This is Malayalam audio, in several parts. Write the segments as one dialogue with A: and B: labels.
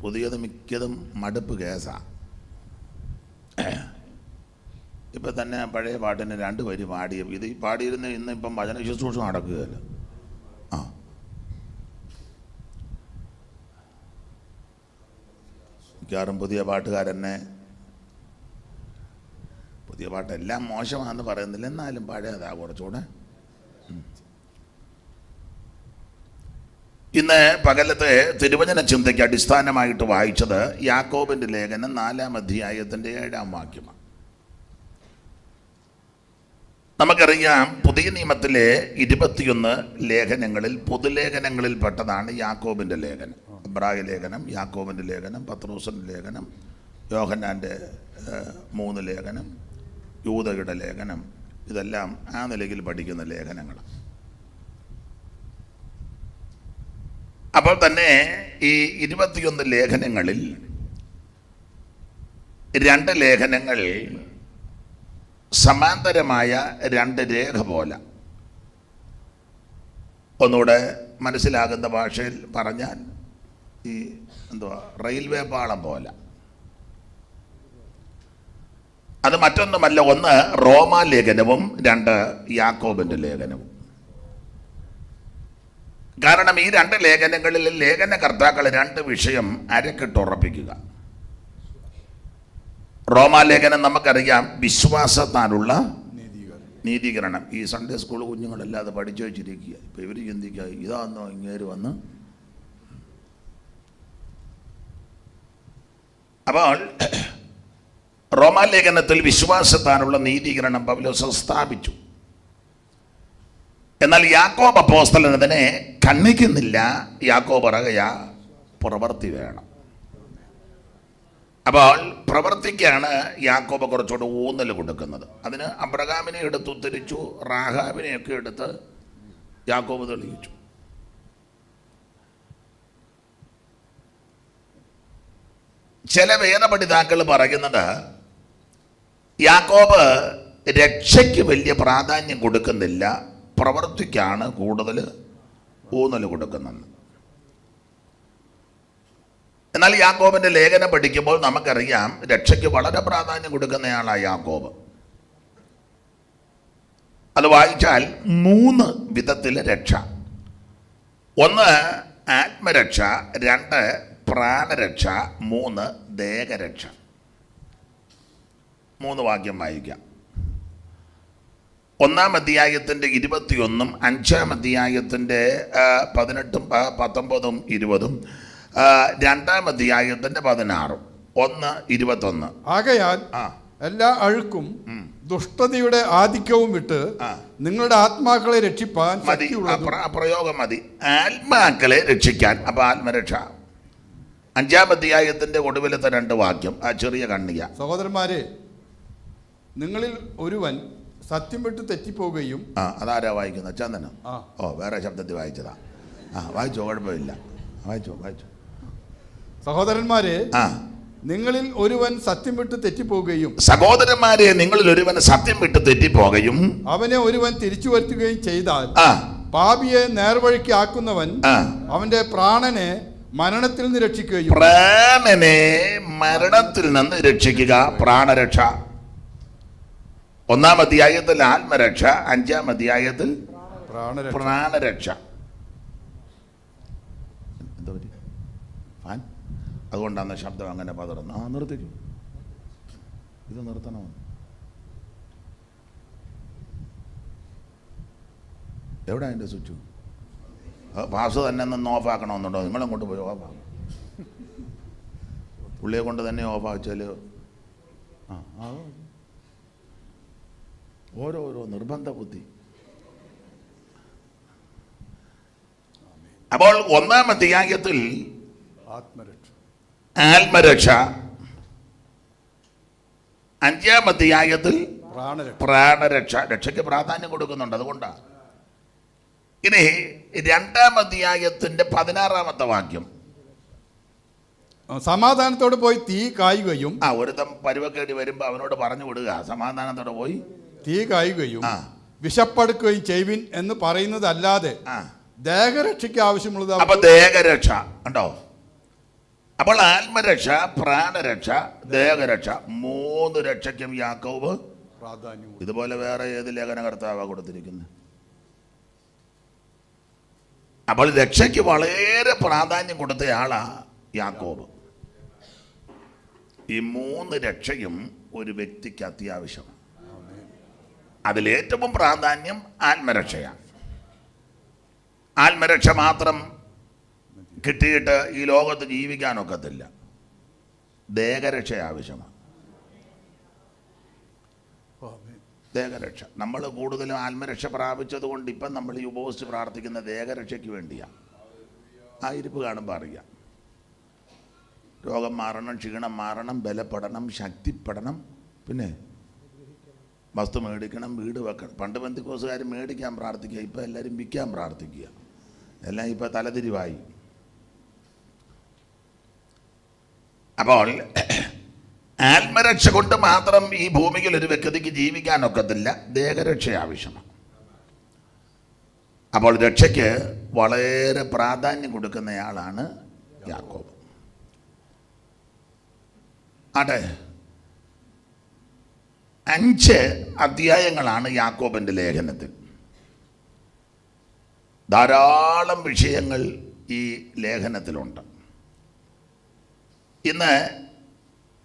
A: പുതിയത് മിക്കതും മടുപ്പ് കേസാണ്. ഇപ്പം തന്നെ പഴയ പാട്ടിന് 2 വരി പാടിയ ഇത് ഈ പാടിയിരുന്ന ഇന്നിപ്പം ഭജന ശുശ്രൂഷ നടക്കുകയല്ല. ആ മിക്കവാറും പുതിയ പാട്ടുകാരെന്നെ പുതിയ പാട്ടെല്ലാം മോശമാണെന്ന് പറയുന്നില്ല, എന്നാലും പഴയതാ കുറച്ചുകൂടെ. ഇന്ന് പകലത്തെ തിരുവചന ചിന്തയ്ക്ക് അടിസ്ഥാനമായിട്ട് വായിച്ചത് യാക്കോബിൻ്റെ ലേഖനം 4-ാം അധ്യായത്തിൻ്റെ 7-ാം വാക്യമാണ്. നമുക്കറിയാം പുതിയ നിയമത്തിലെ 21 ലേഖനങ്ങളിൽ പൊതുലേഖനങ്ങളിൽ പെട്ടതാണ് യാക്കോബിൻ്റെ ലേഖനം. എബ്രായ ലേഖനം, യാക്കോബിൻ്റെ ലേഖനം, പത്രോസിൻ്റെ ലേഖനം, യോഹന്നാൻ്റെ 3 ലേഖനം, യൂദയുടെ ലേഖനം, ഇതെല്ലാം ആ നിലയിൽ പഠിക്കുന്ന ലേഖനങ്ങൾ. അപ്പോൾ തന്നെ ഈ 21 ലേഖനങ്ങളിൽ 2 ലേഖനങ്ങൾ സമാന്തരമായ 2 രേഖ പോലെ, ഒന്നുകൂടെ മനസ്സിലാകുന്ന ഭാഷയിൽ പറഞ്ഞാൽ ഈ റെയിൽവേ പാളം പോലെ. അത് മറ്റൊന്നുമല്ല, ഒന്ന് റോമാ ലേഖനവും 2 യാക്കോബിൻ്റെ ലേഖനവും. കാരണം ഈ 2 ലേഖനങ്ങളിൽ ലേഖനകർത്താക്കൾ 2 വിഷയം അരക്കിട്ടുറപ്പിക്കുക. റോമാലേഖനം നമുക്കറിയാം വിശ്വാസത്താലുള്ള നീതീകരണം. ഈ സൺഡേ സ്കൂൾ കുഞ്ഞുങ്ങളല്ലാതെ പഠിച്ചു വെച്ചിരിക്കുക. ഇപ്പം ഇവർ ചിന്തിക്കുക ഇതാന്നോ ഇങ്ങേര് വന്ന്. അപ്പോൾ റോമാലേഖനത്തിൽ വിശ്വാസത്താനുള്ള നീതീകരണം പൗലോസ് സ്ഥാപിച്ചു. എന്നാൽ യാക്കോബ് അപ്പോസ്തലൻ അതിനെ ഖണ്ഡിക്കുന്നില്ല. യാക്കോബ് പറയുക പ്രവൃത്തി വേണം. അപ്പോൾ പ്രവർത്തിക്കാണ് യാക്കോബ് കുറച്ചുകൂടെ ഊന്നൽ കൊടുക്കുന്നത്. അതിന് അബ്രഹാമിനെ എടുത്ത് ഉദ്ധരിച്ചു, റാഹാബിനെയൊക്കെ എടുത്ത് യാക്കോബ് തെളിയിച്ചു. ചില വേദപഠിതാക്കൾ പറയുന്നത് യാക്കോബ് രക്ഷയ്ക്ക് വലിയ പ്രാധാന്യം കൊടുക്കുന്നില്ല, പ്രവർത്തിക്കാണ് കൂടുതൽ ഊന്നൽ കൊടുക്കുന്നത്. എന്നാൽ യാക്കോബിൻ്റെ ലേഖനം പഠിക്കുമ്പോൾ നമുക്കറിയാം രക്ഷയ്ക്ക് വളരെ പ്രാധാന്യം കൊടുക്കുന്നയാളാണ് യാക്കോബ്. അത് വായിച്ചാൽ 3 വിധത്തിലെ രക്ഷ. 1 ആത്മരക്ഷ, 2 പ്രാണരക്ഷ, 3 ദേഹരക്ഷ. 3 വാക്യം വായിക്കാം. 1-ാം അധ്യായത്തിൻ്റെ 21, 5-ാം അധ്യായത്തിൻ്റെ 18, 19, 20, 2-ാം അധ്യായത്തിൻ്റെ 16, 1:21.
B: ആകയാൽ എല്ലാ അഴുക്കും ദുഷ്ടതയുടെ ആധിക്യവും വിട്ട് നിങ്ങളുടെ ആത്മാക്കളെ രക്ഷിപ്പാൻ
A: പ്രയോഗം മതി. ആത്മാക്കളെ രക്ഷിക്കാൻ. അപ്പൊ ആത്മരക്ഷ 5-ാം അധ്യായത്തിന്റെ ഒടുവിലത്തെ 2 വാക്യം, ആ ചെറിയ കണ്ണിക.
B: സഹോദരന്മാരെ, നിങ്ങളിൽ ഒരുവൻ സത്യം വിട്ട് തെറ്റിപ്പോവുകയും.
A: അതാരാ വായിക്കുന്നത്? ചന്ദനം. വേറെ ശബ്ദത്തിൽ വായിച്ചതാ. വായിച്ചോ, കുഴപ്പമില്ല. വായിച്ചോ.
B: സഹോദരന്മാരെ, നിങ്ങളിൽ ഒരുവൻ സത്യം വിട്ട് തെറ്റിപ്പോവുകയും.
A: സഹോദരന്മാരെ, നിങ്ങളിൽ ഒരുവൻ സത്യം വിട്ട് തെറ്റിപ്പോകുകയും
B: അവനെ ഒരുവൻ തിരിച്ചു വരുത്തുകയും ചെയ്താൽ പാപിയെ നേർവഴിക്ക് ആക്കുന്നവൻ അവന്റെ പ്രാണനെ മരണത്തിൽ നിന്ന് രക്ഷിക്കുകയും.
A: പ്രാണനെ മരണത്തിൽ നിന്ന് രക്ഷിക്കുക, പ്രാണരക്ഷ. 1-ാം അധ്യായത്തിൽ ആത്മരക്ഷ, 5-ാം അധ്യായത്തിൽ പ്രാണരക്ഷ. എന്താ പറ്റി? ഫാൻ? അതുകൊണ്ടാണ് ശബ്ദം അങ്ങനെ പതറുന്നു. നിർത്തിക്കൂ, ഇത് നിർത്തണോ? എവിടെ അതിൻ്റെ സ്വിച്ച്? പാസ് തന്നെ ഒന്ന് ഓഫാക്കണമെന്നുണ്ടോ? നിങ്ങളങ്ങോട്ട് പോയി ഓഫാക്കും. പുള്ളിയെ കൊണ്ട് തന്നെ ഓഫാക്കിച്ചാൽ ഓരോരോ നിർബന്ധ ബുദ്ധി. അപ്പോൾ 1-ാം അധ്യായത്തിൽ ആത്മരക്ഷ, 5-ാം അധ്യായത്തിൽ പ്രാണരക്ഷ. രക്ഷയ്ക്ക് പ്രാധാന്യം കൊടുക്കുന്നുണ്ട്, അതുകൊണ്ടാണ്. ഇനി 2-ാം അധ്യായത്തിന്റെ 16-ാമത്തെ വാക്യം,
B: സമാധാനത്തോടെ പോയി തീ കായുകയും.
A: ഒരുത്തം പരുവക്കേടി വരുമ്പോ അവനോട് പറഞ്ഞു വിടുക, സമാധാനത്തോടെ പോയി
B: തീ കായുകയും വിശപ്പെടുക്കുകയും ചെയ്വിൻ എന്ന് പറയുന്നതല്ലാതെ ദേഹരക്ഷയ്ക്ക് ആവശ്യമുള്ളത്.
A: അപ്പൊ ദേഹരക്ഷ ഉണ്ടോ? അപ്പോൾ ആത്മരക്ഷ, പ്രാണരക്ഷ, ദേഹരക്ഷ, 3 രക്ഷയ്ക്കും യാക്കോബ്
B: പ്രാധാന്യം.
A: ഇതുപോലെ വേറെ ഏത് ലേഖനകർത്താവാ കൊടുത്തിരിക്കുന്നത്? അപ്പോൾ രക്ഷയ്ക്ക് വളരെ പ്രാധാന്യം കൊടുത്തയാളാ യാക്കോബ്. ഈ 3 രക്ഷയും ഒരു വ്യക്തിക്ക് അത്യാവശ്യമാണ്. അതിലേറ്റവും പ്രാധാന്യം ആത്മരക്ഷയാണ്. ആത്മരക്ഷ മാത്രം കിട്ടിയിട്ട് ഈ ലോകത്ത് ജീവിക്കാനൊക്കത്തില്ല. ദേഹരക്ഷ ആവശ്യമാണ്. ദേഹരക്ഷ നമ്മൾ കൂടുതലും ആത്മരക്ഷ പ്രാപിച്ചത് കൊണ്ട് ഇപ്പം നമ്മൾ ഈ ഉപവസിച്ച് പ്രാർത്ഥിക്കുന്ന ദേഹരക്ഷയ്ക്ക് വേണ്ടിയാണ്. ആ ഇരിപ്പ് കാണുമ്പോൾ അറിയാം. രോഗം മാറണം, ക്ഷീണം മാറണം, ബലപ്പെടണം, ശക്തിപ്പെടണം, പിന്നെ വസ്തു മേടിക്കണം, വീട് വെക്കണം. പണ്ട് പെന്തിക്കോസുകാർ മേടിക്കാൻ പ്രാർത്ഥിക്കുക, ഇപ്പം എല്ലാവരും വിൽക്കാൻ പ്രാർത്ഥിക്കുക. എല്ലാം ഇപ്പം തലതിരിവായി. അപ്പോൾ ആത്മരക്ഷ കൊണ്ട് മാത്രം ഈ ഭൂമിയിൽ ഒരു വ്യക്തിക്ക് ജീവിക്കാനൊക്കത്തില്ല. ദേഹരക്ഷ ആവശ്യമാണ്. അപ്പോൾ രക്ഷയ്ക്ക് വളരെ പ്രാധാന്യം കൊടുക്കുന്നയാളാണ് യാക്കോബ്. ആട്ടെ, 5 അധ്യായങ്ങളാണ് യാക്കോബിൻ്റെ ലേഖനത്തിൽ. ധാരാളം വിഷയങ്ങൾ ഈ ലേഖനത്തിലുണ്ട്. ഇന്ന്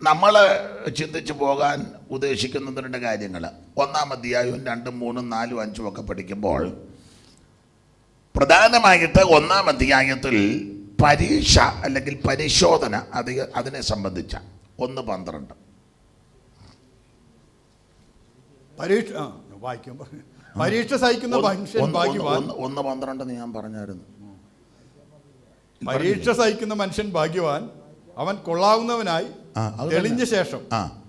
A: നമ്മൾ ചിന്തിച്ചു പോകാൻ ഉദ്ദേശിക്കുന്നതിൻ്റെ കാര്യങ്ങൾ 1-ാം അധ്യായവും 2, 3, 4, 5 ഒക്കെ പഠിക്കുമ്പോൾ പ്രധാനമായിട്ട് 1-ാം അധ്യായത്തിൽ പരീക്ഷ അല്ലെങ്കിൽ പരിശോധന അതിനെ സംബന്ധിച്ച 1:12
B: പരീക്ഷ സഹിക്കുന്ന മനുഷ്യൻ ഭാഗ്യവാൻ.
A: 1:12 ഞാൻ പറഞ്ഞായിരുന്നു.
B: പരീക്ഷ സഹിക്കുന്ന മനുഷ്യൻ ഭാഗ്യവാൻ, അവൻ കൊള്ളാവുന്നവനായി തെളിഞ്ഞ ശേഷം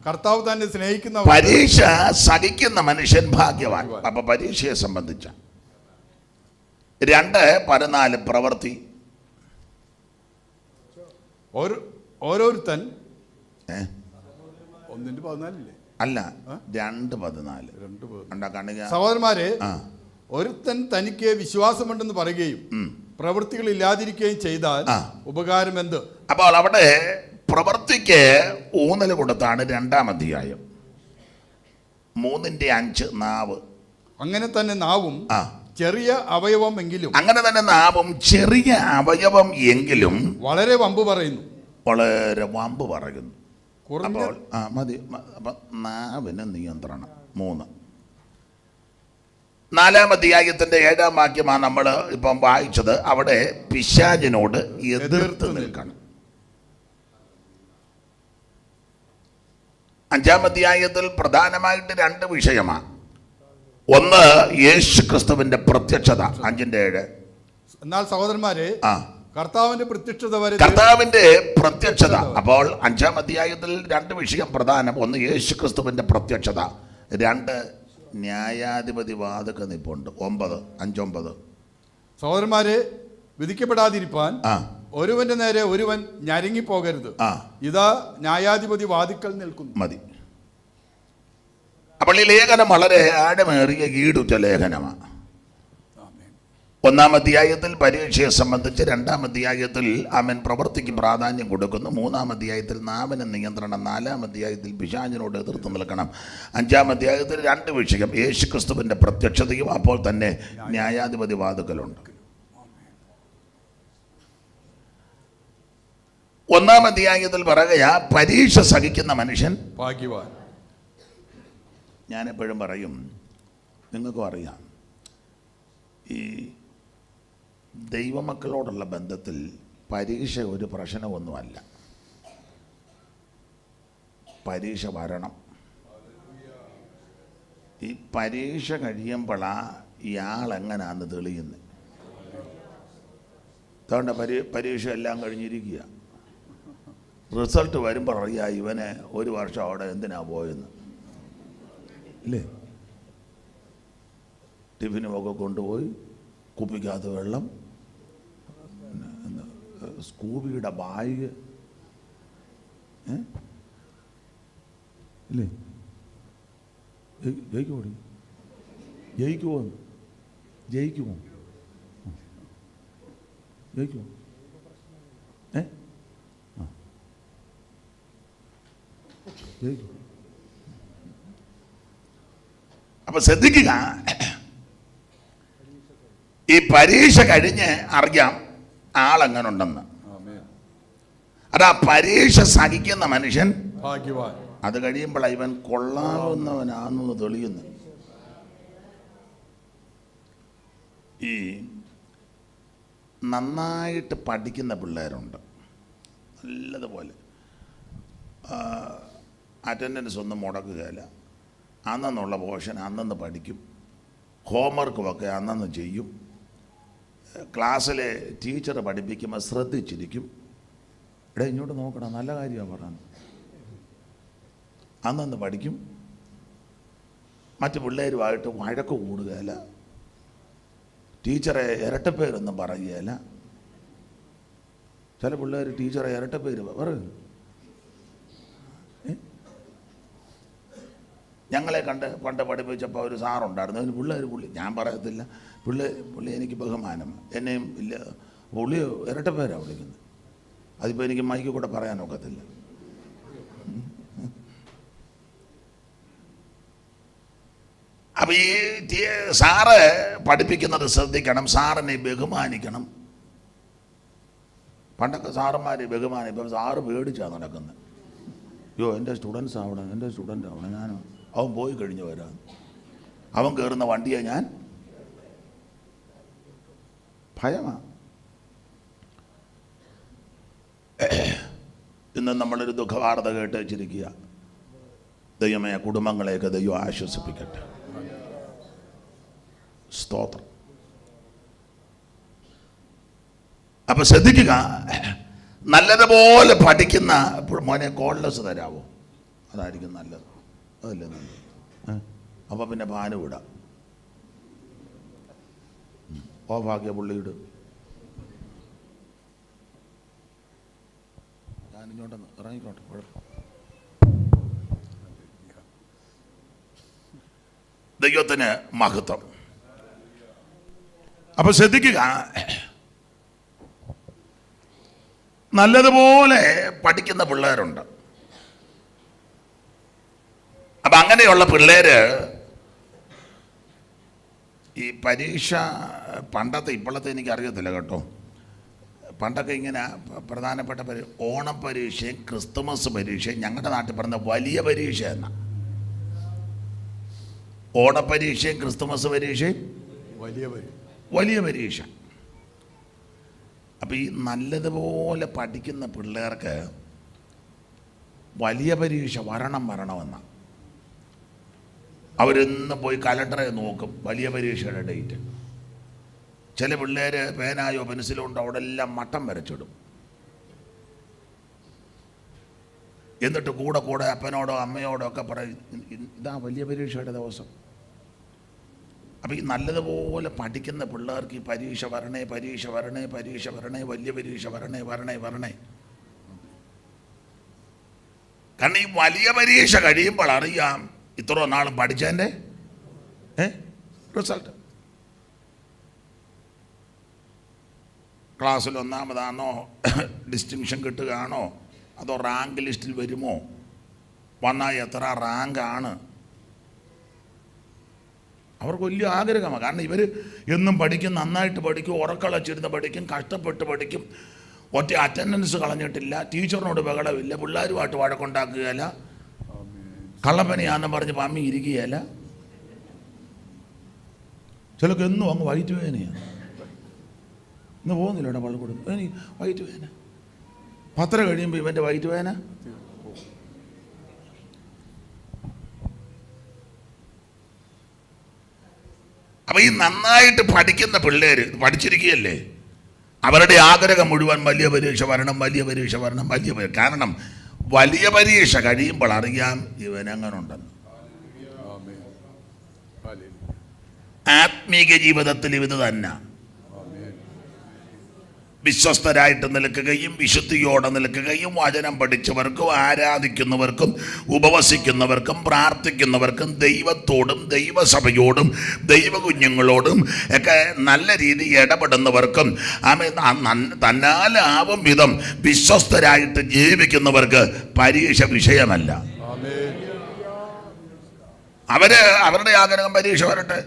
B: കർത്താവ് തന്നെ സ്നേഹിക്കുന്ന.
A: പരീക്ഷ സഹിക്കുന്ന മനുഷ്യൻ ഭാഗ്യവാൻ. അപ്പൊ പരീക്ഷയെ സംബന്ധിച്ച 2:14 പ്രവൃത്തി.
B: ഓരോരുത്തൻ 1:14 അല്ല,
A: 2:14.
B: സഹോദരന്മാരെ, ഒരുത്തൻ തനിക്ക് വിശ്വാസമുണ്ടെന്ന് പറയുകയും പ്രവൃത്തികൾ ഇല്ലാതിരിക്കുകയും ചെയ്താൽ ഉപകാരം എന്ത്?
A: അപ്പോൾ അവിടെ പ്രവൃത്തിക്ക് ഊന്നൽ കൊടുത്താണ് 2-ാം അധ്യായം. 3:5 നാവ്.
B: അങ്ങനെ തന്നെ നാവും ചെറിയ അവയവം എങ്കിലും,
A: അങ്ങനെ തന്നെ നാവും ചെറിയ അവയവം എങ്കിലും
B: വളരെ വമ്പ് പറയുന്നു.
A: വളരെ വമ്പ് പറയുന്നു. അപ്പോൾ മതി. അപ്പം നാവിന് നിയന്ത്രണം. 3. 4-ാം അധ്യായത്തിന്റെ 7-ാം വാക്യമാണ് നമ്മൾ ഇപ്പം വായിച്ചത്. അവിടെ പിശാചിനോട് എതിർത്ത് നിൽക്കണം. 5-ാം അധ്യായത്തിൽ പ്രധാനമായിട്ട് 2 വിഷയമാണ്. ഒന്ന്, യേശു ക്രിസ്തുവിന്റെ പ്രത്യക്ഷത. 5:7.
B: എന്നാൽ സഹോദരന്മാരെ, കർത്താവിന്റെ
A: പ്രത്യക്ഷത. അപ്പോൾ 5-ാം അധ്യായത്തിൽ 2 വിഷയം പ്രധാനം. ഒന്ന്, യേശു ക്രിസ്തുവിന്റെ പ്രത്യക്ഷത. 2, ന്യായാധിപതി വാതുക്ക നിപ്പുണ്ട്. 5:9.
B: സഹോദരന്മാരെ, വിധിക്കപ്പെടാതിരിപ്പാൻ ഒരുവന്റെ നേരെ ഒരുവൻ ഞരങ്ങിപ്പോകരുത്. ഇതാ ന്യായാധിപതി വാതിക്കൽ നിൽക്കുന്നു.
A: മതി. അപ്പോൾ ഈ ലേഖനം വളരെ ആഴമേറിയ ഈടുറ്റ ലേഖനമാണ്. 1-ാം അധ്യായത്തിൽ പരീക്ഷയെ സംബന്ധിച്ച്, 2-ാം അധ്യായത്തിൽ അവൻ പ്രവൃത്തിക്ക് പ്രാധാന്യം കൊടുക്കുന്നു, 3-ാം അധ്യായത്തിൽ നാവിന് നിയന്ത്രണം, 4-ാം അധ്യായത്തിൽ പിശാചിനോട് എതിർത്ത് നിൽക്കണം, 5-ാം അധ്യായത്തിൽ 2 വിഷയം, യേശു ക്രിസ്തുവിന്റെ പ്രത്യക്ഷതയും അപ്പോൾ തന്നെ ന്യായാധിപതി വാതുക്കലുണ്ട്. 1-ാം അധ്യായത്തിൽ പറയുക, പരീക്ഷ സഹിക്കുന്ന മനുഷ്യൻ
B: ഭാഗ്യവാൻ.
A: ഞാൻ എപ്പോഴും പറയും, നിങ്ങൾക്കും അറിയാം, ഈ ദൈവമക്കളോടുള്ള ബന്ധത്തിൽ പരീക്ഷ ഒരു പ്രശ്നമൊന്നുമല്ല. പരീക്ഷ വരണം. ഈ പരീക്ഷ കഴിയുമ്പോഴാണ് ഇയാളെങ്ങനാന്ന് തെളിയുന്നത്. അതുകൊണ്ട് പരീക്ഷ എല്ലാം കഴിഞ്ഞിരിക്കുക. റിസൾട്ട് വരുമ്പോൾ അറിയാം ഇവനെ 1 വർഷം അവിടെ എന്തിനാ പോയെന്ന്. ഇല്ലേ? ടിഫിനുമൊക്കെ കൊണ്ടുപോയി, കുപ്പിക്കകത്ത് വെള്ളം, സ്കൂബിയുടെ ബാഗ്, ഇല്ലേ? ജയിക്കുമോ? ജയിക്കുമോ? ജയിക്കുമോ? ജയിക്കുമോ? അപ്പൊ ശ്രദ്ധിക്കുക, ഈ പരീക്ഷ കഴിഞ്ഞ് അറിയാം ആളെങ്ങനെ ഉണ്ടെന്ന്. അതാ പരീക്ഷ സഹിക്കുന്ന മനുഷ്യൻ
B: ഭാഗ്യവാൻ.
A: അത് കഴിയുമ്പോൾ ഇവൻ കൊള്ളാവുന്നവനാണെന്ന് തെളിയുന്നു. ഈ നന്നായിട്ട് പഠിക്കുന്ന പിള്ളേരുണ്ട്, നല്ലതുപോലെ അറ്റൻഡൻസ് ഒന്നും മുടക്കുകയില്ല, അന്നുള്ള പോർഷൻ അന്നന്ന് പഠിക്കും, ഹോംവർക്കുമൊക്കെ അന്നന്ന് ചെയ്യും, ക്ലാസ്സിലെ ടീച്ചർ പഠിപ്പിക്കുമ്പോൾ ശ്രദ്ധിച്ചിരിക്കും. ഇവിടെ ഇങ്ങോട്ട് നോക്കണം, നല്ല കാര്യമാണ് പറയുന്നത്. അന്നന്ന് പഠിക്കും, മറ്റു പിള്ളേരുമായിട്ട് വഴക്ക് കൂടുകയില്ല, ടീച്ചറെ ഇരട്ടപ്പേരൊന്നും പറയുകയില്ല. ചില പിള്ളേർ ടീച്ചറെ ഇരട്ടപ്പേര് പറയും. ഞങ്ങളെ പണ്ട് പഠിപ്പിച്ചപ്പോൾ ഒരു സാറുണ്ടായിരുന്നു, അതിന് പുള്ളി ഞാൻ പറയത്തില്ല, പുള്ളി എനിക്ക് ബഹുമാനം, എന്നെയും ഇല്ല, പുള്ളി ഇരട്ടപ്പേരാണ് വിളിക്കുന്നത്. അതിപ്പോൾ എനിക്ക് മൈക്ക് കൂടെ പറയാനൊക്കത്തില്ല. അപ്പം ഈ സാറ് പഠിപ്പിക്കുന്നത് ശ്രദ്ധിക്കണം, സാറിനെ ബഹുമാനിക്കണം. പണ്ടൊക്കെ സാറന്മാരെ ബഹുമാനം, ഇപ്പം സാറ് പേടിച്ചാണ് നടക്കുന്നത്. അയ്യോ എൻ്റെ സ്റ്റുഡൻസ് ആവണം, എൻ്റെ സ്റ്റുഡൻ്റ് ആവണം, ഞാൻ അവൻ പോയി കഴിഞ്ഞ് വരാം, അവൻ കയറുന്ന വണ്ടിയെ ഞാൻ ഭയമാണ്. ഇന്ന് നമ്മളൊരു ദുഃഖവാർത്ത കേട്ട് വെച്ചിരിക്കുക. ദൈവമേ കുടുംബങ്ങളെയൊക്കെ ദൈവം ആശ്വസിപ്പിക്കട്ടെ. സ്തോത്രം. അപ്പൊ ശ്രദ്ധിക്കുക, നല്ലതുപോലെ പഠിക്കുന്ന മോനെ കോൺലെസ് തരാവോ, അതായിരിക്കും നല്ലത്. അതല്ലേ നല്ലത്. അപ്പൊ പിന്നെ പാന് വിടാം. ഓ ഭാഗ്യ പുള്ളിയുടെ ഞാനിങ്ങോട്ടൊന്ന് ഇറങ്ങിക്കോട്ടെ, കുഴപ്പം. ദൈവത്തിന് മഹത്വം. അപ്പൊ ശ്രദ്ധിക്കുക, നല്ലതുപോലെ പഠിക്കുന്ന പിള്ളേരുണ്ട്. അപ്പൊ അങ്ങനെയുള്ള പിള്ളേര് ഈ പരീക്ഷ പണ്ടത്തെ ഇപ്പോഴത്തെ എനിക്കറിയത്തില്ല കേട്ടോ. പണ്ടൊക്കെ ഇങ്ങനെ പ്രധാനപ്പെട്ട ഓണം പരീക്ഷയും ക്രിസ്തുമസ് പരീക്ഷയും ഞങ്ങളുടെ നാട്ടിൽ പറഞ്ഞ വലിയ പരീക്ഷ എന്ന ഓണപരീക്ഷയും ക്രിസ്തുമസ് പരീക്ഷയും വലിയ പരീക്ഷ. അപ്പം ഈ നല്ലതുപോലെ പഠിക്കുന്ന പിള്ളേർക്ക് വലിയ പരീക്ഷ വരണമെന്ന അവരെന്നും പോയി കലണ്ടറെ നോക്കും വലിയ പരീക്ഷയുടെ ഡേറ്റ്. ചില പിള്ളേർ പേനായോ പെൻസിലോ ഉണ്ടോ അവിടെ എല്ലാം മട്ടം വരച്ചിടും. എന്നിട്ട് കൂടെ അപ്പനോടോ അമ്മയോടോ ഒക്കെ പറയും ഇതാ വലിയ പരീക്ഷയുടെ ദിവസം. അപ്പം ഈ നല്ലതുപോലെ പഠിക്കുന്ന പിള്ളേർക്ക് ഈ പരീക്ഷ വരണേ വലിയ പരീക്ഷ വരണേ. കാരണം ഈ വലിയ പരീക്ഷ കഴിയുമ്പോൾ അറിയാം ഇത്ര നാളും പഠിച്ചതിൻ്റെ റിസൾട്ട്. ക്ലാസ്സിൽ ഒന്നാമതാണോ, ഡിസ്റ്റിങ്ഷൻ കിട്ടുകയാണോ, അതോ റാങ്ക് ലിസ്റ്റിൽ വരുമോ, വന്നാൽ എത്ര റാങ്കാണ്, അവർക്ക് വലിയ ആഗ്രഹമാണ്. കാരണം ഇവർ എന്നും പഠിക്കും, നന്നായിട്ട് പഠിക്കും, ഉറക്കളച്ചിരുന്ന് പഠിക്കും, കഷ്ടപ്പെട്ട് പഠിക്കും, ഒറ്റ അറ്റൻഡൻസ് കളഞ്ഞിട്ടില്ല, ടീച്ചറിനോട് ബഹളമില്ല, പിള്ളേരുമായിട്ട് വഴക്കുണ്ടാക്കുകയില്ല, കള്ളപ്പനിയാണെന്ന് പറഞ്ഞ് പമ്മി ഇരിക്കുകയില്ല. ചിലർക്ക് എന്നും അങ്ങ് വയറ്റ് വേദനയാണ്. ഇന്ന് പോകുന്നില്ല ഇവിടെ പള്ളിക്കൂടം, എനിക്ക് വയറ്റ് വേദന. 10 കഴിയുമ്പോൾ ഇവൻ്റെ വയറ്റ് വേദന. അപ്പം ഈ നന്നായിട്ട് പഠിക്കുന്ന പിള്ളേർ പഠിച്ചിരിക്കുകയല്ലേ, അവരുടെ ആഗ്രഹം മുഴുവൻ വലിയ പരീക്ഷ വരണം. കാരണം വലിയ പരീക്ഷ കഴിയുമ്പോൾ അറിയാം ഇവനെങ്ങനെ ഉണ്ടെന്ന്. ആത്മീക ജീവിതത്തിൽ ഇത് തന്നെ. വിശ്വസ്തരായിട്ട് നിൽക്കുകയും വിശുദ്ധിയോടെ നിൽക്കുകയും വചനം പഠിച്ചവർക്കും ആരാധിക്കുന്നവർക്കും ഉപവസിക്കുന്നവർക്കും പ്രാർത്ഥിക്കുന്നവർക്കും ദൈവത്തോടും ദൈവസഭയോടും ദൈവകുഞ്ഞുങ്ങളോടും ഒക്കെ നല്ല രീതിയിൽ ഇടപെടുന്നവർക്കും തന്നാലാവും വിധം വിശ്വസ്തരായിട്ട് ജീവിക്കുന്നവർക്ക് പരീക്ഷ വിഷയമല്ല. അവരുടെ ആഗ്രഹം പരീക്ഷ വരട്ടെ.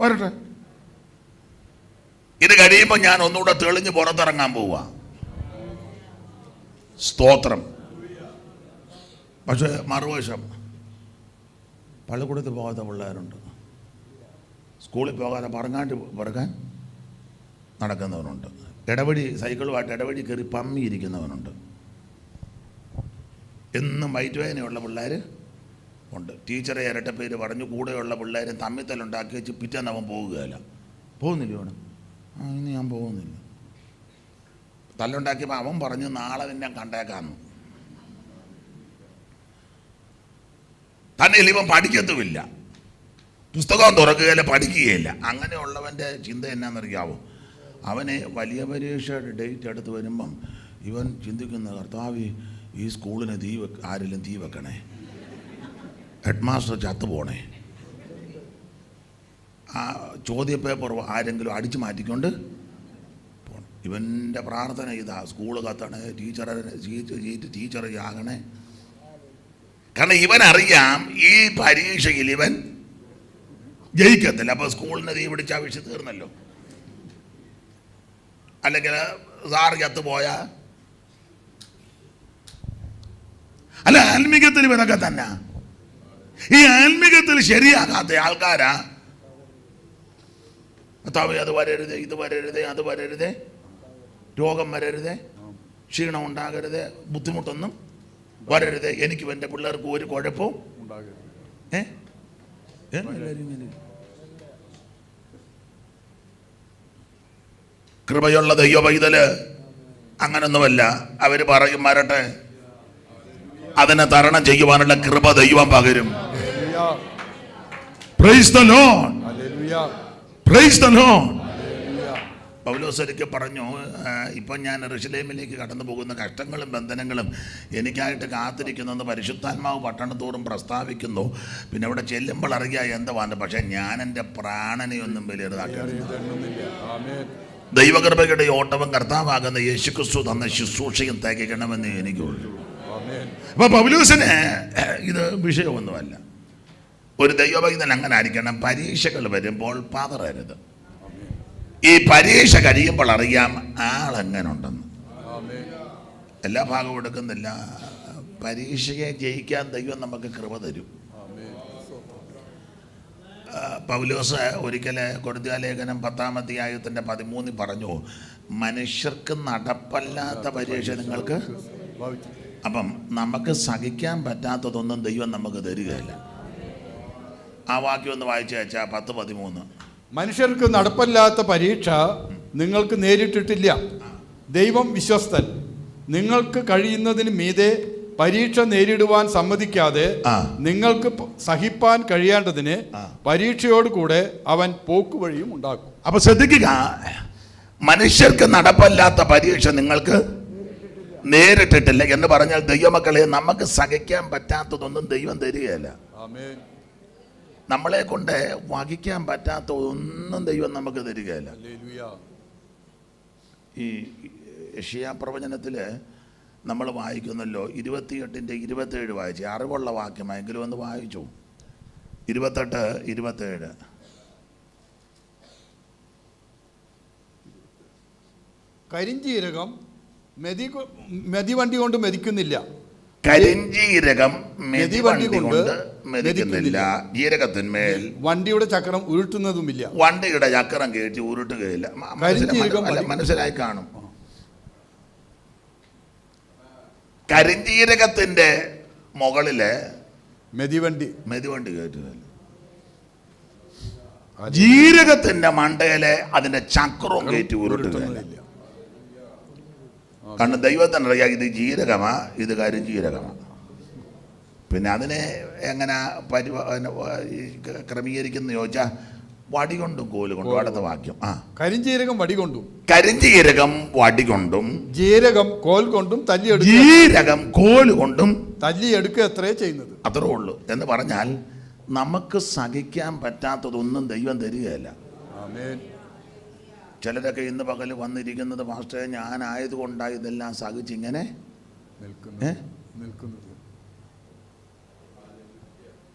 A: വരട്ടെ. ഇത് കഴിയുമ്പോൾ ഞാൻ ഒന്നുകൂടെ തെളിഞ്ഞ് പുറത്തിറങ്ങാൻ പോവുക. സ്തോത്രം. പക്ഷെ മറുവശം പള്ളിക്കൂടത്തിൽ പോകാത്ത പിള്ളേരുണ്ട്, സ്കൂളിൽ പോകാതെ പറക്കാൻ നടക്കുന്നവനുണ്ട്, സൈക്കിളുമായിട്ട് ഇടവഴി കയറി പമ്മിയിരിക്കുന്നവനുണ്ട്, എന്നും വയറ്റുവേദനയുള്ള പിള്ളേർ ഉണ്ട്. ടീച്ചറെ ഇരട്ടപ്പേര് പറഞ്ഞു കൂടെയുള്ള പിള്ളേരും തമ്മിത്തലുണ്ടാക്കി വെച്ച് പിറ്റേന്ന് അവൻ പോകുകയില്ല. പോകുന്നില്ല അവിടെ, ഇന്ന് ഞാൻ പോകുന്നില്ല. തല്ലുണ്ടാക്കിയപ്പോൾ അവൻ പറഞ്ഞു നാളെ നിന്നെ കണ്ടേക്കാന്ന്. തന്നെ ഇവൻ പഠിക്കത്തുമില്ല, പുസ്തകം തുറക്കുകയില്ല, പഠിക്കുകയില്ല. അങ്ങനെയുള്ളവൻ്റെ ചിന്ത എന്നാണെന്നറിയാവോ? അവനെ വലിയ പരീക്ഷയുടെ ഡേറ്റ് എടുത്ത് വരുമ്പം ഇവൻ ചിന്തിക്കുന്ന, കർത്താവ് ഈ സ്കൂളിന് ആരെങ്കിലും തീ വെക്കണേ, ഹെഡ് മാസ്റ്റർ ചത്തുപോണേ, ആ ചോദ്യപേപ്പർ ആരെങ്കിലും അടിച്ചു മാറ്റിക്കൊണ്ട് പോകണം. ഇവൻ്റെ പ്രാർത്ഥന ഇതാ, സ്കൂൾ കത്തണേ, ടീച്ചർ ആകണേ. കാരണം ഇവനറിയാം ഈ പരീക്ഷയിൽ ഇവൻ ജയിക്കത്തില്ല. അപ്പോൾ സ്കൂളിന് തീ പിടിച്ച വിഷയം തീർന്നല്ലോ. അല്ലെങ്കിൽ സാറ് ചത്തുപോയാ, അല്ല ആത്മീകത്തിൽ ഇവനൊക്കെ തന്നെ. ഈ ആത്മീകത്തിൽ ശരിയാകാത്ത ആൾക്കാരാ കർത്താവേ അത് വരരുതേ, ഇത് വരരുതേ, അത് വരരുതേ, രോഗം വരരുതേ, ക്ഷീണം ഉണ്ടാകരുതേ, ബുദ്ധിമുട്ടൊന്നും വരരുതേ, എനിക്ക് എൻ്റെ പിള്ളേർക്ക് ഒരു കുഴപ്പവും കൃപയുള്ള ദൈവ പൈതല് അങ്ങനൊന്നുമല്ല. അവര് പറയും വരട്ടെ, അതിനെ തരണം ചെയ്യുവാനുള്ള കൃപ ദൈവം പകരും. Praise the Lord. Praise the Lord. പൗലോസ് ഒരിക്കൽ പറഞ്ഞു, ഇപ്പം ഞാൻ യെരൂശലേമിലേക്ക് കടന്നു പോകുന്ന കഷ്ടങ്ങളും ബന്ധനങ്ങളും എനിക്കായിട്ട് കാത്തിരിക്കുന്നെന്ന് പരിശുദ്ധാത്മാവ് പട്ടണത്തോറും പ്രസ്താവിക്കുന്നു. പിന്നെ അവിടെ ചെല്ലുമ്പോൾ അറിയാ എന്തുവാണ്, പക്ഷേ ഞാൻ എൻ്റെ പ്രാണനെയൊന്നും വിലയിരുതാക്കുന്നു. ദൈവകൃപയുടെ ഓട്ടവും കർത്താവാകുന്ന യേശുക്രിസ്തു തന്ന ശുശ്രൂഷയും തികയ്ക്കണമെന്ന് എനിക്കുള്ളൂ. അപ്പൊ പൗലോസിന് ഇത് വിഷയമൊന്നുമല്ല. ഒരു ദൈവഭക്തൻ അങ്ങനെ ആയിരിക്കണം. പരീക്ഷകൾ വരുമ്പോൾ പതറരുത്. ഈ പരീക്ഷ കഴിയുമ്പോൾ അറിയാം ആളെങ്ങനെ ഉണ്ടെന്ന്. എല്ലാ ഭാഗവും എടുക്കുന്നില്ല. പരീക്ഷയെ ജയിക്കാൻ ദൈവം നമുക്ക് കൃപ തരും. പൗലോസ് ഒരിക്കല് കൊരിന്ത്യലേഖനം 10-ാം അധ്യായത്തിന്റെ 13 പറഞ്ഞു, മനുഷ്യർക്ക് നടപ്പല്ലാത്ത പരീക്ഷ നിങ്ങൾക്ക്. അപ്പം നമുക്ക് സഹിക്കാൻ പറ്റാത്തതൊന്നും ദൈവം നമുക്ക് തരികയില്ല. ആ വാക്യം ഒന്ന് വായിച്ചു വെച്ചാൽ 10:13.
B: മനുഷ്യർക്ക് നടപ്പല്ലാത്ത പരീക്ഷ നിങ്ങൾക്ക് നേരിട്ടിട്ടില്ല. ദൈവം വിശ്വസ്തൻ. നിങ്ങൾക്ക് കഴിയുന്നതിന് മീതെ പരീക്ഷ നേരിടുവാൻ സമ്മതിക്കാതെ നിങ്ങൾക്ക് സഹിപ്പാൻ കഴിയേണ്ടതിന് പരീക്ഷയോട് കൂടെ അവൻ പോക്കുവഴിയും ഉണ്ടാക്കും.
A: അപ്പൊ ശ്രദ്ധിക്കുക, മനുഷ്യർക്ക് നടപ്പല്ലാത്ത പരീക്ഷ നിങ്ങൾക്ക് നേരിട്ടിട്ടില്ല എന്ന് പറഞ്ഞാൽ ദൈവമക്കളെ, നമുക്ക് സഹിക്കാൻ പറ്റാത്തതൊന്നും ദൈവം തരികയില്ല. നമ്മളെ കൊണ്ട് വഹിക്കാൻ പറ്റാത്ത ഒന്നും ദൈവം നമുക്ക് തരികയില്ല. ഈ യെശയ്യാ പ്രവചനത്തില് നമ്മൾ വായിക്കുന്നല്ലോ, 28-27 വായിച്ചു. അറിവുള്ള വാക്യമെങ്കിലും ഒന്ന് വായിച്ചു. 28-27.
B: കരിഞ്ജീരകം മെതിവണ്ടി കൊണ്ട് മെതിക്കുന്നില്ല.
A: കരിഞ്ജീരകം മെതിവണ്ടി കൊണ്ട് മെതിക്കുന്നില്ല. ജീരകത്തിന്മേൽ
B: വണ്ടിയുടെ ചക്രം ഉരുട്ടുന്നതുമില്ല.
A: വണ്ടിയുടെ ചക്രം കയറ്റി ഉരുട്ടുകയില്ല. മനസ്സിലായി കാണും. കരിഞ്ജീരകത്തിന്റെ മുകളില് മെതിവണ്ടി കയറ്റുകയില്ല. ജീരകത്തിന്റെ മണ്ടയിലെ അതിന്റെ ചക്രവും കയറ്റി ഉരുട്ടുകയില്ല. കാരണം ദൈവത്തിന് അറിയാം ഇത് ജീരകമാ, ഇത് കരിഞ്ജീരകമാ. പിന്നെ അതിനെ എങ്ങനെ ക്രമീകരിക്കുന്ന ചോദിച്ചാൽ വടികൊണ്ടും കോലുകൊണ്ടും. അടുത്ത വാക്യം,
B: കരിഞ്ജീരകം വടികൊണ്ടും ജീരകം കോൽ കൊണ്ടും തല്ലിയെടുക്കുക അത്രേ ചെയ്യുന്നത്.
A: അത്രേ ഉള്ളൂ. എന്ന് പറഞ്ഞാൽ നമുക്ക് സഹിക്കാൻ പറ്റാത്തതൊന്നും ദൈവം തരികയില്ല. ചിലരൊക്കെ ഇന്ന് പകൽ വന്നിരിക്കുന്നത്, മാസ്റ്ററെ ഞാനായതുകൊണ്ടാണ് ഇതെല്ലാം സഹിച്ചിങ്ങനെ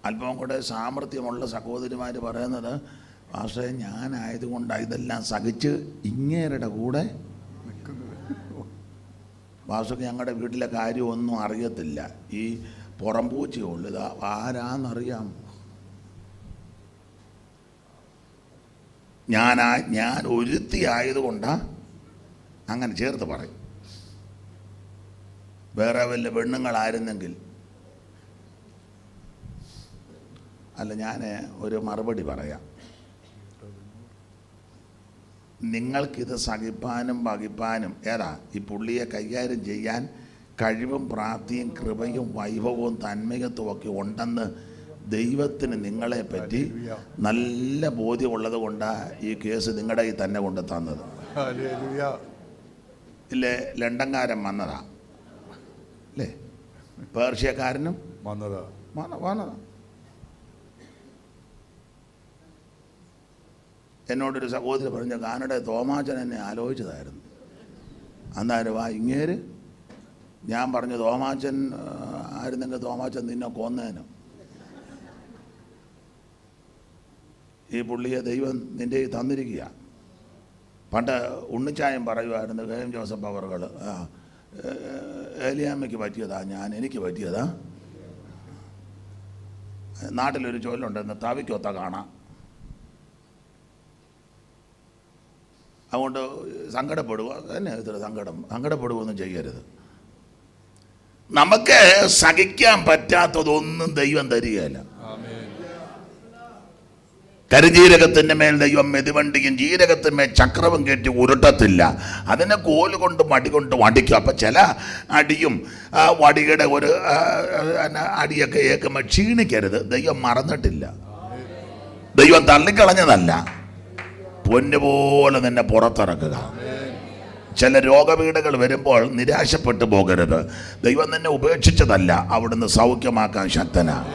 A: അല്പം കൂടെ സാമർഥ്യമുള്ള സഹോദരിമാർ പറയുന്നത്, പക്ഷേ ഞാനായതുകൊണ്ടാണ് ഇതെല്ലാം സഹിച്ച് ഇങ്ങേരുടെ കൂടെ വാസുക്ക് ഞങ്ങളുടെ വീട്ടിലെ കാര്യമൊന്നും അറിയത്തില്ല, ഈ പുറംപൂച്ചയുള്ളൂ, ഇതാ ആരാന്നറിയാം. ഞാൻ ഒരുത്തി ആയതുകൊണ്ടാണ് അങ്ങനെ ചേർത്ത് പറയും. വേറെ വല്ല പെണ്ണുങ്ങളായിരുന്നെങ്കിൽ അല്ല. ഞാൻ ഒരു മറുപടി പറയാം. നിങ്ങൾക്കിത് സഹിപ്പാനും വഹിപ്പാനും ഏതാ ഈ പുള്ളിയെ കൈകാര്യം ചെയ്യാൻ കഴിവും പ്രാപ്തിയും കൃപയും വൈഭവവും തന്മയത്വവും ഒക്കെ ഉണ്ടെന്ന് ദൈവത്തിന് നിങ്ങളെ പറ്റി നല്ല ബോധ്യമുള്ളത് കൊണ്ടാണ് ഈ കേസ് നിങ്ങളുടെ ഈ തന്നെ കൊണ്ട് തന്നത്. ഇല്ലേ, ലണ്ടൻകാരൻ വന്നതാ, അല്ലേ, പേർഷ്യക്കാരനും വന്നതാ. എന്നോടൊരു സഹോദരി പറഞ്ഞ കാനഡ തോമാച്ചൻ എന്നെ ആലോചിച്ചതായിരുന്നു. അന്നാരും ഇങ്ങേര് ഞാൻ പറഞ്ഞു, തോമാച്ചൻ ആയിരുന്നെങ്കിൽ തോമാച്ചൻ നിന്നെ കൊന്നേനോ. ഈ പുള്ളിയെ ദൈവം നിൻ്റെ തന്നിരിക്കുക. പണ്ട് ഉണ്ണിച്ചായം പറയുമായിരുന്നു, കെ.എം. ജോസഫ് അവറുകൾ, ഏലിയാമ്മയ്ക്ക് പറ്റിയതാ എനിക്ക് പറ്റിയതാ. നാട്ടിലൊരു ചൊല്ലുണ്ടെന്ന്, തവിക്കൊത്ത കാണാം. അതുകൊണ്ട് സങ്കടപ്പെടുക തന്നെ, ഇത്ര സങ്കടപ്പെടുകയൊന്നും ചെയ്യരുത്. നമുക്ക് സഹിക്കാൻ പറ്റാത്തതൊന്നും ദൈവം തരികയില്ല. കരിജീരകത്തിൻ്റെ മേൽ ദൈവം മെതിവണ്ടിയും ജീരകത്തിന്മേൽ ചക്രവും കയറ്റി ഉരുട്ടത്തില്ല. അതിനെ കോല് കൊണ്ട് മടി കൊണ്ട് വടിക്കും. അപ്പം ചില അടിയും വടിയുടെ ഒരു അടിയൊക്കെ ഏക്കുമ്പോൾ ക്ഷീണിക്കരുത്. ദൈവം മറന്നിട്ടില്ല, ദൈവം തള്ളിക്കളഞ്ഞതല്ല. പൊന്നുപോലെ നിന്നെ പുറത്തിറക്കുക. ചില രോഗപീഠകൾ വരുമ്പോൾ നിരാശപ്പെട്ടു പോകരുത്. ദൈവം നിന്നെ ഉപേക്ഷിച്ചതല്ല, അവിടുന്ന് സൗഖ്യമാക്കാൻ ശക്തനാണ്.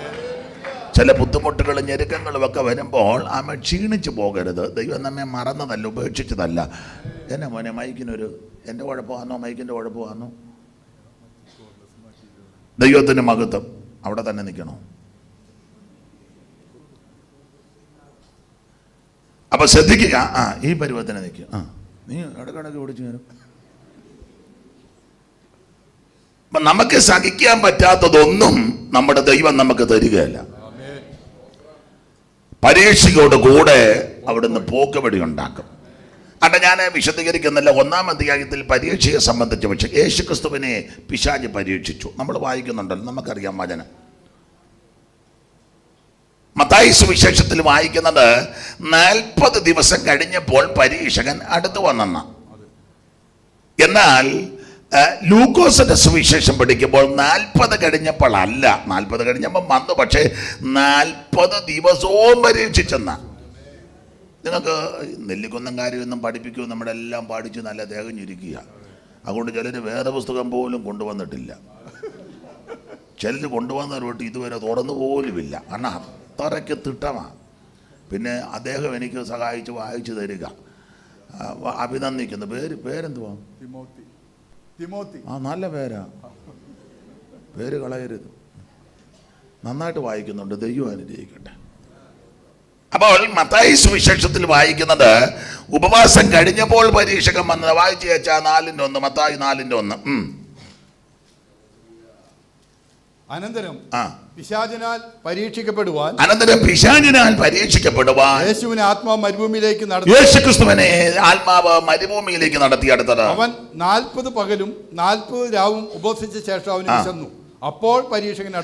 A: ചില ബുദ്ധിമുട്ടുകളും ഞെരുക്കങ്ങളും ഒക്കെ വരുമ്പോൾ ആമ ക്ഷീണിച്ചു പോകരുത്. ദൈവം നമ്മെ മറന്നതല്ല, ഉപേക്ഷിച്ചതല്ല. എന്നെ മോനെ മൈക്കിനൊരു എൻ്റെ കുഴപ്പമാണോ മൈക്കിൻ്റെ കുഴപ്പമാണോ? ദൈവത്തിന് മഹത്വം. അവിടെ തന്നെ നിൽക്കണോ? അപ്പൊ ശ്രദ്ധിക്കുക. ഈ പരുവത്തിനെ നിൽക്കുക. നീ ഇടക്കിടക്ക് ഓടിച്ചു വരും. അപ്പൊ നമുക്ക് സഹിക്കാൻ പറ്റാത്തതൊന്നും നമ്മുടെ ദൈവം നമുക്ക് തരികയല്ല. പരീക്ഷയോട് കൂടെ അവിടുന്ന് പോക്കുവഴി ഉണ്ടാക്കും. അല്ല, ഞാൻ വിശദീകരിക്കുന്നില്ല. 1-ാം അധ്യായത്തിൽ പരീക്ഷയെ സംബന്ധിച്ച് പക്ഷേ യേശുക്രിസ്തുവിനെ പിശാച് പരീക്ഷിച്ചു. നമ്മൾ വായിക്കുന്നുണ്ടല്ലോ, നമുക്കറിയാം വചനം. മത്തായി സുവിശേഷത്തിൽ വായിക്കുന്നത് 40 ദിവസം കഴിഞ്ഞപ്പോൾ പരീക്ഷകൻ അടുത്ത് വന്നെന്ന. എന്നാൽ ലൂക്കോസിന്റെ സുവിശേഷം പഠിക്കുമ്പോൾ 40 കഴിഞ്ഞപ്പോൾ അല്ല, 40 കഴിഞ്ഞപ്പോൾ വന്നു, പക്ഷേ 40 ദിവസവും പരീക്ഷിച്ചെന്ന. നിങ്ങൾക്ക് നെല്ലിക്കുന്നം കാര്യമൊന്നും പഠിപ്പിക്കുമോ? നമ്മുടെ എല്ലാം പഠിച്ച് നല്ല തേകഞ്ഞിരിക്കുക. അതുകൊണ്ട് ചിലർ വേദപുസ്തകം പോലും കൊണ്ടുവന്നിട്ടില്ല. ചിലർ കൊണ്ടുവന്നവരോട്ട് ഇതുവരെ തുറന്നു പോലുമില്ല. കാരണം അത്രയ്ക്ക് തിട്ടമാണ്. പിന്നെ അദ്ദേഹം എനിക്ക് സഹായിച്ച് വായിച്ചു തരിക. അഭിനന്ദിക്കുന്നു. പേരെന്തുവാ? നല്ല പേരാ. പേര് കളയരുത്. നന്നായിട്ട് വായിക്കുന്നുണ്ട്. ദൈവം അനുഗ്രഹിക്കട്ടെ. അപ്പോൾ മത്തായി സുവിശേഷത്തിൽ വായിക്കുന്നത് ഉപവാസം കഴിഞ്ഞപ്പോൾ പരീക്ഷകൻ വന്നത്. വായിച്ചു വെച്ചാൽ 4:1, മത്തായി 4:1.
B: അനന്തരം പിശാചിനാൽ പരീക്ഷിക്കപ്പെടുവാൻ യേശുവിനെ ആത്മാവ് മരുഭൂമിയിലേക്ക് നടത്തി.
A: യേശുക്രിസ്തുവിനെ ആത്മാവ് മരുഭൂമിയിലേക്ക് നടത്തി. അടുത്തത്
B: അവൻ 40 പകലും 40 രാവും ഉപവസിച്ച ശേഷം അവന് വിശന്നു. അപ്പോൾ
A: പരീക്ഷകൻ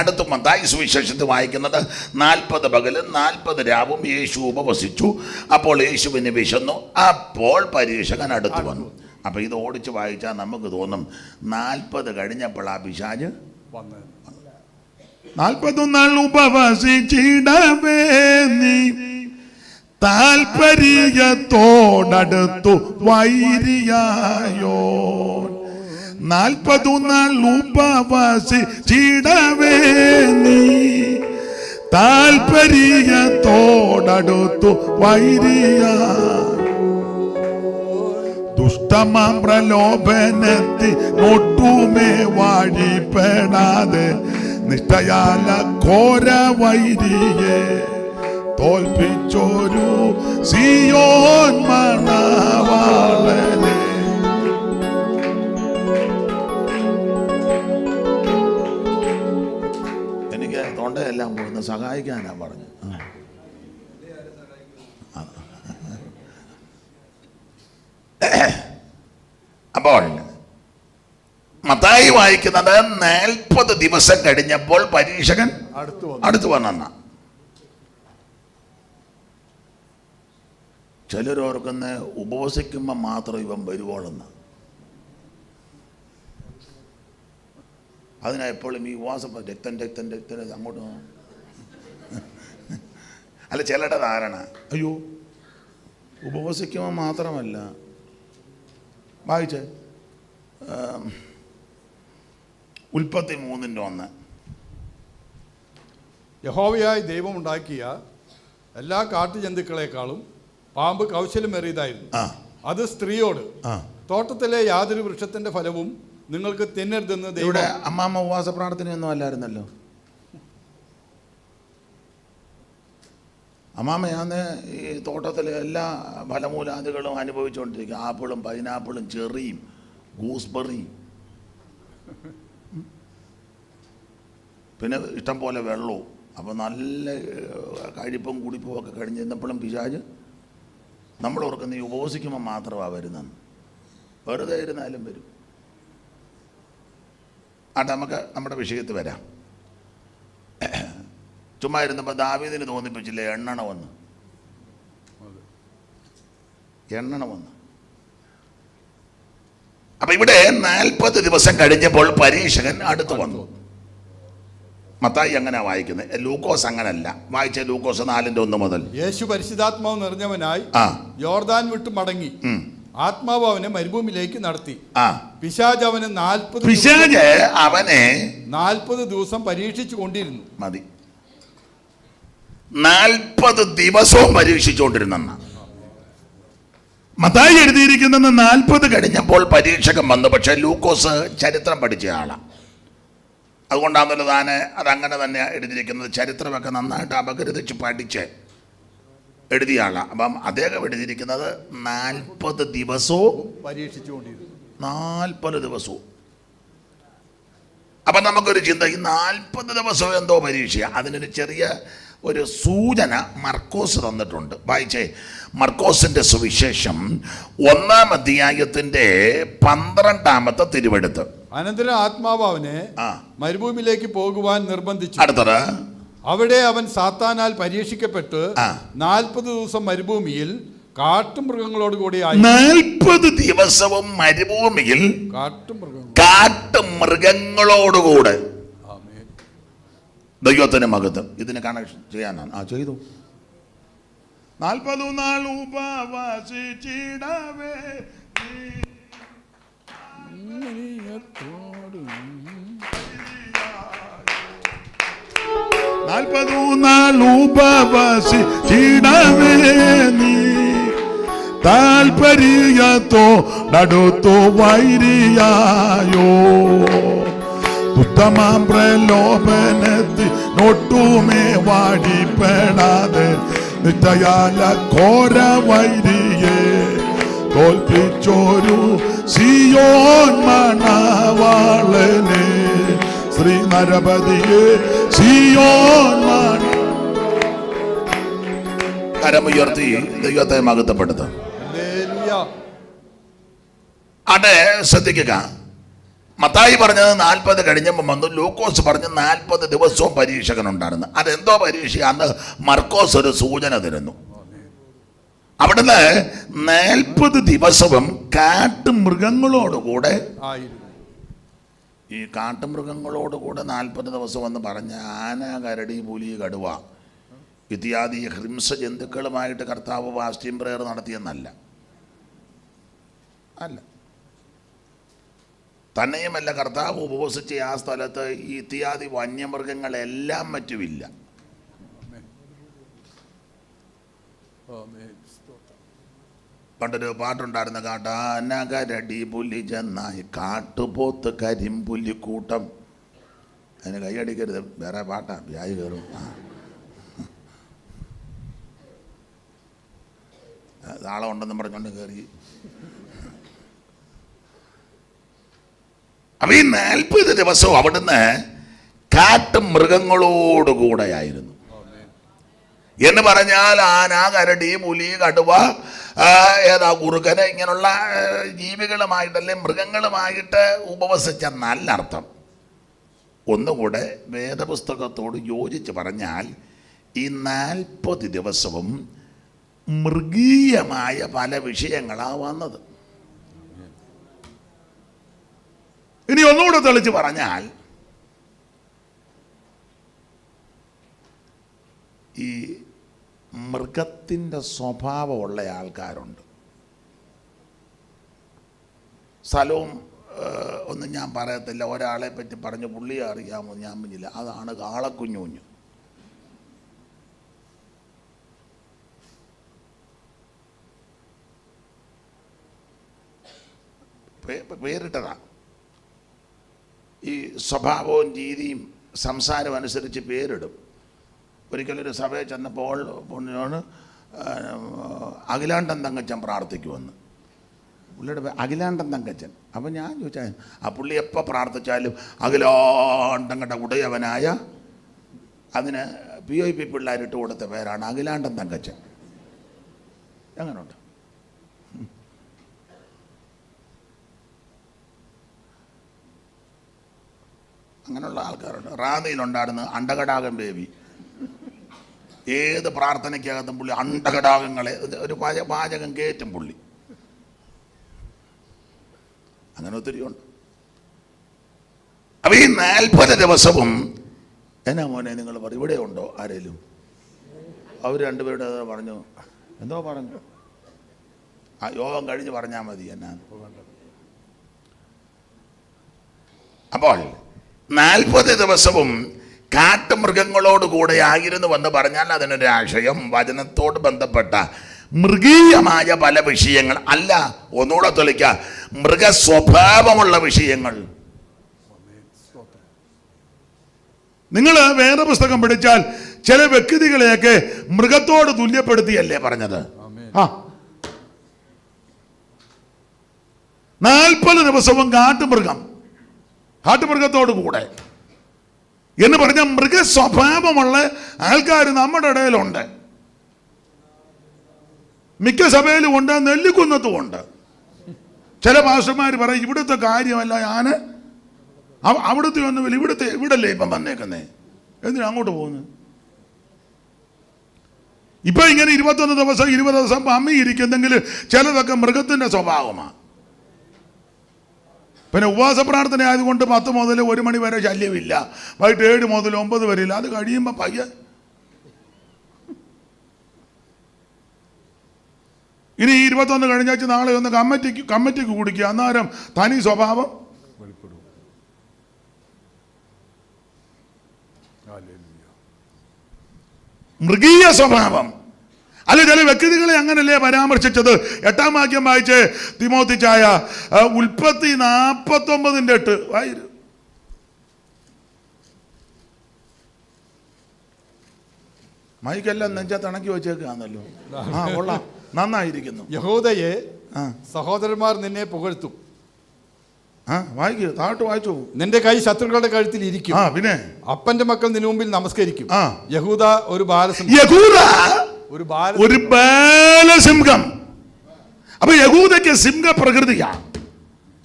A: അടുത്തു. മത്തായി സുവിശേഷത്തിൽ വായിക്കുന്നത് 40 പകലും 40 രാവും യേശു ഉപവസിച്ചു. അപ്പോൾ യേശുവിന് വിശന്നു. അപ്പോൾ പരീക്ഷകൻ അടുത്തു വന്നു. അപ്പൊ ഇത് ഓടിച്ച് വായിച്ചാൽ നമുക്ക് തോന്നും 40 കഴിഞ്ഞപ്പോൾ ആ പിശാച് 41 ഉപവസിച്ചിടവേ നീ താൽപര്യത്തോടടുത്തു വൈരിയായോ. 41 ഉപവസിച്ചിടവേ നീ താൽപര്യത്തോടടുത്തു വൈരിയാ. ദുഷ്ടമാം പ്രലോഭനത്തിൽ ഒട്ടുമേ വാഴിപ്പെടാതെ
C: നിഷ്ഠയാല ഘോര വൈരിയെ തോൽപ്പിച്ചോരു സിയോൻ മണവാളനെ.
A: എനിക്ക് തൊണ്ടയെല്ലാം കൂടുന്ന സഹായിക്കാനാ പറഞ്ഞു. അപ്പോൾ മത്തായി വായിക്കുന്നത് 40 ദിവസം കഴിഞ്ഞപ്പോൾ പരീക്ഷകൻ അടുത്തു വന്ന. ചിലരോർക്കുന്ന ഉപവസിക്കുമ്പോൾ മാത്രം ഇവൻ വരുവോളെന്ന്. അതിനാ എപ്പോഴും ഈ ഉപവാസം രക്തം അങ്ങോട്ട് അല്ല ചിലരുടെ ധാരണ, അയ്യോ ഉപവസിക്കുമ്പോൾ മാത്രമല്ല. വായിച്ചേ ഉൽപ്പത്തി 3:1.
B: യഹോവയായ ദൈവമുണ്ടാക്കിയ എല്ലാ കാട്ടുജന്തുക്കളെക്കാളും പാമ്പ് കൗശലമേറിയതായിരുന്നു. അത് സ്ത്രീയോട്, തോട്ടത്തിലെ യാതൊരു വൃക്ഷത്തിന്റെ ഫലവും നിങ്ങൾക്ക് തിന്നരുതെന്ന്
A: ഇവിടെ അമ്മാമ്മ ഉപവാസ പ്രാർത്ഥനയൊന്നും അല്ലായിരുന്നല്ലോ. അമ്മാമ്മയാന്ന് ഈ തോട്ടത്തിലെ എല്ലാ ഫലമൂലാദികളും അനുഭവിച്ചുകൊണ്ടിരിക്കുക. ആപ്പിളും പൈനാപ്പിളും ചെറിയും ഗൂസ്ബെറിയും പിന്നെ ഇഷ്ടം പോലെ വെള്ളവും. അപ്പം നല്ല കഴിപ്പും കുടിപ്പും ഒക്കെ കഴിഞ്ഞപ്പോഴും പിശാച് നമ്മൾ ഓർക്കുന്ന ഈ ഉപവസിക്കുമ്പോൾ മാത്രമാണ് വരുന്നത്. വെറുതെ ഇരുന്നാലും വരും. നമുക്ക് നമ്മുടെ വിഷയത്തിൽ വരാം. ചുമ്മാ ഇരുന്നപ്പോൾ ദാവീദിന് തോന്നിപ്പിച്ചില്ലേ എണ്ണണമെന്ന്. അപ്പൊ ഇവിടെ 40 ദിവസം കഴിഞ്ഞപ്പോൾ പരീക്ഷകൻ അടുത്ത് വന്നു. മത്തായി അങ്ങനെ വായിക്കുന്നത്, ലൂക്കോസ് അങ്ങനല്ല. വായിച്ച ലൂക്കോസ് 4:1 മുതൽ.
B: യേശു പരിശുദ്ധാത്മാവ് നിറഞ്ഞവനായി യോർദാൻ വിട്ട് മടങ്ങി. ആത്മാവ് അവനെ മരുഭൂമിയിലേക്ക് നടത്തി. പിശാച് അവനെ 40 ദിവസം പരീക്ഷിച്ചു കൊണ്ടിരുന്നു.
A: മതി, 40 ദിവസവും പരീക്ഷിച്ചുകൊണ്ടിരുന്ന.
C: മത്തായി എഴുതിയിരിക്കുന്നത്
A: 40 കഴിഞ്ഞപ്പോൾ പരീക്ഷകൻ വന്നു. പക്ഷെ ലൂക്കോസ് ചരിത്രം പഠിച്ച ആളാണ്. അതുകൊണ്ടാണല്ലോ താന് അതങ്ങനെ തന്നെ എഴുതിയിരിക്കുന്നത്. ചരിത്രമൊക്കെ നന്നായിട്ട് അപഗ്രഥിച്ച് പഠിച്ച് എഴുതിയ ആളാണ്. അപ്പം അദ്ദേഹം എഴുതിയിരിക്കുന്നത് 40 ദിവസവും
B: പരീക്ഷിച്ചുകൊണ്ടിരുന്നു.
A: 40 ദിവസവും. അപ്പം നമുക്കൊരു ചിന്ത, ഈ 40 ദിവസവും എന്തോ പരീക്ഷ. അതിനൊരു ചെറിയ ഒരു സൂചന മർക്കോസ് തന്നിട്ടുണ്ട്. വായിച്ചേ, മർക്കോസിന്റെ സുവിശേഷം 1-ാം അധ്യായത്തിന്റെ 12-ാമത്തെ തിരുവെടുത്ത്.
B: അനന്തരം ആത്മാവ് അവനെ മരുഭൂമിയിലേക്ക് പോകുവാൻ നിർബന്ധിച്ചു.
A: അടുത്തത്,
B: അവിടെ അവൻ സാത്താനാൽ പരീക്ഷിക്കപ്പെട്ട് 40 ദിവസം മരുഭൂമിയിൽ കാട്ടുമൃഗങ്ങളോട് കൂടി
A: 40 ദിവസവും മരുഭൂമിയിൽ കാട്ടുമൃഗങ്ങളോടുകൂടെ. ദൈവത്തിന് മഹത്വം. ഇതിന് കണക്ഷൻ ചെയ്യാനാണ്. ചെയ്തു.
C: 40 നാൾ ഉപവസിച്ചിടവേ 40 നാൾ ഉപവസിച്ചിടവേ നീ താൽപര്യത്തോടടുത്തു വൈരിയായോ ഉത്തമാം പ്രലോഭനത്തിനൊട്ടുമേ വാടിപ്പെടാതെ നിത്യയാല ഘോര വൈരിയെ തോൽപ്പിച്ചോരു സിയോൻ മണവാളനെ ശ്രീ നരപതിയെ സിയോൻ
A: കരമുയർത്തി ദൈവത്തെ മഹത്വപ്പെടുത്തും. അതെ, ശ്രദ്ധിക്കുക. മത്തായി പറഞ്ഞത് 40 കഴിഞ്ഞപ്പോൾ വന്നു. ലൂക്കോസ് പറഞ്ഞ് 40 ദിവസവും പരീക്ഷകനുണ്ടായിരുന്നു. അതെന്തോ പരീക്ഷ? അന്ന് മർക്കോസ് ഒരു സൂചന തരുന്നു. അവിടുന്ന് 40 ദിവസവും കാട്ടുമൃഗങ്ങളോടുകൂടെ. ഈ കാട്ടുമൃഗങ്ങളോടുകൂടെ 40 ദിവസം എന്ന് പറഞ്ഞ ആന, കരടി, പുലി, കടുവ ഇത്യാദി ഹിംസ ജന്തുക്കളുമായിട്ട് കർത്താവ് ഫാസ്റ്റിംഗ് പ്രയർ നടത്തിയെന്നല്ല. അല്ല, തന്നെയുമല്ല, കർത്താവ് ഉപവസിച്ച ആ സ്ഥലത്ത് ഈ ഇത്യാദി വന്യമൃഗങ്ങളെല്ലാം മറ്റുമില്ല. പണ്ടൊരു പാട്ടുണ്ടായിരുന്ന, കാട്ടാന, കരടി, പുലി, ചെന്നായി, കാട്ടുപോത്ത്, കരിമ്പുലിക്കൂട്ടം. അതിന് കൈയടിക്കരുത്, വേറെ പാട്ടാ, വ്യാജ് കയറും. താളം ഉണ്ടെന്നും പറഞ്ഞുകൊണ്ട് കയറി. അപ്പൊ ഈ 40 ദിവസവും അവിടുന്ന് കാട്ടും മൃഗങ്ങളോടുകൂടെയായിരുന്നു. എന്ന് പറഞ്ഞാൽ ആന, കരടി, പുലി, കടുവ, കുറുക്കന്, ഇങ്ങനെയുള്ള ജീവികളുമായിട്ടല്ലേ, മൃഗങ്ങളുമായിട്ട് ഉപവസിച്ച നല്ല അർത്ഥം. ഒന്നുകൂടെ വേദപുസ്തകത്തോട് യോജിച്ച് പറഞ്ഞാൽ ഈ 40 ദിവസവും മൃഗീയമായ പല വിഷയങ്ങളാണ് വന്നത്. ഇനി ഒന്നുകൂടെ തെളിച്ച് പറഞ്ഞാൽ ഈ മൃഗത്തിൻ്റെ സ്വഭാവമുള്ള ആൾക്കാരുണ്ട്. സ്ഥലവും ഒന്നും ഞാൻ പറയത്തില്ല. ഒരാളെ പറ്റി പറഞ്ഞു, പുള്ളിയെ അറിയാമോ ഞാൻ പറഞ്ഞില്ല, അതാണ് കാളക്കുഞ്ഞു. പേരിട്ടതാ. ഈ സ്വഭാവവും രീതിയും സംസാരം അനുസരിച്ച് പേരിടും. ഒരിക്കലൊരു സഭയിൽ ചെന്നപ്പോൾ പുണ്യോട് അഖിലാണ്ടൻ തങ്കച്ചൻ പ്രാർത്ഥിക്കുമെന്ന്. പുള്ളിയുടെ അഖിലാണ്ടൻ തങ്കച്ചൻ. അപ്പം ഞാൻ ചോദിച്ചാൽ, ആ പുള്ളി എപ്പോൾ പ്രാർത്ഥിച്ചാലും അഖിലാണ്ടങ്ങളുടെ ഉടയവനായ, അതിന് PIP പിള്ളേരിട്ട് കൊടുത്ത പേരാണ് അഖിലാണ്ടൻ തങ്കച്ചൻ. എങ്ങനെയുണ്ട്? അങ്ങനെയുള്ള ആൾക്കാരുണ്ട്. റാന്നിയിലുണ്ടായിരുന്നു അണ്ടകടാകം ബേബി. ഏത് പ്രാർത്ഥനയ്ക്കകത്തും പുള്ളി അണ്ടകടാകങ്ങളെ ഒരു പാചകം കയറ്റും പുള്ളി. അങ്ങനെ ഒത്തിരി ഉണ്ട്. അപ്പൊ ഈ 40 ദിവസവും എന്നാ മോനെ നിങ്ങൾ പറയും, ഇവിടെ ഉണ്ടോ ആരേലും? അവർ രണ്ടുപേരുടെ പറഞ്ഞു. എന്തോ പറഞ്ഞു? ആ യോഗം കഴിഞ്ഞ് പറഞ്ഞാൽ മതി എന്നാ. അപ്പോൾ 40 ദിവസവും കാട്ടുമൃഗങ്ങളോടുകൂടെ ആയിരുന്നുവെന്ന് പറഞ്ഞാൽ അതിനൊരു ആശയം വചനത്തോട് ബന്ധപ്പെട്ട മൃഗീയമായ പല വിഷയങ്ങൾ അല്ല, ഒന്നുകൂടെ തെളിക്ക, മൃഗസ്വഭാവമുള്ള വിഷയങ്ങൾ. നിങ്ങൾ വേറെ പുസ്തകം പഠിച്ചാൽ ചില വ്യക്തികളെയൊക്കെ മൃഗത്തോട് തുല്യപ്പെടുത്തിയല്ലേ പറഞ്ഞത്? 40 ദിവസവും കാട്ടുമൃഗത്തോട് കൂടെ എന്ന് പറഞ്ഞ മൃഗസ്വഭാവമുള്ള ആൾക്കാർ നമ്മുടെ ഇടയിലുണ്ട്. മിക്ക സഭയിലും ഉണ്ട്, നെല്ലിക്കുന്നത്തും ഉണ്ട്. ചില പാസ്റ്റർമാർ പറയും ഇവിടുത്തെ കാര്യമല്ല, ഞാൻ അവിടുത്തെ ഒന്നുമില്ല, ഇവിടല്ലേ ഇപ്പം വന്നേക്കുന്നേ, എന്തിനാ അങ്ങോട്ട് പോകുന്നു? ഇപ്പൊ ഇങ്ങനെ 21 ദിവസം 20 ദിവസം അമ്മ ഇരിക്കുന്നെങ്കിൽ ചിലതൊക്കെ മൃഗത്തിന്റെ സ്വഭാവമാണ്. പിന്നെ ഉപവാസ പ്രാർത്ഥന ആയതുകൊണ്ട് 10 മുതൽ 1 മണി വരെ ശല്യമില്ല, വൈകിട്ട് 7 മുതൽ 9 വരെ ഇല്ല. അത് കഴിയുമ്പോൾ പയ്യ ഇനി 21 കഴിഞ്ഞാൽ നാളെ ഒന്ന് കമ്മിറ്റിക്ക് കുടിക്കുക, അന്നേരം തനി സ്വഭാവം വെളിപ്പെടും. മൃഗീയ സ്വഭാവം അല്ല. ചില വ്യക്തികളെ അങ്ങനല്ലേ പരാമർശിച്ചത്? 8-ാം വാക്യം വായിച്ച് തിമോത്തിച്ചായ ഉൽപ്പത്തി 49:8 വായിരു. മൈക്കെല്ലാം നെഞ്ചാ തണക്കി വെച്ചേക്കാന്നല്ലോ. കൊള്ളാം, നന്നായിരിക്കുന്നു.
B: യഹൂദയെ സഹോദരന്മാർ നിന്നെ പുകഴ്ത്തും.
A: വായിക്കൂ, താഴോട്ട് വായിച്ചു.
B: നിന്റെ കൈ ശത്രുക്കളുടെ കഴുത്തിൽ ഇരിക്കും. പിന്നെ അപ്പന്റെ മക്കൾ നിന് മുമ്പിൽ നമസ്കരിക്കും. യഹൂദ ഒരു
A: ബാലസിംഹം. അപ്പൊ യഹൂദയ്ക്ക് സിംഹ പ്രകൃതിയാ,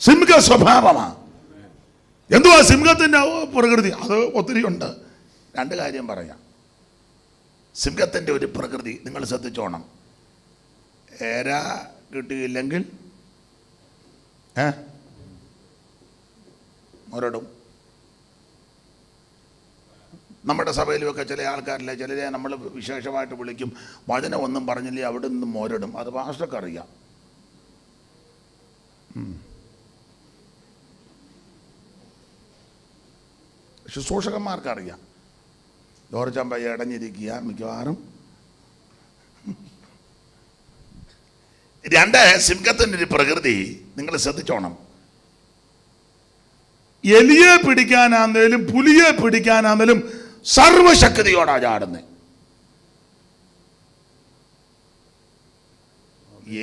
A: സിംഹ സ്വഭാവമാ. എന്തുവാ സിംഹത്തിന്റെ പ്രകൃതി? അത് ഒത്തിരി ഉണ്ട്. 2 കാര്യം പറയാം. സിംഹത്തിന്റെ ഒരു പ്രകൃതി നിങ്ങൾ ശ്രദ്ധിച്ചോണം. ഏര കിട്ടിയില്ലെങ്കിൽ മുരടും. നമ്മുടെ സഭയിലുമൊക്കെ ചില ആൾക്കാരില്ലേ, ചിലരെ നമ്മൾ വിശേഷമായിട്ട് വിളിക്കും, വചനം ഒന്നും പറഞ്ഞില്ലേ അവിടെ നിന്ന് മുരടും. അത് പാസ്റ്റർക്ക് അറിയാം. ശുശ്രൂഷകന്മാർക്കറിയാം. ജോർജമ്പയ്യ അടഞ്ഞിരിക്കുക മിക്കവാറും. 2 സിംഹത്തിൻ്റെ ഒരു പ്രകൃതി നിങ്ങൾ ശ്രദ്ധിച്ചോണം. എലിയെ പിടിക്കാനാന്നേലും പുലിയെ പിടിക്കാനാന്നേലും സർവശക്തിയോടാ ചാടുന്നത്.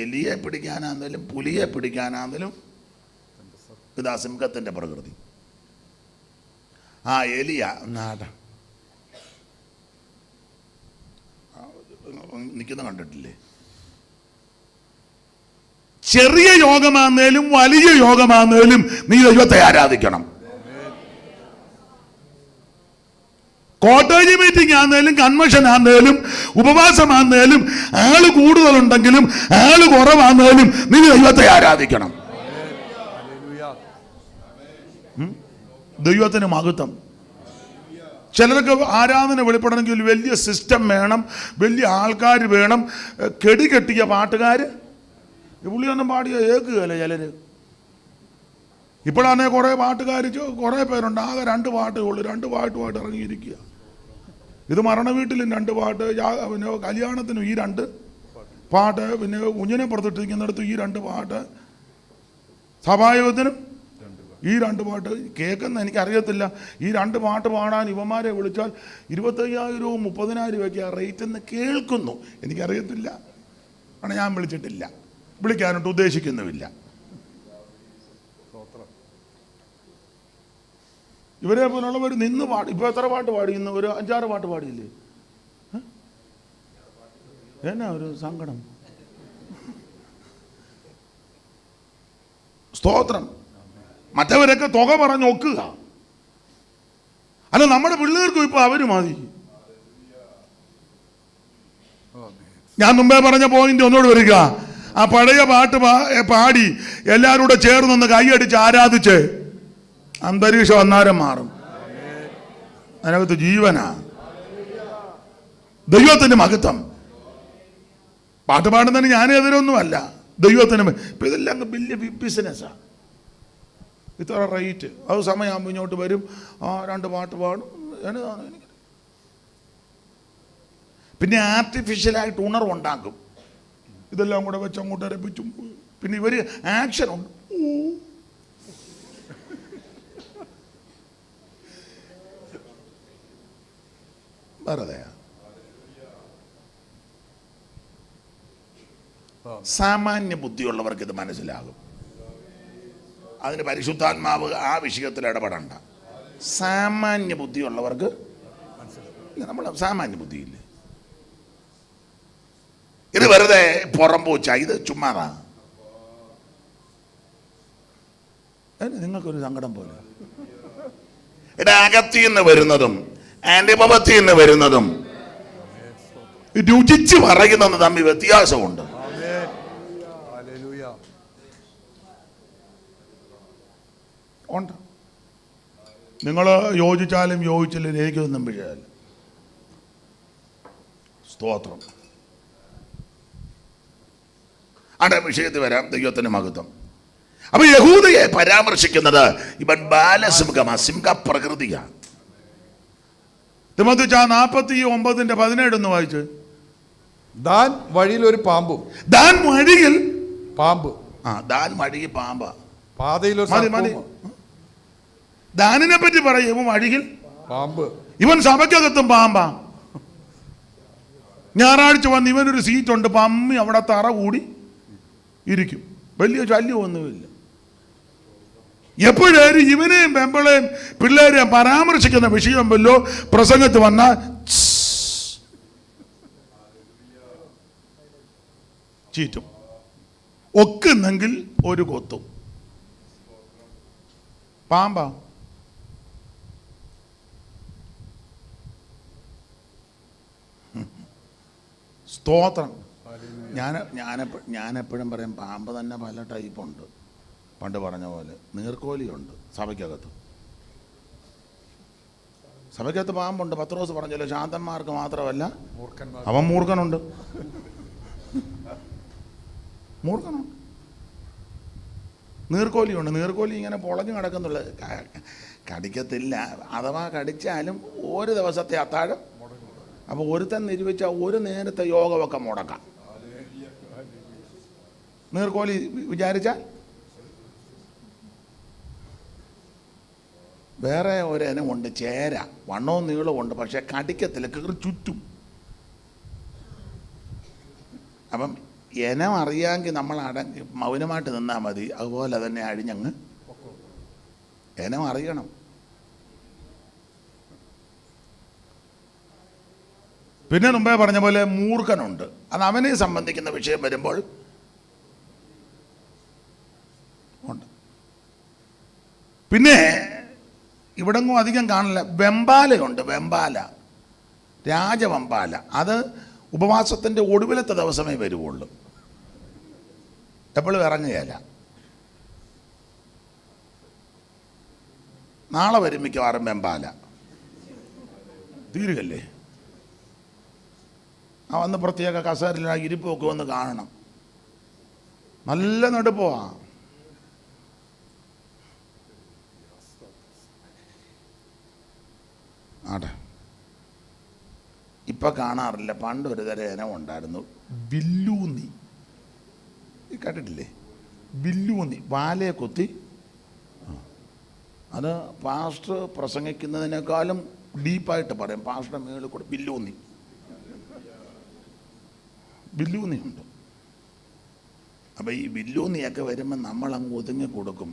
A: എലിയെ പിടിക്കാനാന്നേലും പുലിയെ പിടിക്കാനാന്നേലും ഇതാ സിംഹത്തിന്റെ പ്രകൃതി. ആ എലിയ നിൽക്കുന്ന കണ്ടിട്ടില്ലേ? ചെറിയ യോഗമാന്നേലും വലിയ യോഗമാന്നേലും നീ ദൈവത്തെ ആരാധിക്കണം. കോട്ടേജ് മീറ്റിംഗ് ആന്നേലും കൺവെൻഷൻ ആന്നേലും ഉപവാസമാന്നേലും ആള് കൂടുതലുണ്ടെങ്കിലും ആള് കുറവാന്നേലും നീ ദൈവത്തെ ആരാധിക്കണം. ദൈവത്തിന് മഹത്വം. ചിലർക്ക് ആരാധന വെളിപ്പെടണമെങ്കിൽ വലിയ സിസ്റ്റം വേണം, വലിയ ആൾക്കാർ വേണം, കെടി കെട്ടിയ പാട്ടുകാർ. പുള്ളിയൊന്നും പാടിയ ഏക്കുകയല്ല ചിലര്. ഇപ്പോഴാണെങ്കിൽ കുറേ പാട്ടുകാർ കുറേ പേരുണ്ട്, ആകെ 2 പാട്ടേ ഉള്ളൂ, 2 പാട്ടുമായിട്ട് ഇറങ്ങിയിരിക്കുക. ഇത് മരണ വീട്ടിലും 2 പാട്ട്, പിന്നെ കല്യാണത്തിനും ഈ 2 പാട്ട്, പിന്നെ കുഞ്ഞിനെ പുറത്തിട്ടിരിക്കുന്നിടത്ത് ഈ 2 പാട്ട്, സഭായോഗത്തിനും ഈ 2 പാട്ട്. കേൾക്കുന്ന എനിക്കറിയത്തില്ല. ഈ 2 പാട്ട് പാടാൻ ഇവന്മാരെ വിളിച്ചാൽ 25,000 30,000 ഒക്കെ റേറ്റ് എന്ന് കേൾക്കുന്നു. എനിക്കറിയത്തില്ല, ആണ് ഞാൻ വിളിച്ചിട്ടില്ല, വിളിക്കാനോട്ട് ഉദ്ദേശിക്കുന്നുമില്ല. ഇവരെ പോലുള്ളവർ നിന്ന് പാടി. ഇപ്പോൾ എത്ര പാട്ട് പാടി? ഇന്ന് ഒരു 5-6 പാട്ട് പാടിയില്ലേ? എന്നാ ഒരു സങ്കടം. സ്തോത്രം. മറ്റവരൊക്കെ തുക പറഞ്ഞ് ഒക്കുക. അല്ല, നമ്മുടെ പിള്ളേർക്കും ഇപ്പൊ അവര് മതി. ഞാൻ മുമ്പേ പറഞ്ഞ പോയിന്റ് ഒന്നുകൂടെ വരിക. ആ പഴയ പാട്ട് പാടി എല്ലാവരും കൂടെ ചേർന്നൊന്ന് കൈയടിച്ച് ആരാധിച്ച് അന്തരീക്ഷം അന്നേരം മാറും. അതിനകത്ത് ജീവനാ, ദൈവത്തിന്റെ മഹത്വം. പാട്ട് പാടുന്നതിന് ഞാനെതിരൊന്നുമല്ല, ദൈവത്തിന്. ഇപ്പൊ ഇതെല്ലാം വലിയ ബിസിനസ്സാ. ഇത്ര റേറ്റ്, അത് സമയമാകുമ്പോൾ ഇങ്ങോട്ട് വരും, 2 പാട്ട് പാടും. എന്നതാണ് എനിക്ക്. പിന്നെ ആർട്ടിഫിഷ്യലായിട്ട് ഉണർവുണ്ടാക്കും. ഇതെല്ലാം കൂടെ വെച്ച് അങ്ങോട്ട് അരപ്പിച്ചും. പിന്നെ ഇവര് ആക്ഷൻ ഉണ്ട്. വെറുതെ സാമാന്യ ബുദ്ധിയുള്ളവർക്ക് ഇത് മനസ്സിലാകും. അതിന് പരിശുദ്ധാത്മാവ് ആ വിഷയത്തിൽ ഇടപെടണ്ട. സാമാന്യ ബുദ്ധിയുള്ളവർക്ക്, നമ്മൾ സാമാന്യ ബുദ്ധിയില്ലേ, ഇത് വെറുതെ പുറംപൂച്ച, ഇത് ചുമ്മാതാ. നിങ്ങൾക്കൊരു സങ്കടം പോലെ. ഇത് അകത്തിന്ന് വരുന്നതും അനുഭവത്തിന്ന് വരുന്നതും രുചിച്ച് പറയുന്നതും തമ്മിൽ വ്യത്യാസമുണ്ട്. ഉണ്ട്. നിങ്ങൾ യോജിച്ചാലും യോജിച്ചില്ല, എനിക്കൊന്നും വിഷയമല്ല. സ്തോത്രം. അവിടെ വിഷയത്തിൽ വരാം. ദൈവത്തിന് മഹത്വം. അപ്പൊ യഹൂദയെ പരാമർശിക്കുന്നത് ഇവൻ ബാലസിംഹമാ, സിംഹപ്രകൃതിയാണ്. തിമോത്തി 49:17 വായിച്ച്.
B: ദാൻ വഴിയിൽ ഒരു പാമ്പും.
A: ദാൻ വഴിയിൽ
B: പാമ്പ്.
A: ദാൻ വഴിയിൽ പാമ്പാ.
B: പാതയിൽ
A: മതി. ദാനിനെ പറ്റി പറയും വഴിയിൽ
B: പാമ്പ്.
A: ഇവൻ സഭയ്ക്കകത്തും പാമ്പാ. ഞായറാഴ്ച വന്ന് ഇവനൊരു സീറ്റുണ്ട്, പമ്മി അവിടെ തറ കൂടി ഇരിക്കും. വലിയ ശല്യമൊന്നുമില്ല. എപ്പോഴേലും ഇവനെയും പെമ്പളെയും പിള്ളേരെയും പരാമർശിക്കുന്ന വിഷയം വല്ലോ പ്രസംഗത്ത് വന്നാൽ ചീറ്റും. ഒക്കുന്നെങ്കിൽ ഒരു കൊത്തും. പാമ്പാ. സ്തോത്രം. ഞാനെപ്പോഴും പറയും, പാമ്പ് തന്നെ പല ടൈപ്പുണ്ട്. പണ്ട് പറഞ്ഞ പോലെ നീർക്കോലിയുണ്ട് സഭയ്ക്കകത്ത്. സഭയ്ക്കകത്ത് പാമ്പുണ്ട്. പത്രോസ് പറഞ്ഞല്ലോ, ശാന്തന്മാർക്ക് മാത്രമല്ല അവൻ മൂർഖനുണ്ട്. മൂർഖനുണ്ട്. നീർക്കോലിയുണ്ട്. നീർക്കോലി ഇങ്ങനെ പൊളഞ്ഞു കിടക്കുന്നുള്ള, കടിക്കത്തില്ല. അഥവാ കടിച്ചാലും ഒരു ദിവസത്തെ അത്താഴം. അപ്പോൾ ഒരുത്തൻ നിർവഹിച്ചാൽ ഒരു നേരത്തെ യോഗമൊക്കെ മുടക്കാം. നീർക്കോലി വിചാരിച്ചാൽ വേറെ ഒരിനമുണ്ട് ചേര, വണ്ണവും നീളമുണ്ട്, പക്ഷെ കടിക്കത്തില്ല, കീറി ചുറ്റും. അപ്പം ഇനം അറിയാമെങ്കിൽ നമ്മൾ മൗനമായിട്ട് നിന്നാൽ മതി, അതുപോലെ തന്നെ അഴിഞ്ഞങ്ങ് ഇനം അറിയണം. പിന്നെ മുമ്പേ പറഞ്ഞ പോലെ മൂർഖനുണ്ട്, അത് അവനെ സംബന്ധിക്കുന്ന വിഷയം വരുമ്പോൾ ഉണ്ട്. പിന്നെ ഇവിടെങ്ങും അധികം കാണില്ല, വെമ്പാലയുണ്ട്, വെമ്പാല, രാജവെമ്പാല. അത് ഉപവാസത്തിൻ്റെ ഒടുവിലത്തെ ദിവസമേ വരുവുള്ളൂ, എപ്പോഴും ഇറങ്ങുകയല്ല. നാളെ വരും മിക്കവാറും വെമ്പാല, തീരുകല്ലേ. ആ വന്ന് പ്രത്യേക കസേരയിൽ ഇരിപ്പൊക്കെ ഒന്ന് കാണണം, നല്ല നെടുപ്പമാ. ആട്ടെ, ഇപ്പം കാണാറില്ല, പണ്ട് ഒരു തരം ഇനം ഉണ്ടായിരുന്നു, വില്ലൂന്നി. കേട്ടിട്ടില്ലേ? വില്ലൂന്നി, വാലയെ കുത്തി. അത് പാസ്റ്റർ പ്രസംഗിക്കുന്നതിനേക്കാളും ഡീപ്പായിട്ട് പറയും, പാസ്റ്റർ മേളിൽ കൂടെ വില്ലൂന്നി, വില്ലൂന്നിയുണ്ട്. അപ്പം ഈ വില്ലൂന്നിയൊക്കെ വരുമ്പോൾ നമ്മളങ്ങ് ഒതുങ്ങി കൊടുക്കും,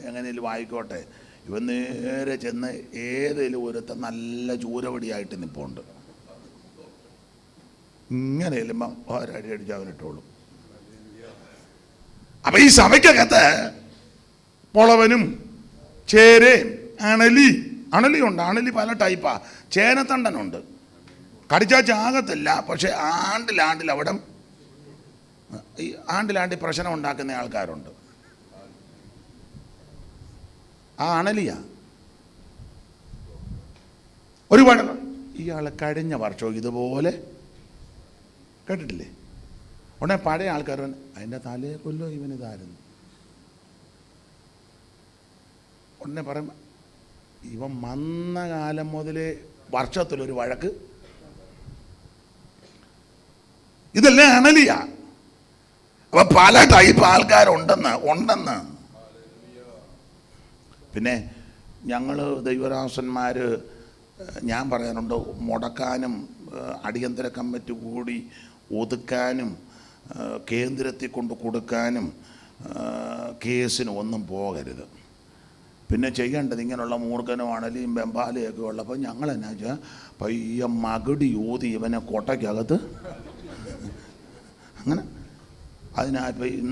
A: എങ്ങനെയും വായിക്കോട്ടെ. ഇവൻ നേരെ ചെന്ന് ഏതെങ്കിലും ഒരുത്ത നല്ല ചൂരവടിയായിട്ട് നിൽപ്പുണ്ട്, ഇങ്ങനെ ചെല്ലുമ്പം ഒരടി അടിച്ച് അവനിട്ടോളും. അപ്പം ഈ സഭയ്ക്കകത്ത് പൊളവനും ചേരയും അണലിയുണ്ട്. അണലി പല ടൈപ്പാ. ചേനത്തണ്ടനുണ്ട്, കടിച്ചാൽ ചാകത്തില്ല, പക്ഷെ ആണ്ടിൽ അവിടെ ഈ ആണ്ടിലാണ്ടി പ്രശ്നം ഉണ്ടാക്കുന്ന ആൾക്കാരുണ്ട്. ആ അണലിയ ഒരുപാട്. ഇയാൾ കഴിഞ്ഞ വർഷവും ഇതുപോലെ കേട്ടിട്ടില്ലേ? ഉടനെ പഴയ ആൾക്കാർ അതിൻ്റെ തലയെ കൊല്ലോ ഇവനിതായിരുന്നു. ഉടനെ പറയും, ഇവൻ വന്ന കാലം മുതലേ വർഷത്തിലൊരു വഴക്ക്. ഇതല്ലേ അണലിയ. അപ്പൊ പല ടൈപ്പ് ആൾക്കാരുണ്ടെന്ന്. പിന്നെ ഞങ്ങൾ ദൈവദാസന്മാർ, ഞാൻ പറയാനുണ്ട്, മുടക്കാനും അടിയന്തര കമ്മിറ്റി കൂടി ഒതുക്കാനും കേന്ദ്രത്തിൽ കൊണ്ട് കൊടുക്കാനും കേസിനും ഒന്നും പോകരുത്. പിന്നെ ചെയ്യേണ്ടത് ഇങ്ങനെയുള്ള മൂർഖനും അണലിയും വെമ്പാലയൊക്കെ ഉള്ളപ്പോൾ ഞങ്ങൾ എന്നാ വെച്ചാൽ പയ്യ മകടി ഊതി ഇവനെ കൊട്ടയ്ക്കകത്ത് അങ്ങനെ.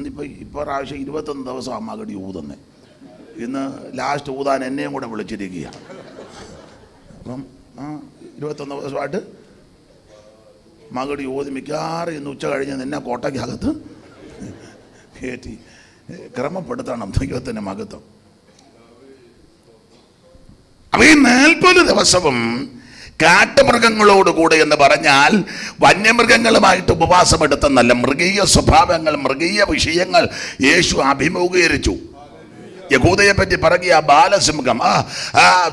A: ഇപ്പോൾ പ്രാവശ്യം 21 ദിവസം ആ മകടി ഊതുന്നത്. ഇന്ന് ലാസ്റ്റ് ഊതാൻ എന്നെയും കൂടെ വിളിച്ചിരിക്കുക. അപ്പം 21 ദിവസമായിട്ട് മകടി ഊതി മിക്കവാറും ഇന്ന് ഉച്ച കഴിഞ്ഞ് നിന്നെ കോട്ടയ്ക്കകത്ത് കയറ്റി ക്രമപ്പെടുത്തണം ദൈവത്തിൻ്റെ മഹത്വം. അപ്പൊ ഈ 40 ദിവസവും കാട്ടുമൃഗങ്ങളോടുകൂടെ എന്ന് പറഞ്ഞാൽ വന്യമൃഗങ്ങളുമായിട്ട് ഉപവാസം എടുത്തെന്നല്ല, മൃഗീയ സ്വഭാവങ്ങൾ, മൃഗീയ വിഷയങ്ങൾ യേശു അഭിമുഖീകരിച്ചു. യഹൂദയെ പറ്റി പറയുക ബാലസിംഹം,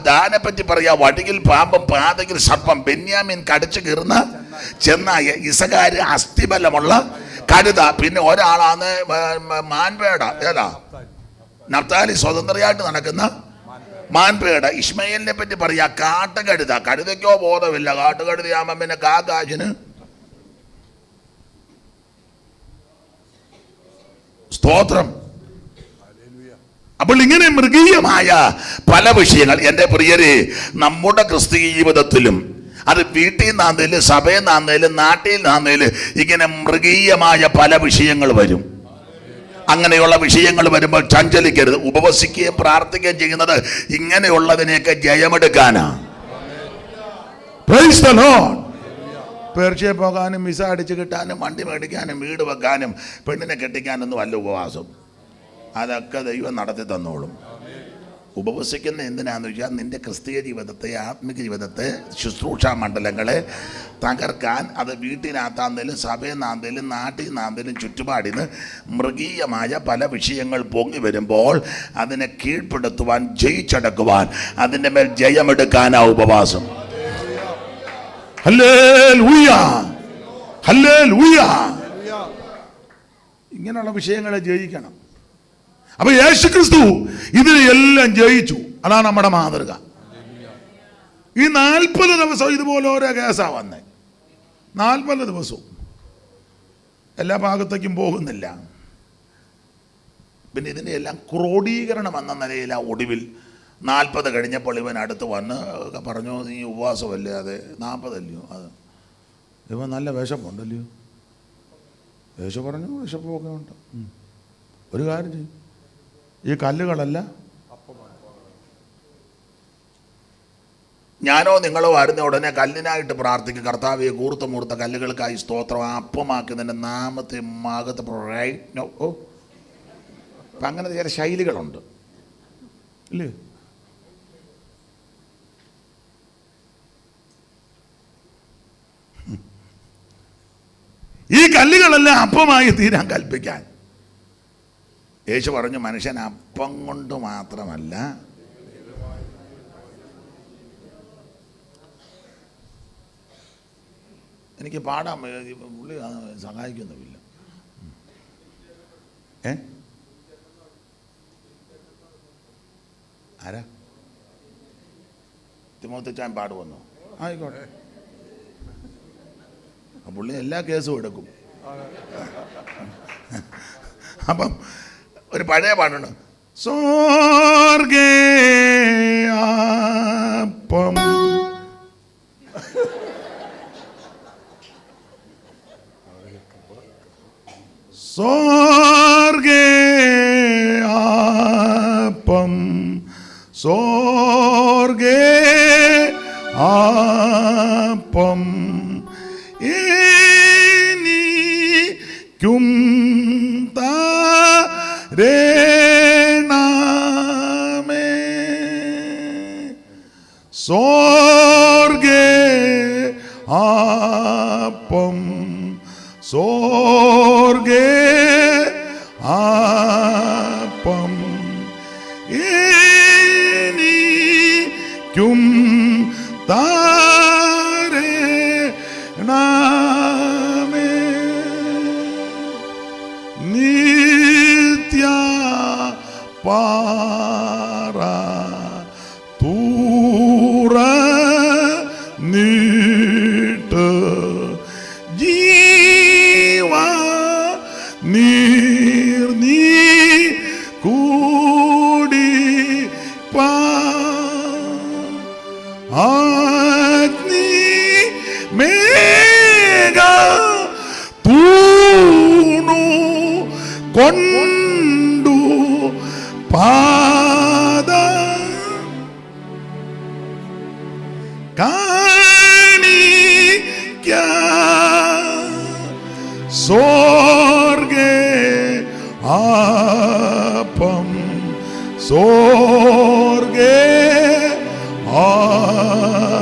A: ദാനെ പറ്റി പറയുക വടിയിൽ പാമ്പും പാതയിൽ സർപ്പം, ബെന്യാമീൻ കടിച്ചു കീറുന്ന ചെന്നായ, ഇസഖാര് അസ്ഥിബലമുള്ള കഴുത, പിന്നെ ഒരാളാണ് മാൻപേട, ഏതാ നഫ്താലി സ്വതന്ത്രയായിട്ട് നടക്കുന്ന മാൻപേട. ഇസ്മയിലിനെ പറ്റി പറയാ കാട്ടുകഴുത, കഴുതയ്ക്കോ ബോധമില്ല, കാട്ടുകഴുതയാകുമ്പം പിന്നെ കാക്കാശിന് സ്തോത്രം. അപ്പോൾ ഇങ്ങനെ മൃഗീയമായ പല വിഷയങ്ങൾ എൻ്റെ പ്രിയരെ നമ്മുടെ ക്രിസ്തീയ ജീവിതത്തിലും, അത് വീട്ടിൽ നിന്നാന്നേലും സഭയിൽ നിന്നാന്നേലും നാട്ടിൽ നിന്നാന്നേലും ഇങ്ങനെ മൃഗീയമായ പല വിഷയങ്ങൾ വരും. അങ്ങനെയുള്ള വിഷയങ്ങൾ വരുമ്പോൾ ചഞ്ചലിക്കരുത്. ഉപവസിക്കുകയും പ്രാർത്ഥിക്കുകയും ചെയ്യുന്നത് ഇങ്ങനെയുള്ളതിനെയൊക്കെ ജയമെടുക്കാനാ. Praise the lord. പേർഷ്യയിൽ പോകാനും വിസ അടിച്ച് കിട്ടാനും വണ്ടി മേടിക്കാനും വീട് വെക്കാനും പെണ്ണിനെ കെട്ടിക്കാനൊന്നും അല്ല ഉപവാസം. അതൊക്കെ ദൈവം നടത്തി തന്നോളും. ഉപവസിക്കുന്ന എന്തിനാന്ന് വെച്ചാൽ നിന്റെ ക്രിസ്തീയ ജീവിതത്തെ, ആത്മിക ജീവിതത്തെ, ശുശ്രൂഷാ മണ്ഡലങ്ങളെ തകർക്കാൻ. അത് വീട്ടിനകത്താന്തേലും സഭയിൽ നിന്നാന്തേലും നാട്ടിൽ നിന്നാന്തേലും ചുറ്റുപാടിന് മൃഗീയമായ പല വിഷയങ്ങൾ പൊങ്ങി വരുമ്പോൾ അതിനെ കീഴ്പ്പെടുത്തുവാൻ, ജയിച്ചടക്കുവാൻ, അതിൻ്റെ മേൽ ജയമെടുക്കാനാ ഉപവാസം. Hallelujah, hallelujah. ഇങ്ങനെയുള്ള വിഷയങ്ങളെ ജയിക്കണം. അപ്പൊ യേശുക്രിസ്തു ഇതിനെല്ലാം ജയിച്ചു. അതാണ് നമ്മുടെ മാതൃക. ഈ 40 ദിവസം ഇതുപോലെ ഓരോ കേസാ വന്നേ. 40 ദിവസവും എല്ലാ ഭാഗത്തേക്കും പോകുന്നില്ല. പിന്നെ ഇതിൻ്റെ എല്ലാം ക്രോഡീകരണം എന്ന നിലയിൽ ആ ഒടുവിൽ 40 കഴിഞ്ഞപ്പോൾ ഇവൻ അടുത്ത് വന്ന് പറഞ്ഞു, നീ ഉപവാസമല്ലേ? അതെ. 40 അല്ലയോ? അത് ഇവൻ നല്ല വിശപ്പുണ്ടല്ലയോ? യേശു പറഞ്ഞു, വിശപ്പൊക്കെ ഉണ്ട്. ഒരു കാര്യം ചെയ്യും, ഈ കല്ലുകളല്ല ഞാനോ നിങ്ങളോ ആയിരുന്ന ഉടനെ കല്ലിനായിട്ട് പ്രാർത്ഥിക്കും, കർത്താവെ കൂർത്ത മൂർത്ത കല്ലുകൾക്കായി സ്തോത്രം, അപ്പമാക്കുന്നതിൻ്റെ നാമത്തെ മകത്ത് പ്രയത്നം. ഓ, അപ്പം അങ്ങനത്തെ ചില ശൈലികളുണ്ട് ഇല്ലേ? ഈ കല്ലുകളെല്ലാം അപ്പമായി തീരാൻ കൽപ്പിക്കാൻ യേശു പറഞ്ഞു, മനുഷ്യൻ അപ്പം കൊണ്ട് മാത്രമല്ല എനിക്ക് പാടാൻ പുള്ളി സഹായിക്കുന്നുമില്ല. ആരാ? തിമോത്തിച്ചാൻ പാടുവന്നോ? ആയിക്കോട്ടെ. പുള്ളി എല്ലാ കേസും എടുക്കും. അപ്പം ഒരു പഴയ പാട്ടുണ്ട്, സ്വർഗേ അപ്പം സ്വർഗേ അപ്പം സ്വർഗേ അപ്പം എനിക്കും തരേണമേ സ്വർഗേ അപ്പം സ്വർഗേ അപ്പം എനിക്കും തരേണമേ നിത്യ പാറ തൂറ നീട്ട് ജീവ നീർ നീ കൂടി അഗ്നി മേഘ തൂണു കൊണ്ടു പാദ കാണിക്ക സ്വർഗേ അപ്പം സ്വർഗേ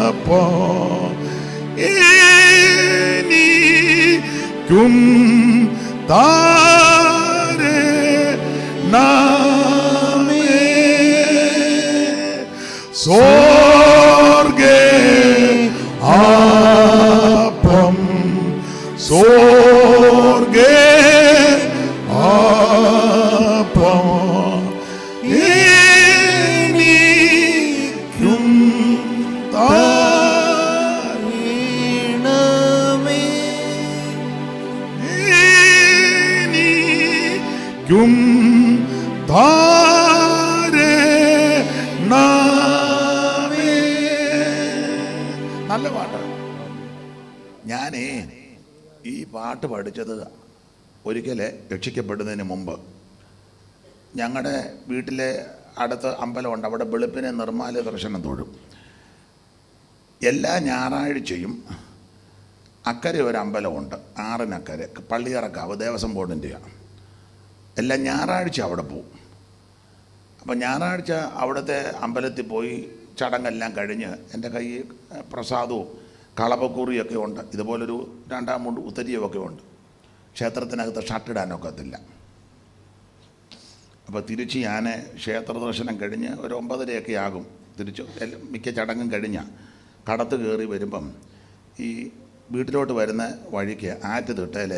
A: അപ്പം എനിക്കും തരേണമേ സ്വർഗേ അപ്പം സ്വർഗേ അപ്പം എനിക്കും തരേണമേ എനിക്കും തരേണമേ. നല്ല പാട്ടാണ്. ഞാനേ ഈ പാട്ട് പഠിച്ചത് ഒരിക്കൽ രക്ഷിക്കപ്പെടുന്നതിന് മുമ്പ് ഞങ്ങളുടെ വീട്ടിലെ അടുത്ത് അമ്പലമുണ്ട്. അവിടെ വെളുപ്പിനെ നിർമ്മാല്യ ദർശനം തൊഴും. എല്ലാ ഞായറാഴ്ചയും അക്കരെ ഒരു അമ്പലമുണ്ട്, ആറിനക്കരെ, പള്ളിയറക്കാവ്, ദേവസ്വം ബോർഡിൻ്റെയാണ്. എല്ലാ ഞായറാഴ്ച അവിടെ പോവും. അപ്പം ഞായറാഴ്ച അവിടുത്തെ അമ്പലത്തിൽ പോയി ചടങ്ങെല്ലാം കഴിഞ്ഞ് എൻ്റെ കയ്യിൽ പ്രസാദവും കളപ്പക്കുറിയൊക്കെ ഉണ്ട്, ഇതുപോലൊരു 2 മുണ്ട് ഉത്തരിയൊക്കെ ഉണ്ട്. ക്ഷേത്രത്തിനകത്ത് ഷർട്ടിടാനൊക്കത്തില്ല. അപ്പോൾ തിരിച്ച് ഞാൻ ക്ഷേത്ര ദർശനം കഴിഞ്ഞ് ഒരു 9:30 ആകും. തിരിച്ച് മിക്ക ചടങ്ങും കഴിഞ്ഞ് കടത്ത് കയറി വരുമ്പം ഈ വീട്ടിലോട്ട് വരുന്ന വഴിക്ക് ആറ്റുതിട്ടയിൽ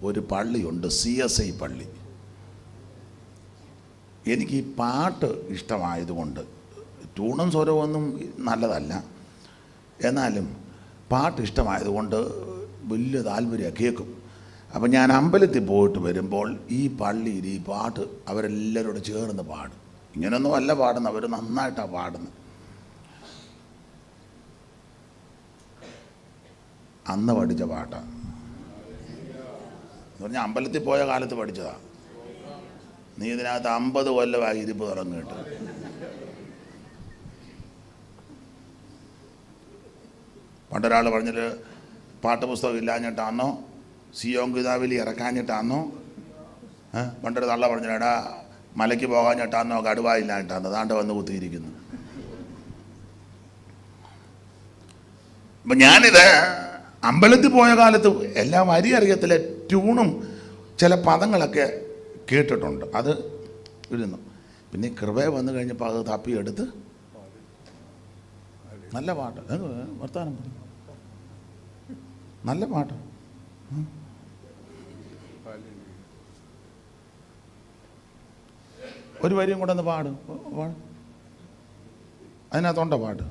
A: ഒരു പള്ളിയുണ്ട്, CSI പള്ളി. എനിക്ക് ഈ പാട്ട് ഇഷ്ടമായതുകൊണ്ട് ട്യൂണും സ്വരവും ഒന്നും നല്ലതല്ല, എന്നാലും പാട്ട് ഇഷ്ടമായതുകൊണ്ട് വലിയ താല്പര്യമാണ്, കേൾക്കും. അപ്പം ഞാൻ അമ്പലത്തിൽ പോയിട്ട് വരുമ്പോൾ ഈ പള്ളിയിൽ ഈ പാട്ട് അവരെല്ലാവരോടും ചേർന്ന് പാടും. ഇങ്ങനെയൊന്നും അല്ല പാടുന്നത്, അവർ നന്നായിട്ടാണ് പാടുന്നത്. അന്ന് പഠിച്ച പാട്ടാണ് എന്ന് പറഞ്ഞാൽ അമ്പലത്തിൽ പോയ കാലത്ത് പഠിച്ചതാ. നീ ഇതിനകത്ത് 50 കൊല്ലമായി ഇരിപ്പ് തുടങ്ങിയിട്ട്. പണ്ടൊരാൾ പറഞ്ഞിട്ട് പാട്ടുപുസ്തകം ഇല്ലാഞ്ഞിട്ടാണോ, സിയോൻ കിതാബിൽ ഇറക്കാഞ്ഞിട്ടാണോ, പണ്ടൊരു തള്ള പറഞ്ഞിട്ടാ മലയ്ക്ക് പോകാഞ്ഞിട്ടാണോ, കടുവ ഇല്ലാഞ്ഞിട്ടാണോ, അതാണ്ട് വന്ന് കുത്തിയിരിക്കുന്നു. അപ്പം ഞാനിത് അമ്പലത്തിൽ പോയ കാലത്ത് എല്ലാം വരി അറിയത്തില്ല, ട്യൂണും ചില പദങ്ങളൊക്കെ കേട്ടിട്ടുണ്ട്, അത് ഇരുന്നു. പിന്നെ കൃപ വന്നു കഴിഞ്ഞപ്പോൾ അത് തപ്പിയെടുത്ത് നല്ല പാട്ട്, വർത്താനം നല്ല പാട്ട്. ഒരു വരിയും കൂടെ ഒന്ന് പാടും, അതിനകത്തുണ്ടോ പാട്ട്?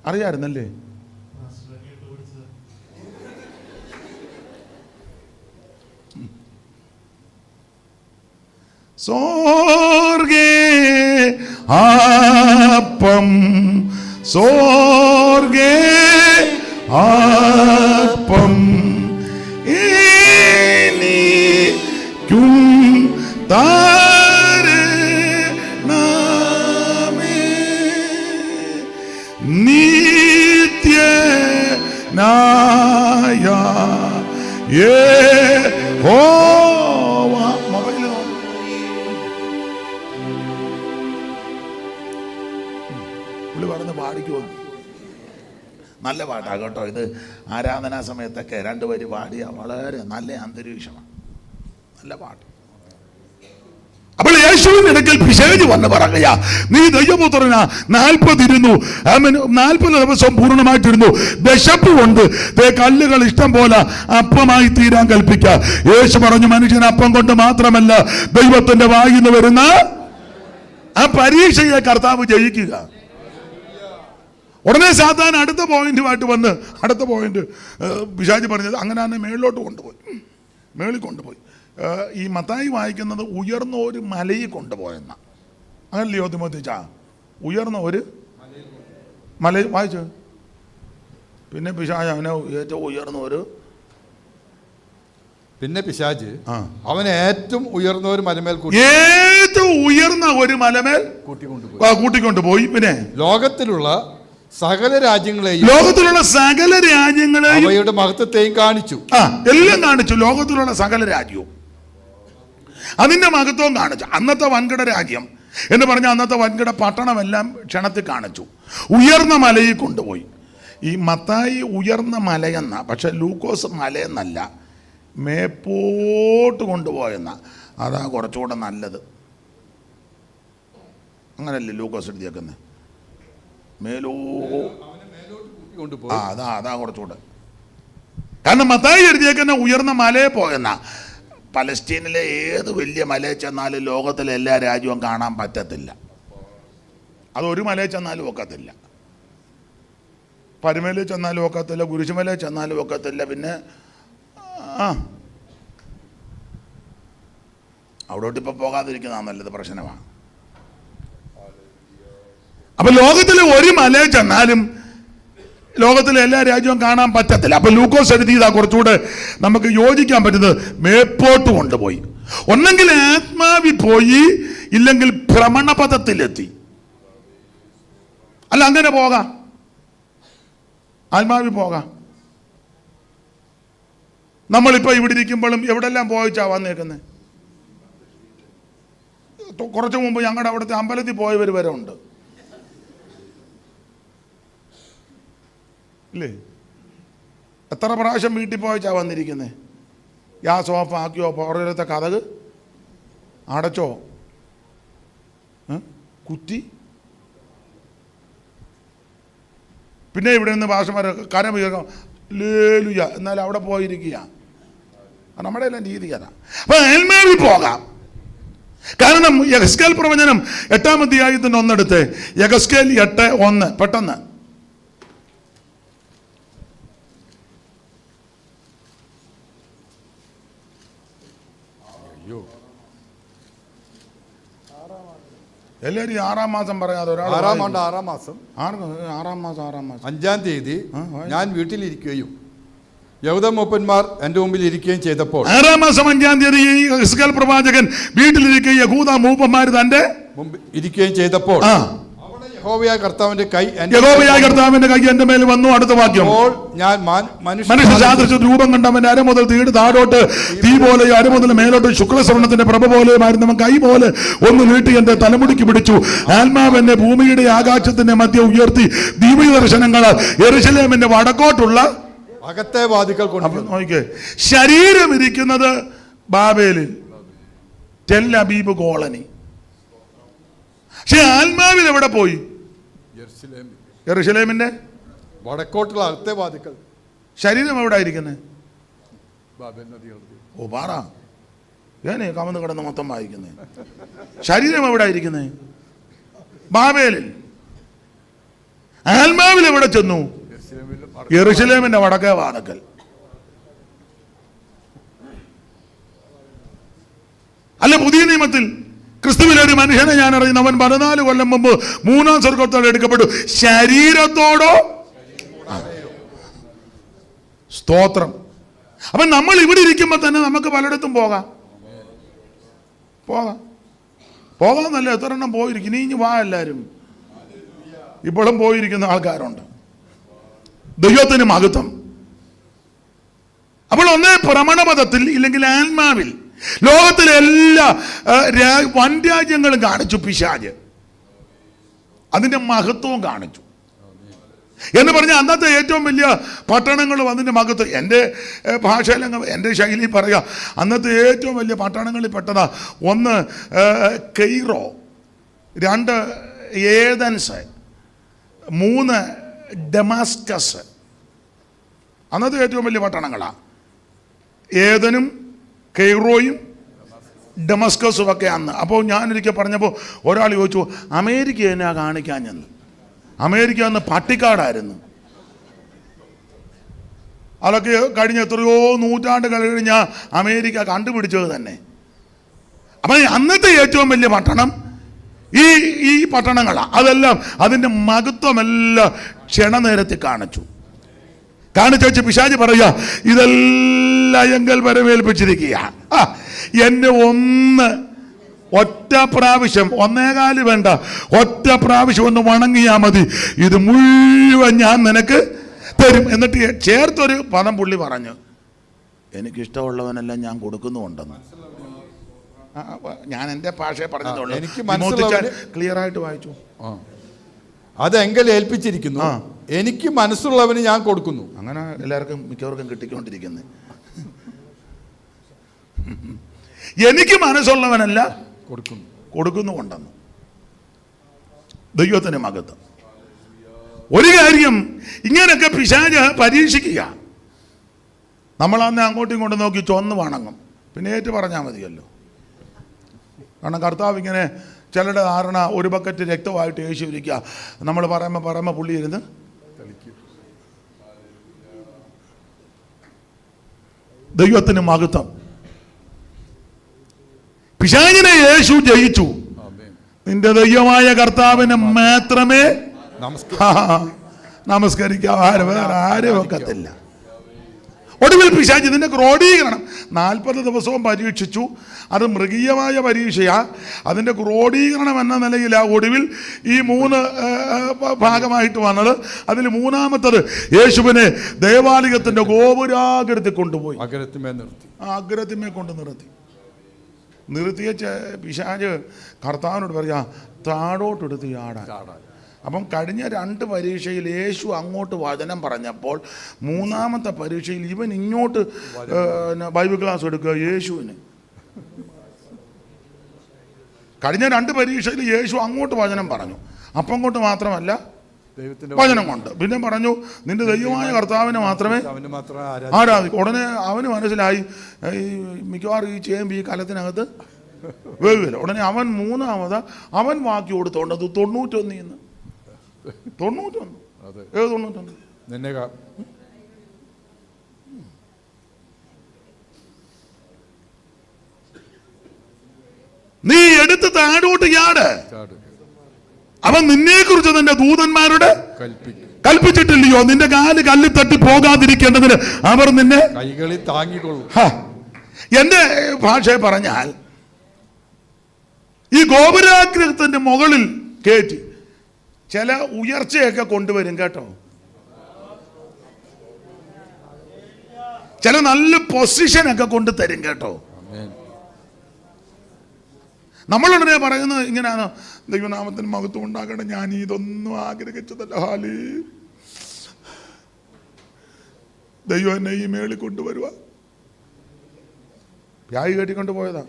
A: അറിയാമായിരുന്നല്ലേ?
C: സ്വർഗേ ആപ്പം സ്വർഗേ ആപ്പം എനിക്കും താരണമേ നിത്യനായ യഹോവ. മൊബൈൽ പുള്ളി പറഞ്ഞ് പാടിക്കുമോ? നല്ല പാട്ടാണ് കേട്ടോ. ഇത് ആരാധനാ സമയത്തൊക്കെ 2 വരി പാടിയ വളരെ നല്ല അന്തരീക്ഷമാണ്, നല്ല പാട്ട്. അപ്പോൾ യേശുവിന്റെ അടുക്കൽ പിശാച് വന്ന് പറയുക, നീ ദൈവപുത്രനാ, 40 ഇരുന്നു, 40 ദിവസം പൂർണ്ണമായിട്ടിരുന്നു, വിശപ്പ് കൊണ്ട് കല്ലുകൾ ഇഷ്ടം പോലെ അപ്പമായി തീരാൻ കൽപ്പിക്കുക. യേശു പറഞ്ഞു, മനുഷ്യൻ അപ്പം കൊണ്ട് മാത്രമല്ല ദൈവത്തിന്റെ വായിൽ നിന്ന് വരുന്ന ആ പരീക്ഷയെ കർത്താവ് ജയിക്കുക. ഉടനെ സാധാരണ അടുത്ത പോയിന്റുമായിട്ട് വന്ന്, അടുത്ത പോയിന്റ് പിശാച് പറഞ്ഞത് അങ്ങനെ മേളിലോട്ട് കൊണ്ടുപോയി, മേളിൽ കൊണ്ടുപോയി. ഈ മത്തായി വായിക്കുന്നത് ഉയർന്ന ഒരു മലയിൽ കൊണ്ടുപോയെന്ന, അങ്ങനല്ലയോ തിമോത്തിച്ചാ? ഉയർന്ന ഒരു മല വായിച്ചു. പിന്നെ പിശാച് അവനെ ഏറ്റവും ഉയർന്ന ഒരു,
B: പിന്നെ പിശാച് അവനെ ഏറ്റവും ഉയർന്ന ഒരു മലമേൽ,
C: ഏറ്റവും ഉയർന്ന ഒരു മലമേൽ കൂട്ടിക്കൊണ്ടുപോയി. പിന്നെ ലോകത്തിലുള്ള സകല രാജ്യങ്ങളെയും
B: അവയുടെ മഹത്വത്തെയും കാണിച്ചു.
C: എല്ലാം കാണിച്ചു. ലോകത്തിലുള്ള സകല രാജ്യവും അതിന്റെ മഹത്വവും കാണിച്ചു. അന്നത്തെ വൻകിട രാജ്യം എന്ന് പറഞ്ഞാൽ അന്നത്തെ വൻകിട പട്ടണമെല്ലാം ക്ഷണത്തിൽ കാണിച്ചു. ഉയർന്ന മലയിൽ കൊണ്ടുപോയി. ഈ മത്തായി ഉയർന്ന മലയെന്ന, പക്ഷെ ലൂക്കോസ് മലയെന്നല്ല, മേപ്പോട്ട് കൊണ്ടുപോയെന്ന. അതാ കുറച്ചുകൂടെ നല്ലത്. അങ്ങനല്ലേ ലൂക്കോസ് എഴുതിയേക്കുന്നത്? അതാ കുറച്ചുകൂടെ. കാരണം മത്തായി എഴുതിയേക്കുന്ന ഉയർന്ന മലയെ പോയെന്ന. പലസ്തീനിലെ ഏത് വലിയ മലയിൽ ചെന്നാലും ലോകത്തിലെ എല്ലാ രാജ്യവും കാണാൻ പറ്റത്തില്ല. അതൊരു മലയിൽ ചെന്നാലും ഒക്കത്തില്ല, പരുമലയിൽ ചെന്നാലും ഒക്കത്തില്ല, കുരിശുമലയിൽ ചെന്നാലും ഒക്കത്തില്ല. പിന്നെ അവിടോട്ട് ഇപ്പം പോകാതിരിക്കുന്നതാണ് നല്ലത്, പ്രശ്നമാണ്. അപ്പൊ ലോകത്തിലെ ഒരു മലയിൽ ചെന്നാലും ലോകത്തിലെ എല്ലാ രാജ്യവും കാണാൻ പറ്റത്തില്ല. അപ്പൊ ലൂക്കോസ് എഴുതിയതാ കുറച്ചുകൂടെ നമുക്ക് യോജിക്കാൻ പറ്റുന്നത്. മേപ്പോട്ട് കൊണ്ടുപോയി. ഒന്നെങ്കിൽ ആത്മാവി പോയി, ഇല്ലെങ്കിൽ ഭ്രമണപഥത്തിലെത്തി. അല്ല, അങ്ങനെ പോകാം, ആത്മാവി പോകാം. നമ്മളിപ്പോ ഇവിടെ ഇരിക്കുമ്പോഴും എവിടെല്ലാം പോയിച്ചാ വന്നേക്കുന്നത്? കുറച്ചു മുമ്പ് ഞങ്ങളുടെ അവിടുത്തെ അമ്പലത്തിൽ പോയവർ വരെ ഉണ്ട്, ഇല്ലേ? എത്ര പ്രാവശ്യം വീട്ടിൽ പോയിച്ചാ വന്നിരിക്കുന്നത്? ഗ്യാസ് ഓഫ് ആക്കിയോ, പുറത്തെ കഥക് അടച്ചോ, കുറ്റി. പിന്നെ ഇവിടെ നിന്ന് ഭാഷമാർ കരം ഉയർക്കാം, ലേലുയ, എന്നാലും അവിടെ പോയിരിക്കുക. നമ്മുടെ എല്ലാം രീതി അതാ. അപ്പൊ ആത്മാവിൽ പോകാം.
A: കാരണം യെഹെസ്കേൽ പ്രവചനം 8-ാം അധ്യായത്തിന്റെ 1 എടുത്ത്, യെഹെസ്കേൽ 8:1 പെട്ടെന്ന്. എല്ലാവരും 6-ാം മാസം പറയാതെ ഒരാൾ
B: 6-ാം മാസം
A: 6-ം മാസം
B: 5-ാം തീയതി ഞാൻ വീട്ടിലിരിക്കുകയും യഹൂദ മൂപ്പന്മാർ എൻ്റെ മുമ്പിൽ ഇരിക്കുകയും ചെയ്തപ്പോൾ,
A: 6-ാം മാസം 5-ാം തീയതി യെഹെസ്കേൽ പ്രവാചകൻ വീട്ടിലിരിക്കുക യഹൂദ മൂപ്പന്മാർ തന്റെ
B: മുമ്പിൽ ഇരിക്കുകയും ചെയ്തപ്പോൾ യഹോവയായ കർത്താവിന്റെ കൈ
A: എന്റെ മേൽ വന്നു. അടുത്ത വാക്യം,
B: ഞാൻ
A: മനുഷ്യ സാദൃശ്യ രൂപം കണ്ടവന്റെ അര മുതൽ തീട് താഴോട്ട് തീ പോലെയോ അര മുതൽ മേലോട്ട് ശുക്ലസ്വർണ്ണത്തിന്റെ പ്രഭ പോലെയുമായിരുന്നവൻ കൈ പോലെ ഒന്ന് നീട്ടി എന്റെ തലമുടിക്ക് പിടിച്ചു. ആത്മാവ് എന്നെ ഭൂമിയുടെ ആകാശത്തിന്റെ മധ്യ ഉയർത്തി ദിവ്യ ദർശനങ്ങൾ യെരൂശലേമിന്റെ വടക്കോട്ടുള്ള
B: അകത്തെ വാതിക്കൽ കൊണ്ട്
A: നോക്കിയേ. ശരീരം ഇരിക്കുന്നത് ബാബേലിൽ, ടെൽ അബീബ് കോളനി. പക്ഷെ ആത്മാവിൽ എവിടെ പോയി? യെരൂശലേമിന്റെ
B: വടക്കോട്ടുള്ള അകത്തെ വാതിക്കൽ.
A: ശരീരം എവിടെ ഇരിക്കുന്നത്? ഓ പാറ ഏനെ കമന്ന് കിടന്ന് മൊത്തം വായിക്കുന്നേ. ശരീരം എവിടെ ഇരിക്കുന്നത്? ബാബേലിൽ. ആത്മാവിൽ എവിടെ ചെന്നു? യെരൂശലേമിന്റെ വടക്കേ വാതിക്കൽ. അല്ല, പുതിയ നിയമത്തിൽ ക്രിസ്തുവിലെ ഒരു മനുഷ്യനെ ഞാൻ അറിയുന്നു, അവൻ 14 കൊല്ലം മുമ്പ് 3-ാം സ്വർഗ്ഗത്തോടെ എടുക്കപ്പെട്ടു. ശരീരത്തോടോ? സ്തോത്രം. അപ്പൊ നമ്മൾ ഇവിടെ ഇരിക്കുമ്പോ തന്നെ നമുക്ക് പലയിടത്തും പോകാന്നല്ല, എത്ര എണ്ണം പോയിരിക്കും. ഇനി വാ എല്ലാരും. ഇപ്പോഴും പോയിരിക്കുന്ന ആൾക്കാരുണ്ട്. ദൈവത്തിന് മഹത്വം. അപ്പോൾ ഒന്നേ ഭ്രമണപഥത്തിൽ ഇല്ലെങ്കിൽ ആത്മാവിൽ ലോകത്തിലെ എല്ലാ വൻരാജ്യങ്ങളും കാണിച്ചു പിശാച്. അതിന്റെ മഹത്വവും കാണിച്ചു എന്ന് പറഞ്ഞാൽ അന്നത്തെ ഏറ്റവും വലിയ പട്ടണങ്ങളും അതിന്റെ മഹത്വം. എൻ്റെ ഭാഷയിൽ, എൻ്റെ ശൈലി പറയാം, അന്നത്തെ ഏറ്റവും വലിയ പട്ടണങ്ങളിൽ പെട്ടതാ. 1 കെയ്റോ, 2 ഏതൻസ്, 3 ഡമാസ്കസ്. അന്നത്തെ ഏറ്റവും വലിയ പട്ടണങ്ങളാ ഏതനും കെയ്റോയും ഡമസ്കസും ഒക്കെ അന്ന്. അപ്പോൾ ഞാനൊരിക്കൽ പറഞ്ഞപ്പോൾ ഒരാൾ ചോദിച്ചു, അമേരിക്ക എന്നാ കാണിക്കാഞ്ഞെന്ന്. അമേരിക്ക അന്ന് പട്ടിക്കാടായിരുന്നു. അതൊക്കെ കഴിഞ്ഞ എത്രയോ നൂറ്റാണ്ടുകൾ കഴിഞ്ഞ അമേരിക്ക കണ്ടുപിടിച്ചത് തന്നെ. അപ്പം അന്നത്തെ ഏറ്റവും വലിയ പട്ടണം ഈ പട്ടണങ്ങളാണ്. അതെല്ലാം അതിൻ്റെ മഹത്വമെല്ലാം ക്ഷണനേരത്തിൽ കാണിച്ചു വെച്ച് പിശാച് പറയുക, ഇതെല്ലാം എങ്കൽ വരവേൽപ്പിച്ചിരിക്കുക. എന്നെ ഒറ്റ പ്രാവശ്യം, 1.25 വേണ്ട, ഒറ്റ പ്രാവശ്യം ഒന്ന് വണങ്ങിയാൽ മതി, ഇത് മുഴുവൻ ഞാൻ നിനക്ക് തരും. എന്നിട്ട് ചേർത്തൊരു പദം പുള്ളി പറഞ്ഞു, എനിക്കിഷ്ടമുള്ളവനെല്ലാം ഞാൻ കൊടുക്കുന്നുണ്ടെന്ന്. ഞാൻ എൻ്റെ ഭാഷയെ പറഞ്ഞതുള്ളൂ, ക്ലിയർ ആയിട്ട് വായിച്ചു.
B: അതെങ്കിൽ ഏൽപ്പിച്ചിരിക്കുന്നു, എനിക്ക് മനസ്സുള്ളവന് ഞാൻ കൊടുക്കുന്നു.
A: അങ്ങനെ എല്ലാവർക്കും മിക്കവർക്കും കിട്ടിക്കൊണ്ടിരിക്കുന്നത്. എനിക്ക് മനസ്സുള്ളവനല്ല കൊടുക്കുന്നുണ്ടെന്ന്. ദൈവത്തിന് മഹത്വം. ഒരു കാര്യം, ഇങ്ങനെയൊക്കെ പിശാച് പരീക്ഷിക്കുക. നമ്മളന്ന് അങ്ങോട്ടും ഇങ്ങോട്ടും നോക്കി ചൊന്ന് വണങ്ങും, പിന്നെ ഏറ്റു പറഞ്ഞാൽ മതിയല്ലോ. കാരണം കർത്താവ് ഇങ്ങനെ, ചിലരുടെ ധാരണ ഒരു ബക്കറ്റ് രക്തമായിട്ട് യേശു ഇരിക്കുക, നമ്മൾ പറയുമ്പോൾ പുള്ളി ഇരുന്ന് ദൈവത്തിന് മഹത്വം. പിശാചിനെ യേശു ജയിച്ചു. നിന്റെ ദൈവമായ കർത്താവിനെ മാത്രമേ നമസ്കരിക്കാൻ വേറെ ആരും ഒക്കത്തില്ല. ഒടുവിൽ പിശാച് ഇതിന്റെ ക്രോഡീകരണം 40 ദിവസവും പരീക്ഷിച്ചു. അത് മൃഗീയമായ പരീക്ഷയാ. അതിന്റെ ക്രോഡീകരണം എന്ന നിലയിൽ ഒടുവിൽ ഈ 3 ഭാഗമായിട്ട് വന്നത്. അതിൽ 3-ാമത്തത് യേശുവിനെ ദേവാലയത്തിന്റെ ഗോപുരാഗ്രത്തിൽ കൊണ്ടുപോയി അഗ്രത്തിന്മേൽ കൊണ്ട് നിർത്തിയ പിശാച് കർത്താവിനോട് പറയാ, താഴോട്ടെടുത്ത് ചാടാൻ. അപ്പം കഴിഞ്ഞ 2 പരീക്ഷയിൽ യേശു അങ്ങോട്ട് വചനം പറഞ്ഞപ്പോൾ 3-ാമത്തെ പരീക്ഷയിൽ ഇവൻ ഇങ്ങോട്ട് ബൈബിൾ ക്ലാസ് എടുക്കുക യേശുവിന്. കഴിഞ്ഞ 2 പരീക്ഷയിൽ യേശു അങ്ങോട്ട് വചനം പറഞ്ഞു, അപ്പം കൊണ്ട് മാത്രമല്ല വചനം കൊണ്ട്. പിന്നെ പറഞ്ഞു, നിന്റെ ദൈവമായ കർത്താവിനെ മാത്രമേ ആരാധിക്കൂ. ഉടനെ അവന് മനസ്സിലായി, മിക്കവാറും ഈ ചേമ്പ് ഈ കലത്തിനകത്ത് വേവില്ല. ഉടനെ അവൻ മൂന്നാമത് അവൻ വാക്കി കൊടുത്തോണ്ടത് 91. 91 ഏത് 91?
B: നിന്നെ
A: നീ എടുത്ത് താഴോട്ട് ചാട്. അവൻ നിന്നെ കുറിച്ച് നിന്റെ ദൂതന്മാരോട് കൽപ്പിച്ചിട്ടില്ലയോ? നിന്റെ കാല് കല്ലിൽ തട്ടി പോകാതിരിക്കേണ്ടതിന് അവർ നിന്നെ
B: കൈകളിൽ താങ്ങിക്കൊള്ളും.
A: എന്റെ ഭാഷയെ പറഞ്ഞാൽ ഈ ഗോപുരാഗ്രഹത്തിന്റെ മുകളിൽ കയറ്റി ചില ഉയർച്ചയൊക്കെ കൊണ്ടുവരും കേട്ടോ. ചില നല്ല പൊസിഷനൊക്കെ കൊണ്ടു തരും കേട്ടോ. നമ്മളുടനെ പറയുന്നത് ഇങ്ങനെയാണ്, ദൈവനാമത്തിന് മഹത്വം ഉണ്ടാകണം, ഞാൻ ഇതൊന്നും ആഗ്രഹിച്ചതല്ല, ഹാലി ദൈവം എന്നെ ഈ മേളിൽ കൊണ്ടുവരുക. വ്യായി കെട്ടിക്കൊണ്ട് പോയതാ.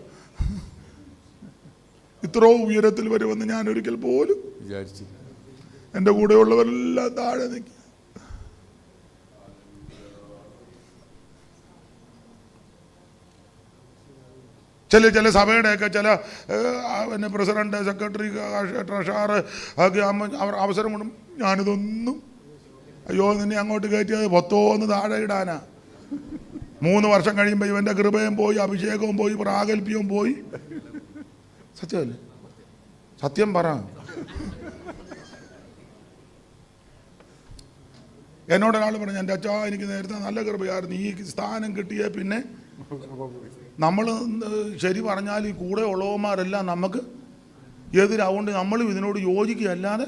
A: ഇത്രോ ഉയരത്തിൽ വരുമെന്ന് ഞാൻ ഒരിക്കൽ പോലും
B: വിചാരിച്ചു.
A: എൻ്റെ കൂടെയുള്ളവരെല്ലാം താഴെ നിൽക്കുക. ചില സഭയുടെയൊക്കെ ചില പിന്നെ പ്രസിഡന്റ്, സെക്രട്ടറി, ട്രഷറർ ഒക്കെ അവർ അവസരം കൊണ്ടും ഞാനിതൊന്നും, അയ്യോ നിന്നെ അങ്ങോട്ട് കയറ്റിയത് പൊത്തോന്ന് താഴെ ഇടാനാ. 3 വർഷം കഴിയുമ്പോൾ ഇവൻ്റെ കൃപയും പോയി, അഭിഷേകവും പോയി, പ്രാഗൽഭ്യവും പോയി. സത്യമല്ലേ? സത്യം പറ. എന്നോടൊരാൾ പറഞ്ഞു, എൻ്റെ അച്ഛാ എനിക്ക് നേരത്തെ നല്ല കൃപയായിരുന്നു, ഈ സ്ഥാനം കിട്ടിയേ പിന്നെ നമ്മൾ ശരി പറഞ്ഞാൽ ഈ കൂടെ ഉള്ളവന്മാരെല്ലാം നമുക്ക് എതിരാവുകൊണ്ട് നമ്മളും ഇതിനോട് യോജിക്കുകയല്ലാതെ.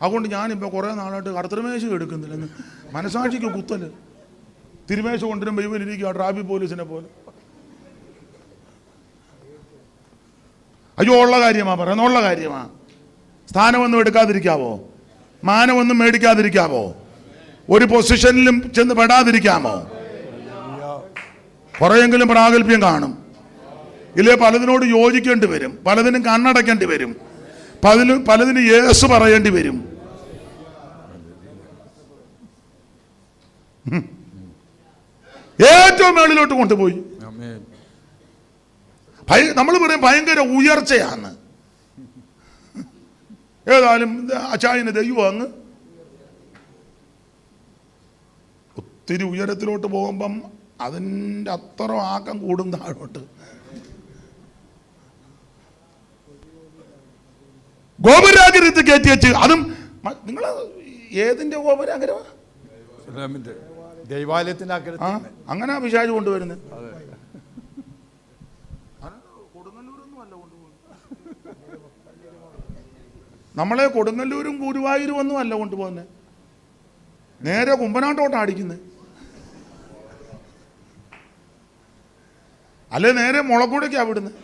A: അതുകൊണ്ട് ഞാനിപ്പോൾ കുറേ നാളായിട്ട് കർത്തൃമേശ എടുക്കുന്നില്ലെന്ന്. മനസാക്ഷിക്ക് കുത്തല്. തിരുമേശ കൊണ്ടുവരുമ്പോൾ ഇവനിരിക്കുക ട്രാഫിക് പോലീസിനെ പോലെ. അയ്യോ ഉള്ള കാര്യമാ പറയുന്നത്, ഉള്ള കാര്യമാ. സ്ഥാനമൊന്നും എടുക്കാതിരിക്കാവോ? മാനമൊന്നും മേടിക്കാതിരിക്കാവോ? ഒരു പൊസിഷനിലും ചെന്ന് പെടാതിരിക്കാമോ? കുറെയെങ്കിലും പ്രാഗൽഭ്യം കാണും. ഇല്ലേ പലതിനോട് യോജിക്കേണ്ടി വരും, പലതിനും കണ്ണടക്കേണ്ടി വരും, പലതിനും യേസ് പറയേണ്ടി വരും. ഏറ്റവും മേളിലോട്ട് കൊണ്ടുപോയി. നമ്മൾ പറയും ഭയങ്കര ഉയർച്ചയാണ്. ഏതായാലും അച്ചായന് ദൈവം അങ്ങ് ഒത്തിരി ഉയരത്തിലോട്ട് പോകുമ്പം അതിൻ്റെ അത്ര ആക്കം കൂടും താഴോട്ട്. ഗോപുരാഗ്രഹത്തിൽ കയറ്റി വെച്ച് അതും നിങ്ങൾ ഏതിന്റെ ഗോപുരാഗ്രഹമാണ്?
B: ദൈവാലയത്തിന്റെ
A: അങ്ങനെ പിശാച് കൊണ്ടുവരുന്നത്. നമ്മളെ കൊടുങ്ങല്ലൂരും ഗുരുവായൂരും ഒന്നും അല്ല കൊണ്ടുപോകുന്നത്, നേരെ കുമ്പനാട്ടോട്ടാണ് അടിക്കുന്നത്. അല്ലെ നേരെ മുളക്കൂടേക്കാണ് വിടുന്നത്,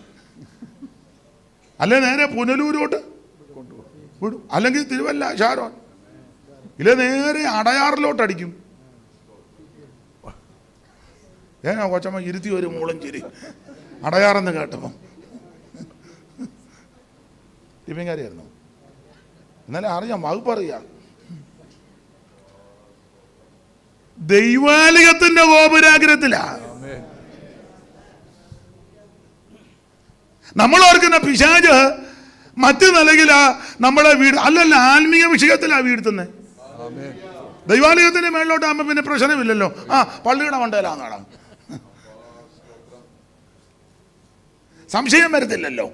A: അല്ലെ നേരെ പുനലൂരോട്ട് വിടും, അല്ലെങ്കിൽ തിരുവല്ല ഷാരോൺ, ഇല്ല നേരെ അടയാറിലോട്ട് അടിക്കും. ഏനാ കൊച്ചമ്മ ഇരുത്തി ഒരു മൂളം ചിരി അടയാറെന്ന് കേട്ടപ്പം. ടിപ്പിങ്കാരിയായിരുന്നു. എന്നാലും അറിയാം, വകുപ്പറിയാം. ദൈവാലയത്തിന്റെ ഗോപുരാഗ്രഹത്തിലാ നമ്മൾ ഓർക്കുന്ന പിശാച് മറ്റു നിലയിലാ നമ്മളെ വീട്, അല്ലല്ല ആത്മീയ വിഷയത്തിലാ വീഴ്ത്തുന്നത്. ദൈവാലയത്തിന്റെ മേളിലോട്ടാകുമ്പോ പിന്നെ പ്രശ്നമില്ലല്ലോ. പള്ളിയുടെ മണ്ടയിലാന്നാടാ, സംശയം വരത്തില്ലല്ലോ.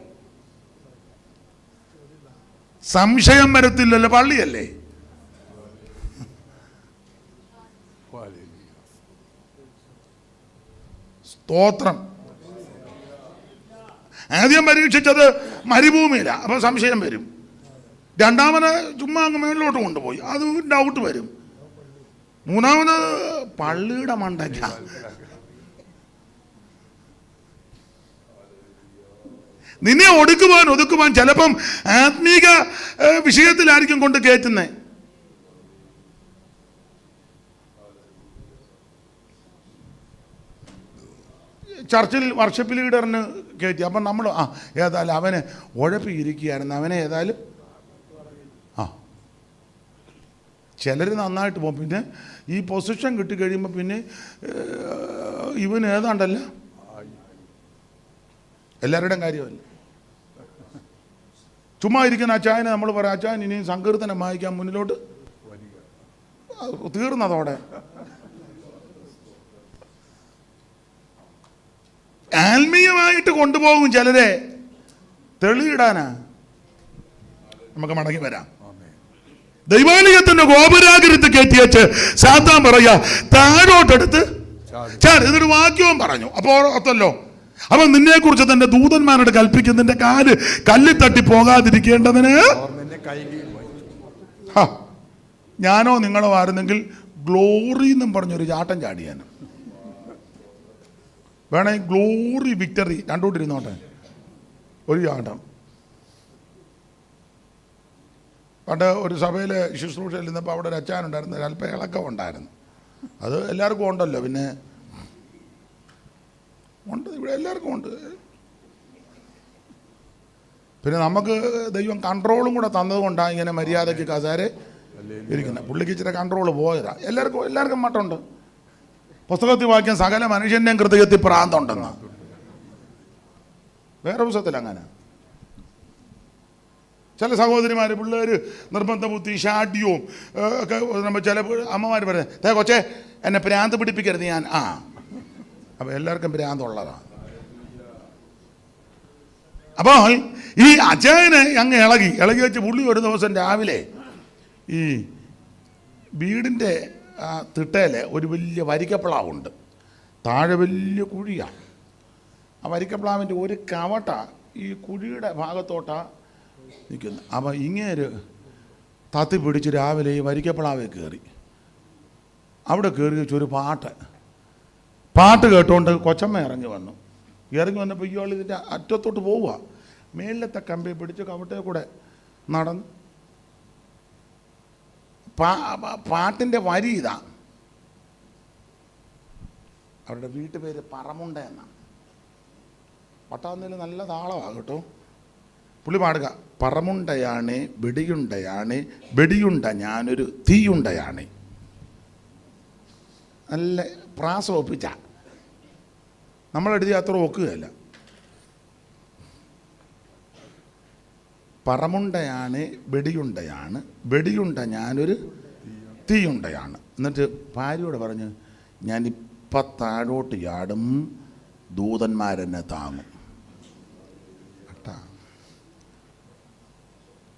A: സംശയം വരത്തില്ലല്ലോ, പള്ളിയല്ലേ. സ്തോത്രം. ആദ്യം പരീക്ഷിച്ചത് മരുഭൂമിയിലാണ്, അപ്പോൾ സംശയം വരും. രണ്ടാമത് ചുമ്മാ അങ്ങ് മേളിലോട്ട് കൊണ്ടുപോയി, അത് ഡൗട്ട് വരും. മൂന്നാമത് പള്ളിയുടെ മണ്ടയ്ക്ക. നിന്നെ ഒതുക്കുവാൻ ചിലപ്പം ആത്മീക വിഷയത്തിലായിരിക്കും കൊണ്ട് കയറ്റുന്നത്. ചർച്ചിൽ വർഷിപ്പ് ലീഡറിന് കയറ്റി. അപ്പം നമ്മൾ ഏതായാലും അവനെ ഉഴപ്പിയിരിക്കുകയായിരുന്നു, അവനെ ഏതായാലും ചിലർ നന്നായിട്ട് പോകും. പിന്നെ ഈ പൊസിഷൻ കിട്ടിക്കഴിയുമ്പോൾ പിന്നെ ഇവൻ ഏതാണ്ടല്ല എല്ലാവരുടെയും കാര്യമല്ല. ചുമ്മാ ഇരിക്കുന്ന അച്ചായനെ നമ്മൾ പറയാം, അച്ചായൻ ഇനിയും സങ്കീർത്തനം വായിക്കാൻ മുന്നിലോട്ട് തീർന്നതോടെ. ആത്മീയമായിട്ട് കൊണ്ടുപോകും ചിലരെ, തെളിയിടാനാ. നമുക്ക് മടങ്ങി വരാം. ദൈവാലയത്തിന്റെ ഗോപുരാഗ്രഹത്തിൽ കയറ്റിയച്ച് സാത്താൻ പറയാ താഴോട്ടെടുത്ത് എന്നിട്ട് വാക്യവും പറഞ്ഞു. അപ്പോൾ ഓർത്തല്ലോ, അപ്പൊ നിന്നെ കുറിച്ച് തന്റെ ദൂതന്മാരോട് കൽപ്പിക്കും, നിന്റെ കാല് കല്ലിൽ തട്ടി പോകാതിരിക്കേണ്ടതിന്. ഞാനോ നിങ്ങളോ ആയിരുന്നെങ്കിൽ ഗ്ലോറി എന്നും പറഞ്ഞൊരു ചാട്ടം ചാടിയാന്. വേണേ ഗ്ലോറി വിക്ടറി രണ്ടോട്ടിരുന്നോട്ടെ, ഒരു ചാട്ടം. പണ്ട് ഒരു സഭയിലെ ശുശ്രൂഷയിൽ നിന്നപ്പോൾ അവിടെ ഒരു അച്ചാനുണ്ടായിരുന്നു, അല്പം ഇളക്കം ഉണ്ടായിരുന്നു. അത് എല്ലാവർക്കും ഉണ്ടല്ലോ, പിന്നെ ഉണ്ട്, ഇവിടെ എല്ലാവർക്കും ഉണ്ട്. പിന്നെ നമുക്ക് ദൈവം കൺട്രോളും കൂടെ തന്നത് കൊണ്ടാണ് ഇങ്ങനെ മര്യാദയ്ക്ക് കസേര ഇരിക്കുന്നത്. പുള്ളിക്ക് ഇച്ചിരി കൺട്രോൾ പോയതാ. എല്ലാവർക്കും മട്ടുണ്ട്. പുസ്തകത്തിൽ വാക്യം സകല മനുഷ്യൻ്റെയും ഹൃദയത്തിൽ പ്രാന്തുണ്ടെന്ന്. വേറെ പുസ്തകത്തിൽ അങ്ങനെ. ചില സഹോദരിമാർ പിള്ളേർ നിർബന്ധ ബുദ്ധി ഷാഡ്യവും ഒക്കെ നമ്മൾ ചില അമ്മമാർ പറയുന്നത്, കൊച്ചേ എന്നെ പ്രാന്ത് പിടിപ്പിക്കരുത് ഞാൻ. അപ്പോൾ എല്ലാവർക്കും പ്രാന്തുള്ളതാണ്. അപ്പോൾ ഈ അച്ചായനെ അങ്ങ് ഇളകി വെച്ച് പുള്ളി ഒരു ദിവസം രാവിലെ ഈ വീടിൻ്റെ തിട്ടയിൽ ഒരു വലിയ വരിക്കപ്ലാവുണ്ട്, താഴെ വലിയ കുഴിയാണ്. ആ വരിക്കപ്ലാവിൻ്റെ ഒരു കവട്ട ഈ കുഴിയുടെ ഭാഗത്തോട്ടാണ് നിൽക്കുന്നത്. അപ്പം ഇങ്ങേര് തത്തി പിടിച്ച് രാവിലെ ഈ വരിക്കപ്ലാവിൽ കയറി. അവിടെ കയറി വെച്ചൊരു പാട്ട് കേട്ടുകൊണ്ട് കൊച്ചമ്മ ഇറങ്ങി വന്നപ്പോൾ ഇയാൾ ഇതിൻ്റെ അറ്റത്തോട്ട് പോവുക. മേളിലത്തെ കമ്പി പിടിച്ച് കവട്ടയിൽ കൂടെ നടന്ന് പാട്ടിൻ്റെ വരി ഇതാ. അവരുടെ വീട്ടുപേര് പറമുണ്ട എന്നാണ്. പട്ടാന്നേല് നല്ല താളമാണ് കേട്ടോ. പുള്ളി പാടുക, പറമുണ്ടയാണ് വെടിയുണ്ടയാണ്, വെടിയുണ്ട ഞാനൊരു തീയുണ്ടയാണ്. നല്ല പ്രാസം ഒപ്പിച്ച നമ്മളെഴുതി അത്ര ഒക്കുകയല്ല. പറമുണ്ടയാണ് വെടിയുണ്ടയാണ്, വെടിയുണ്ട ഞാനൊരു തീയുണ്ടയാണ്. എന്നിട്ട് ഭാര്യയോട് പറഞ്ഞ്, ഞാനിപ്പം താഴോട്ട് ചാടും, ദൂതന്മാരെന്നെ താങ്ങും.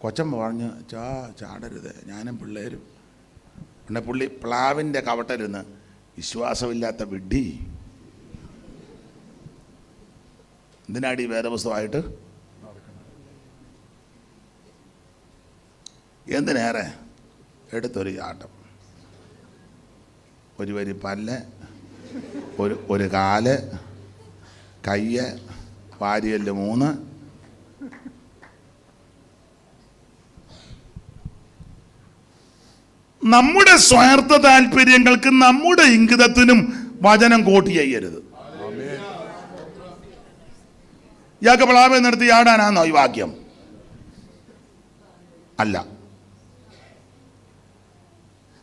A: കൊച്ചമ്മ പറഞ്ഞ് ചാടരുത്, ഞാനും പിള്ളേരും. പിന്നെ പുള്ളി പ്ലാവിൻ്റെ കവട്ടരുന്ന്, വിശ്വാസമില്ലാത്ത വിഡ്ഢി, എന്തിനാടി വേദപുസ്തകമായിട്ട്, എന്തിനേറെ എടുത്തൊരു ചാട്ടം. ഒരു വരി പല്ല്, ഒരു കാല്, കയ്യ്, വാരിയല് 3. നമ്മുടെ സ്വാർത്ഥ താല്പര്യങ്ങൾക്ക് നമ്മുടെ ഇംഗിതത്തിനും വചനം കോട്ട് ചെയ്യരുത്. ഇയാൾക്ക് പ്ലാവെ നിർത്തി ആടാനാന്നോ ഈ വാക്യം? അല്ല.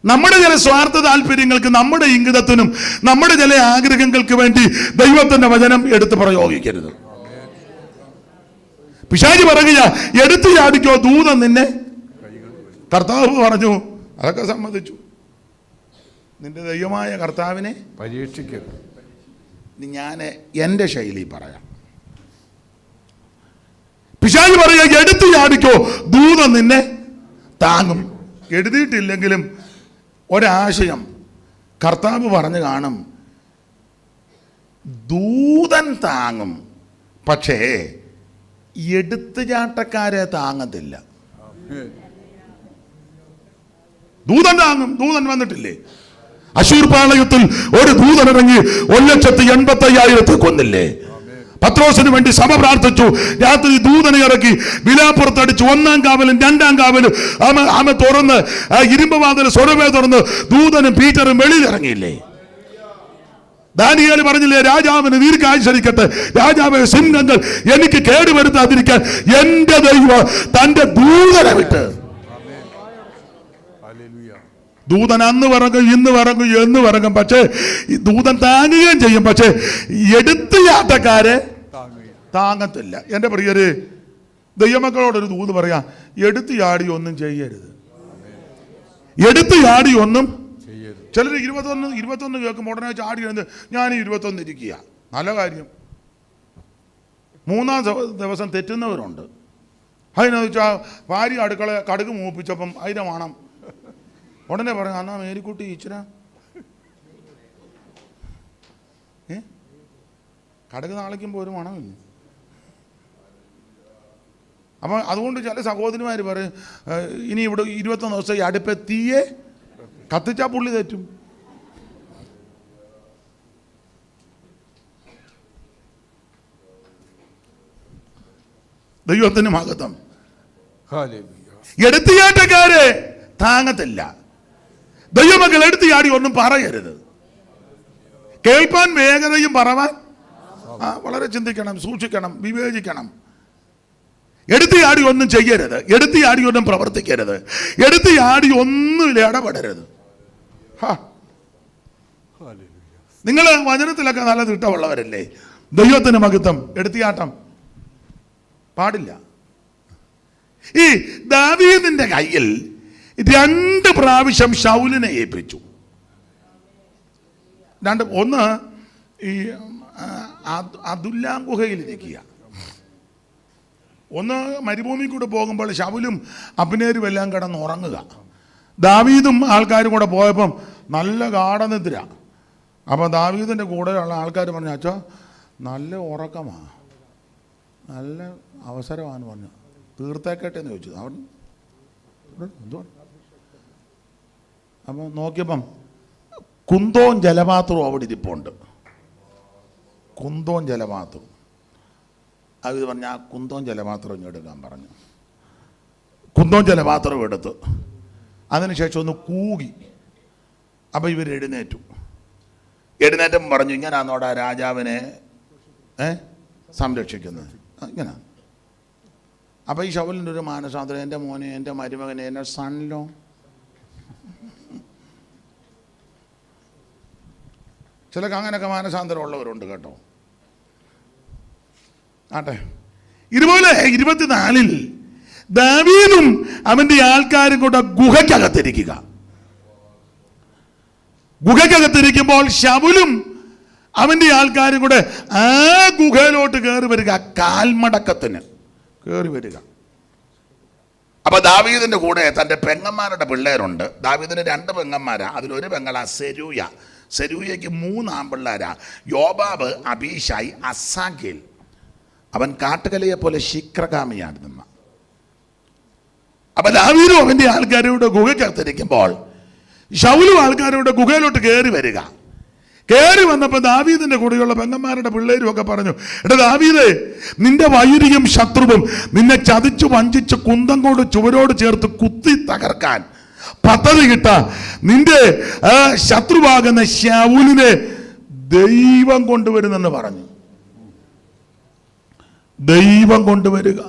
A: നമ്മുടെ ചില സ്വാർത്ഥ താല്പര്യങ്ങൾക്ക്, നമ്മുടെ ഇംഗിതത്തിനും, നമ്മുടെ ചില ആഗ്രഹങ്ങൾക്ക് വേണ്ടി ദൈവത്തിന്റെ വചനം എടുത്ത് പ്രയോഗിക്കരുത്. പിശാചി പറയുക, എടുത്തു ചാടിക്കോ, ദൂതൻ നിന്നെ. കർത്താവ് പറഞ്ഞു, അതൊക്കെ സമ്മതിച്ചു. നിന്റെ ദൈവമായ കർത്താവിനെ
B: പരീക്ഷിക്കരുത്.
A: ഞാൻ എൻ്റെ ശൈലി പറയാം. പിശാചി പറയുക, എടുത്തു ചാടിക്കോ, ദൂതൻ നിന്നെ താങ്ങും. എഴുതിയിട്ടില്ലെങ്കിലും ഒരാശയം കർത്താവ് പറഞ്ഞു കാണും, ദൂതൻ താങ്ങും, പക്ഷേ എടുത്തുചാട്ടക്കാരെ താങ്ങത്തില്ല. ദൂതൻ താങ്ങും. ദൂതൻ വന്നിട്ടില്ലേ? അശൂർ പാളയത്തിൽ ഒരു ദൂതൻ ഇറങ്ങി 1,85,000 കൊന്നില്ലേ? പത്രോസിന് വേണ്ടി സഭ പ്രാർത്ഥിച്ചു. രാത്രി ദൂതനെ ഇറക്കി വിലാപ്പുറത്തടിച്ചു. 1-ാം കാവലും 2-ാം കാവലും ആമ തുറന്ന്, ഇരുമ്പ് വാതിൽ സ്വരവേ തുറന്ന് ദൂതനും പീറ്ററും വെളിയിൽ ഇറങ്ങിയില്ലേ? ദാനിയേൽ പറഞ്ഞില്ലേ, രാജാവിന് ദീർഘായുസ്സരിക്കട്ടെ, രാജാവ് സിംഹങ്ങൾ എനിക്ക് കേടുവരുത്താതിരിക്കാൻ എന്റെ ദൈവം തന്റെ ദൂതനെ വിട്ട്. ദൂതൻ അന്ന് പറങ്ങും, ഇന്ന് പറങ്ങും, എന്ന് പറങ്ങും, പക്ഷേ ദൂതൻ താങ്ങുകയും ചെയ്യും. പക്ഷേ എടുത്തുചാട്ടക്കാരെ താങ്ങത്തില്ല. എൻ്റെ പ്രിയര്, ദൈവമക്കളോടൊരു ദൂത് പറയാം, എടുത്ത് ചാടി ഒന്നും ചെയ്യരുത്. എടുത്ത് ചാടി ഒന്നും ചെയ്യരുത്. ചിലർ 21 കേൾക്കുമ്പോൾ ഉടനെ ചാടി എഴുന്നത് ഞാൻ 21 ഇരിക്കുക. നല്ല കാര്യം. 3-ാം ദിവസം തെറ്റുന്നവരുണ്ട്. അതിനെന്ന് വെച്ചാൽ ഭാര്യ അടുക്കള കടുക് മൂപ്പിച്ചപ്പം അതിനെ വേണം. ഉടനെ പറയാം, എന്നാ മേരിക്കുട്ടി ഇച്ചിര കടുക് നാളേക്കുമ്പോൾ ഒരു മണമില്ല. അപ്പം അതുകൊണ്ട് ചില സഹോദരിമാർ പറയും, ഇനി ഇവിടെ 21 ദിവസം ഈ അടുപ്പ തീയെ കത്തിച്ചാൽ പുള്ളി തെറ്റും. ദൈവത്തിന് മഹത്വം. എടുത്തുചാട്ടക്കാര് താങ്ങത്തില്ല. ദൈവമക്കൾ എടുത്തുചാടി ഒന്നും പറയരുത്. കേൾപ്പാൻ വേഗതയും പറവാൻ വളരെ ചിന്തിക്കണം, സൂക്ഷിക്കണം, വിവേചിക്കണം. എടുത്തുചാടി ഒന്നും ചെയ്യരുത്. എടുത്തുചാടി ഒന്നും പ്രവർത്തിക്കരുത്. എടുത്തുചാടി ഒന്നും ഇടപെടരുത്. നിങ്ങൾ വചനത്തിലൊക്കെ നല്ല തിട്ടമുള്ളവരല്ലേ? ദൈവത്തിന് മഹത്വം. എടുത്തുചാട്ടം പാടില്ല. ഈ ദാവീദിന്റെ കയ്യിൽ 2 പ്രാവശ്യം ശൗലിനെ ഏൽപ്പിച്ചു. ഒന്ന് ഈ അദുല്ലാം ഗുഹയിലിരിക്കുക, ഒന്ന് മരുഭൂമി കൂടെ പോകുമ്പോൾ ശൗലും അബ്നേരും എല്ലാം കിടന്ന് ഉറങ്ങുക. ദാവീദും ആൾക്കാരും കൂടെ പോയപ്പം നല്ല ഗാഠനിദ്ര. അപ്പം ദാവീദിൻ്റെ കൂടെയുള്ള ആൾക്കാർ പറഞ്ഞു, അച്ഛാ നല്ല ഉറക്കമാണ്, നല്ല അവസരമാണെന്ന് പറഞ്ഞു. തീർത്തേക്കട്ടെ എന്ന് ചോദിച്ചു. അവൻ എന്തോ അപ്പം നോക്കിയപ്പം കുന്തോൻ ജലപാത്രവും അവിടെ ഇരിപ്പുണ്ട്. കുന്തോൻ ജലപാത്രം. അത് പറഞ്ഞ് ആ കുന്തോൻ ജലപാത്രം ഇങ്ങെടുക്കാൻ പറഞ്ഞു. കുന്തോൻ ജലപാത്രം എടുത്ത് അതിനുശേഷം ഒന്ന് കൂകി. അപ്പം ഇവർ എഴുന്നേറ്റം പറഞ്ഞു, ഇങ്ങനാന്നോടാ രാജാവിനെ സംരക്ഷിക്കുന്നത്. ഇങ്ങനെ. അപ്പം ഈ ശൗലിൻ്റെ ഒരു മാനസാന്തരം, എൻ്റെ മോനെ, എൻ്റെ മരുമകനെ, എൻ്റെ സൺലോ. ചിലക്ക് അങ്ങനെയൊക്കെ മാനസാന്തരം ഉള്ളവരുണ്ട് കേട്ടോ. ആട്ടെ. ഇതുപോലെ 24 ദാവീദും അവൻ്റെ ആൾക്കാരും കൂടെ ഗുഹയ്ക്കകത്തിരിക്കുമ്പോൾ ശൗലും അവൻ്റെ ആൾക്കാരും കൂടെ ആ ഗുഹയിലോട്ട് കയറി വരിക, കാൽമടക്കത്തിന് കയറി വരിക. അപ്പൊ ദാവീദിന്റെ കൂടെ തൻ്റെ പെങ്ങന്മാരുടെ പിള്ളേരുണ്ട്. ദാവീദിന് 2 പെങ്ങന്മാരാ. അതിലൊരു പെങ്ങളാ സെരൂയയ്ക്ക് 3 ആൺപിള്ളേരാ, യോബാബ്, അബീഷായി, അസാഖേൽ. അവൻ കാട്ടുകലയെ പോലെ ശീഘ്രകാമിയാണ് നിന്ന. അപ്പൊ ദാവീദും അവൻ്റെ ആൾക്കാരുടെ ഗുഹയ്ക്കകത്തിരിക്കുമ്പോൾ ശൗലും ആൾക്കാരുടെ ഗുഹയിലോട്ട് കയറി വരിക. കയറി വന്നപ്പോൾ ദാവീദിന്റെ കൂടെയുള്ള പെങ്ങന്മാരുടെ പിള്ളേരും ഒക്കെ പറഞ്ഞു, എടാ ദാവീദേ, നിന്റെ വൈരിയും ശത്രുവും നിന്നെ ചതിച്ചു വഞ്ചിച്ച് കുന്തം കൊണ്ട് ചുവരോട് ചേർത്ത് കുത്തി തകർക്കാൻ പദ്ധതി കിട്ട നിന്റെ ശത്രുവാകുന്ന ശൗലിനെ ദൈവം കൊണ്ടുവരുന്നെന്ന് പറഞ്ഞു. ദൈവം കൊണ്ടുവരിക.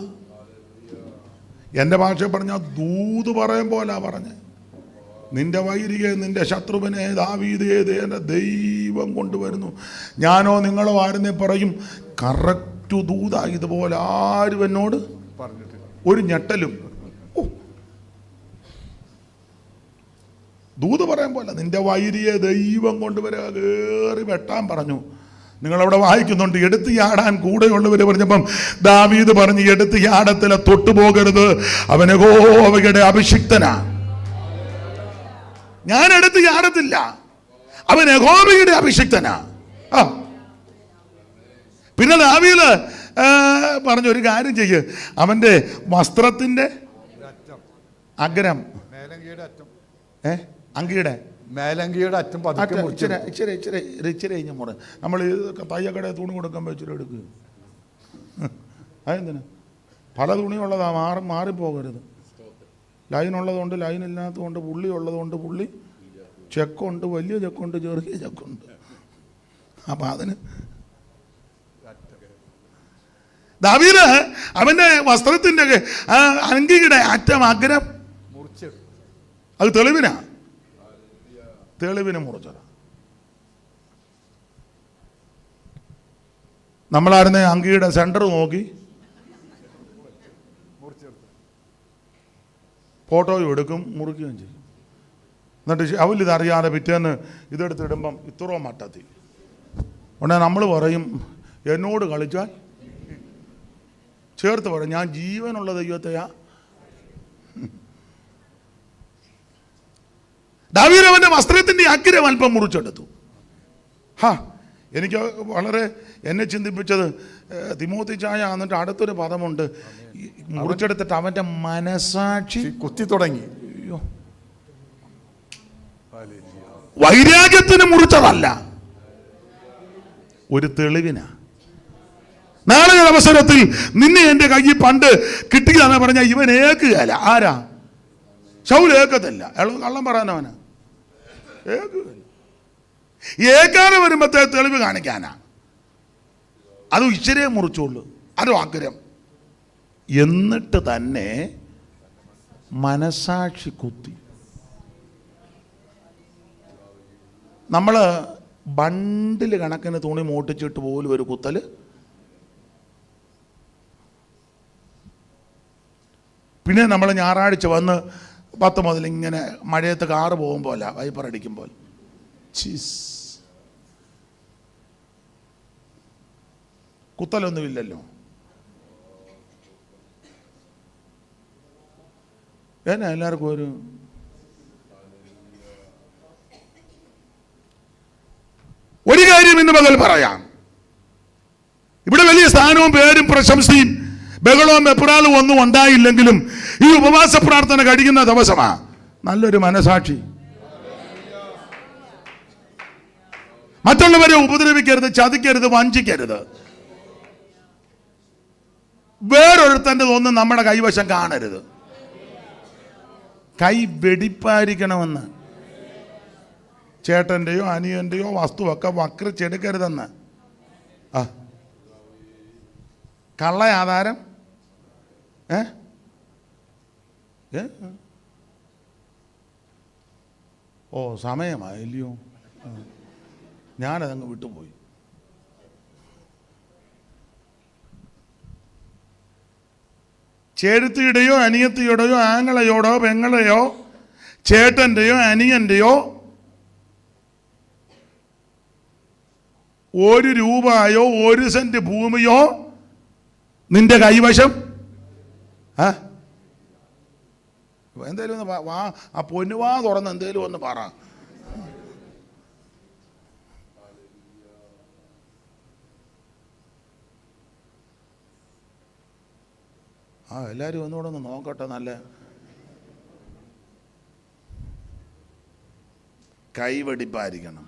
A: എൻ്റെ ഭാഷ പറഞ്ഞ ദൂത് പറയും പോലെ പറഞ്ഞ്, നിന്റെ വൈരിയെ, നിന്റെ ശത്രുവിനെ, ദാവീദേ, എന്റെ ദൈവം കൊണ്ടുവരുന്നു. ഞാനോ നിങ്ങളോ ആരെന്നെ പറയും, കറക്റ്റ് ദൂതാ. ഇതുപോലെ ആരും എന്നോട് ഒരു ഞെട്ടലും. ദൂത് പറയാൻ പോലെ നിന്റെ വൈരിയെ ദൈവം കൊണ്ടുവരിക, കയറി വെട്ടാൻ പറഞ്ഞു. നിങ്ങളവിടെ വായിക്കുന്നുണ്ട്, എടുത്ത് ചാടാൻ കൂടെയുള്ളവർ പറഞ്ഞപ്പം ദാവീദ് പറഞ്ഞു, എടുത്ത് ചാടത്തിലെ തൊട്ടുപോകരുത്, അവൻ യഹോവയുടെ അഭിഷിക്തനാ. ഞാൻ എടുത്ത് ചാടത്തില്ല, അവൻ യഹോവയുടെ അഭിഷിക്തനാ. പിന്നെ ദാവീദ് പറഞ്ഞു, ഒരു കാര്യം ചെയ്യ്, അവന്റെ വസ്ത്രത്തിന്റെ അഗ്രം, അങ്കിയുടെ മേലങ്കിയുടെ അറ്റം ഇച്ചിരി കഴിഞ്ഞ മുറ നമ്മൾ തയ്യക്കടയിൽ തുണി കൊടുക്കുമ്പോൾ ഇച്ചിരി എടുക്കുക. അതെന്തിനാ? പല തുണിയുള്ളതാ, മാറിപ്പോകരുത്. ലൈനുള്ളതുകൊണ്ട്, ലൈനില്ലാത്തതുകൊണ്ട്, പുള്ളി ഉള്ളതുകൊണ്ട്, പുള്ളി ചെക്കുണ്ട്, വലിയ ചെക്കുണ്ട്, ചെറിയ ചെക്കുണ്ട്. അപ്പം അതിന് ദാവീദ് അവൻ്റെ വസ്ത്രത്തിൻ്റെ അങ്കിയുടെ അറ്റം അഗ്രം അത് തെളിവിന് മുറിച്ചത്. നമ്മളായിരുന്നെ അങ്കിയുടെ സെൻറ്റർ നോക്കി ഫോട്ടോയും എടുക്കും, മുറിക്കുകയും ചെയ്യും. എന്നിട്ട് അവലിതറിയാതെ പിറ്റേന്ന് ഇതെടുത്തിടുമ്പം ഇത്രയും മട്ടത്തി ഉടനെ നമ്മൾ പറയും എന്നോട് കളിച്ചാൽ ചേർത്ത് പറയും ഞാൻ ജീവനുള്ള ദൈവത്തെയാ. ദാവീദ് അവൻ്റെ വസ്ത്രത്തിൻ്റെ അക്കിരം അല്പം മുറിച്ചെടുത്തു. എനിക്ക് വളരെ എന്നെ ചിന്തിപ്പിച്ചത് തിമോത്തി ചായ എന്നിട്ട് അടുത്തൊരു പദമുണ്ട്, മുറിച്ചെടുത്തിട്ട് അവൻ്റെ മനസാക്ഷി
B: കുത്തി തുടങ്ങി.
A: അയ്യോ, വൈരാഗ്യത്തിന് മുറിച്ചതല്ല, ഒരു തെളിവിനാ. നാളെ അവസരത്തിൽ നിന്നെ എൻ്റെ കയ്യിൽ പണ്ട് കിട്ടിയതാണെന്ന് പറഞ്ഞാൽ ഇവൻ ഏക്കുകയല്ല. ആരാ? ശൗൽ ഏക്കത്തില്ല, കള്ളം പറയാനവനാ, ഏക്കുകയല്ല. ഏക്കാതെ വരുമ്പോഴത്തെ തെളിവ് കാണിക്കാനാ. അത് ഇച്ചിരിയെ മുറിച്ചുള്ളൂ, അത് ആഗ്രഹം. എന്നിട്ട് തന്നെ മനസാക്ഷി കുത്തി. നമ്മൾ ബണ്ടിൽ കണക്കിന് തുണി മൂട്ടിച്ചിട്ട് പോലും ഒരു കുത്തൽ. പിന്നെ നമ്മൾ ഞായറാഴ്ച വന്ന് 10 മുതൽ ഇങ്ങനെ മഴയത്ത് കാറ് പോകുമ്പോൾ വൈപ്പർ അടിക്കുമ്പോൾ കുത്തലൊന്നുമില്ലല്ലോ. എന്നാ എല്ലാവർക്കും ഒരു കാര്യം ഇന്ന് പകൽ പറയാം. ഇവിടെ വലിയ സ്ഥാനവും പേരും പ്രശംസയും ബഹളവും വെപ്രാളും ഒന്നും ഉണ്ടായില്ലെങ്കിലും ഈ ഉപവാസ പ്രാർത്ഥന കഴിക്കുന്ന ദിവസമാ. നല്ലൊരു മനസാക്ഷി. മറ്റുള്ളവരെ ഉപദ്രവിക്കരുത്, ചതിക്കരുത്, വഞ്ചിക്കരുത്. വേറൊരുത്തൻ്റെ ഒന്നും നമ്മുടെ കൈവശം കാണരുത്. കൈ വെടിപ്പായിരിക്കണമെന്ന്. ചേട്ടൻ്റെയോ അനിയൻ്റെയോ വസ്തുവൊക്കെ വക്രിച്ചെടുക്കരുതെന്ന്. കള്ള ആധാരം ഓ സമയമായില്ലയോ, ഞാനതങ്ങ് വിട്ടുപോയി. ചേട്ടത്തിയുടെയോ അനിയത്തിയുടെയോ ആങ്ങളയോടോ പെങ്ങളെയോ ചേട്ടൻ്റെയോ അനിയൻ്റെയോ 1 രൂപയോ 1 സെന്റ് ഭൂമിയോ നിന്റെ കൈവശം എന്തേലും ഒന്ന് വാ, ആ പൊന്നുവാ തുറന്ന് എന്തേലും ഒന്ന് പറ. എല്ലാവരും ഒന്നുകൂടെ ഒന്ന് നോക്കട്ടെ. നല്ല കൈവെടിപ്പായിരിക്കണം.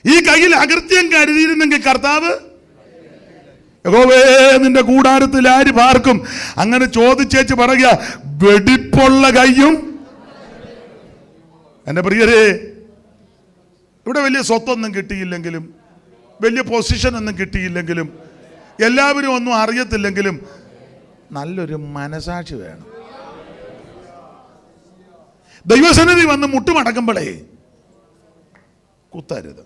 A: ഈ കയ്യിൽ അകൃത്യം കരുതിയിരുന്നെങ്കിൽ കർത്താവ് യഹോവേ നിന്റെ കൂടാരത്തിൽ ആര് പാർക്കും? അങ്ങനെ ചോദിച്ചേച്ച് പറയുക, വെടിപ്പുള്ള കയ്യും. എൻ്റെ പ്രിയരെ, ഇവിടെ വലിയ സ്വത്തൊന്നും കിട്ടിയില്ലെങ്കിലും വലിയ പൊസിഷനൊന്നും കിട്ടിയില്ലെങ്കിലും എല്ലാവരും ഒന്നും അറിയത്തില്ലെങ്കിലും നല്ലൊരു മനസാക്ഷി വേണം. ദൈവസന്നിധി വന്ന് മുട്ടുമടക്കുമ്പോഴേ കുത്തരുത്.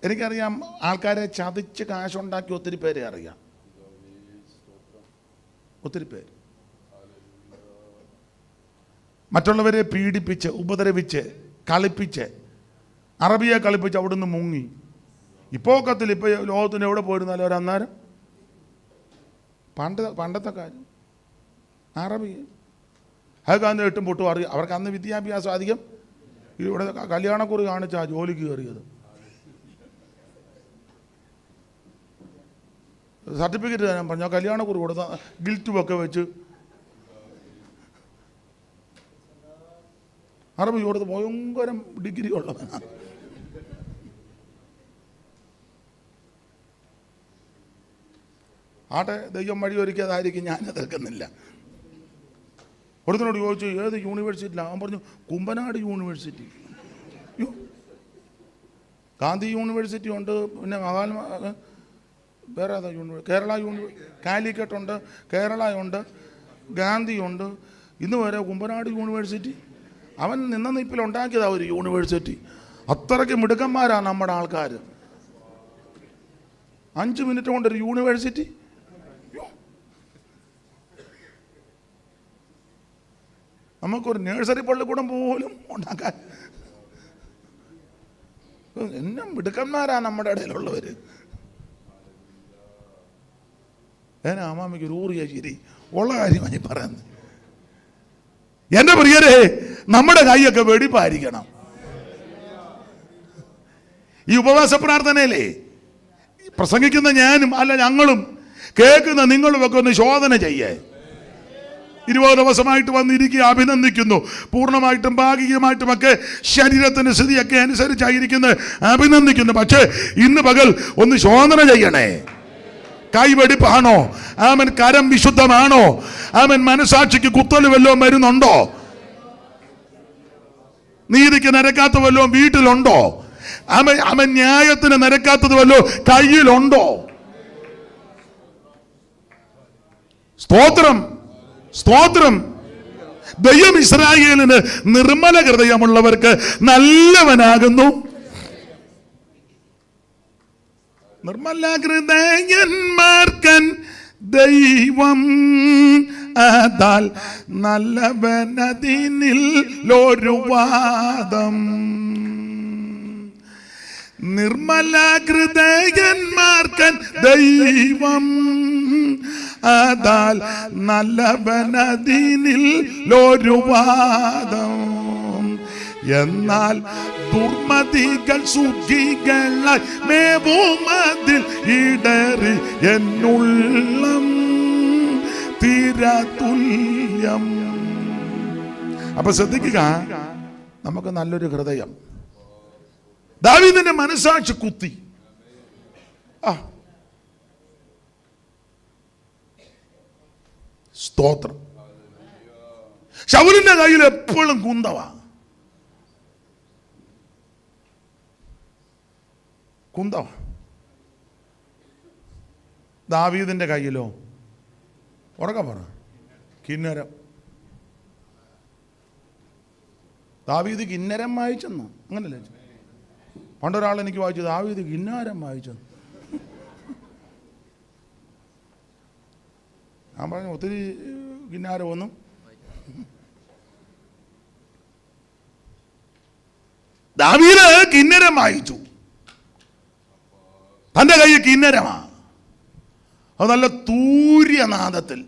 A: എനിക്കറിയാം, ആൾക്കാരെ ചതിച്ച് കാശുണ്ടാക്കി ഒത്തിരി പേരെ അറിയാം. ഒത്തിരി പേര് മറ്റുള്ളവരെ പീഡിപ്പിച്ച് ഉപദ്രവിച്ച് കളിപ്പിച്ച് അറബിയെ കളിപ്പിച്ച് അവിടുന്ന് മുങ്ങി. ഇപ്പോക്കത്തിൽ ഇപ്പോൾ ലോകത്തിന് എവിടെ പോയിരുന്നാലും ഒരു അന്നേരം പണ്ടത്തെ കാര്യം അറബി അതൊക്കെ അന്ന് എട്ടും പൊട്ടും അറിയാം. അവർക്ക് അന്ന് വിദ്യാഭ്യാസം അധികം. ഇവിടെ കല്യാണക്കുറി കാണിച്ചാ ജോലിക്ക് കയറിയത്. സർട്ടിഫിക്കറ്റ് തരാൻ പറഞ്ഞാൽ കല്യാണക്കുറി കൊടുത്ത ഗിൽറ്റുമൊക്കെ വെച്ച് അറബി കൊടുത്ത് ഭയങ്കരം ഡിഗ്രി ഉള്ളവനാണ്. ആട്ടെ, ദൈവം വഴി ഒരുക്കിയതായിരിക്കും, ഞാൻ എതിർക്കുന്നില്ല. ഒരുത്തിനോട് ചോദിച്ചു ഏത് യൂണിവേഴ്സിറ്റിയിലാണ്? അവൻ പറഞ്ഞു കുമ്പനാട് യൂണിവേഴ്സിറ്റി. ഗാന്ധി യൂണിവേഴ്സിറ്റി ഉണ്ട്, പിന്നെ മഹാത്മാ വേറെ ഏതാ യൂണിവേഴ്സിറ്റി, കേരള കാലിക്കറ്റ് ഉണ്ട്, കേരള ഉണ്ട്, ഗാന്ധി ഉണ്ട്, ഇന്ന് വരെ കുമ്പനാട് യൂണിവേഴ്സിറ്റി അവൻ നിന്ന നിപ്പിൽ ഉണ്ടാക്കിയതാ ഒരു യൂണിവേഴ്സിറ്റി. അത്രയ്ക്ക് മിടുക്കന്മാരാണ് നമ്മുടെ ആൾക്കാർ. 5 മിനിറ്റ് കൊണ്ടൊരു യൂണിവേഴ്സിറ്റി. നമുക്കൊരു നഴ്സറി പള്ളിക്കൂടം പോലും ഉണ്ടാക്കാൻ എന്നെ മിടുക്കന്മാരാണ് നമ്മുടെ ഇടയിലുള്ളവർ. അമ്മാമ്മയ്ക്ക് ഒരു ഊറിയ ശരി ഉള്ള കാര്യമായി പറയുന്നത്. എൻ്റെ പ്രിയരെ, നമ്മുടെ കൈയൊക്കെ വെടിപ്പായിരിക്കണം. ഈ ഉപവാസ പ്രാർത്ഥനയിലേ പ്രസംഗിക്കുന്ന ഞാനും അല്ല ഞങ്ങളും കേൾക്കുന്ന നിങ്ങളുമൊക്കെ ഒന്ന് ശോധന ചെയ്യേ. 20 ദിവസമായിട്ട് വന്നിരിക്കുക, അഭിനന്ദിക്കുന്നു. പൂർണ്ണമായിട്ടും ഭാഗികമായിട്ടുമൊക്കെ ശരീരത്തിൻ്റെ സ്ഥിതിയൊക്കെ അനുസരിച്ചായിരിക്കുന്നത്, അഭിനന്ദിക്കുന്നു. പക്ഷേ ഇന്ന് പകൽ ഒന്ന് ശോധന ചെയ്യണേ. കൈവെടിപ്പാണോ? ആമൻ കരം വിശുദ്ധമാണോ? ആമൻ മനസാക്ഷിക്ക് കുത്തൽ വല്ലതും വരുന്നുണ്ടോ? നീതിക്ക് നിരക്കാത്ത വല്ലതും വീട്ടിലുണ്ടോ? അവൻ ന്യായത്തിന് നിരക്കാത്തത് വല്ലോ കയ്യിലുണ്ടോ? സ്തോത്രം, സ്തോത്രം. ദൈവം ഇസ്രായേലിന് നിർമ്മല ഹൃദയമുള്ളവർക്ക് നല്ലവനാകുന്നു. നിർമ്മല ഹൃദയന്മാർക്കൻ ദൈവം അതാൽ നല്ലവനതിനിൽ ഒരു വാദം. നിർമ്മല ഹൃദയന്മാർക്കൻ ദൈവം അതാൽ നല്ലവനതിനിൽ ഒരു വാദം. എന്നാൽ ദുർമതികൾ സുഖികളായി മേവുമതിൽ ഇടറി എന്നുള്ളം തീരതുല്യം. അപ്പൊ ശ്രദ്ധിക്കുക, നമുക്ക് നല്ലൊരു ഹൃദയം. ദാവീദിന്റെ മനസാക്ഷി കുത്തി. സ്തോത്രം. ശൗലിന്റെ കയ്യിൽ എപ്പോഴും കുന്തവാ. ദാവീദിന്റെ കയ്യിലോ ഉറക്കെ പറ, കിന്നരം. ദാവീദ് കിന്നരം വായിച്ചെന്നോ? അങ്ങനല്ലേ? പണ്ടൊരാൾ എനിക്ക് വായിച്ചു, ദാവീദ് കിന്നാരം വായിച്ചെന്ന്. ഞാൻ പറഞ്ഞു ഒത്തിരി കിന്നാരമൊന്നും. ദാവീദ് കിന്നരം വായിച്ചു. തൻ്റെ കയ്യിൽ കിന്നരമാ. അത് നല്ല തൂര്യനാദത്തിൽ.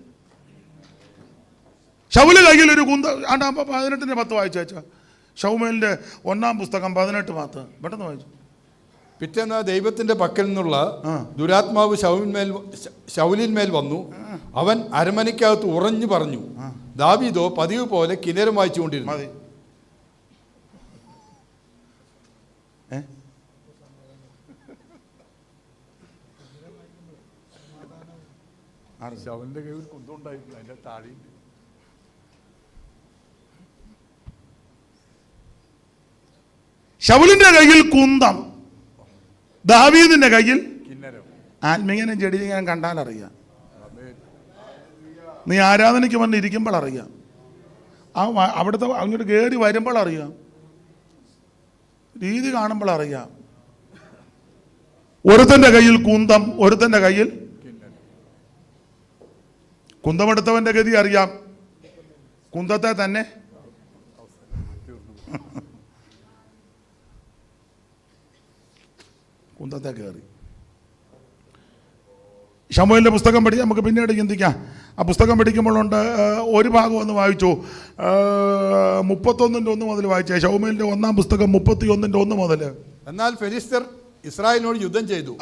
A: ശൗല് കയ്യിൽ ഒരു കുന്ത. 18-10 വായിച്ചു വെച്ചാ. ശൗമേലിന്റെ 1-ാം പുസ്തകം 18 പെട്ടെന്ന് വായിച്ചു.
B: പിറ്റേന്ന് ദൈവത്തിന്റെ പക്കൽ നിന്നുള്ള ദുരാത്മാവ് ശൗലിന്മേൽ വന്നു. അവൻ അരമനയ്ക്കകത്ത് ഉറഞ്ഞു പറഞ്ഞു. ദാവീദോ പതിവ് പോലെ കിന്നരം വായിച്ചുകൊണ്ടിരുന്നു. ശൗലിന്റെ കയ്യിൽ കുന്തമുണ്ടായിരുന്നു, അതിന്റെ താഴെ.
A: ശൗലിന്റെ കയ്യിൽ കുന്തം, ദാവീദിന്റെ കയ്യിൽ ആത്മീയനും ജഡികനും കണ്ടാൽ അറിയാം. നീ ആരാധനയ്ക്ക് വന്ന് ഇരിക്കുമ്പോൾ അറിയാം. അവിടുത്തെ അങ്ങോട്ട് കയറി വരുമ്പോൾ അറിയാം. രീതി കാണുമ്പോൾ അറിയാം. ഒരുത്തന്റെ കയ്യിൽ കുന്തം, ഒരുത്തന്റെ കയ്യിൽ കുന്തമെടുത്തവന്റെ ഗതി അറിയാം. കുന്തത്തെ തന്നെ കുന്തത്തെ കയറി. ശമൂവേലിന്റെ പുസ്തകം പഠിക്കാം, നമുക്ക് പിന്നീട് ചിന്തിക്കാം. ആ പുസ്തകം പഠിക്കുമ്പോഴുണ്ട് ഒരു ഭാഗം ഒന്ന് വായിച്ചു. 31-1 മുതൽ വായിച്ചേ. ശമൂവേലിന്റെ 1-ാം പുസ്തകം 31-1 മുതൽ.
B: എന്നാൽ ഫെലിസ്ത്യർ ഇസ്രായേലിനോട് യുദ്ധം ചെയ്തു.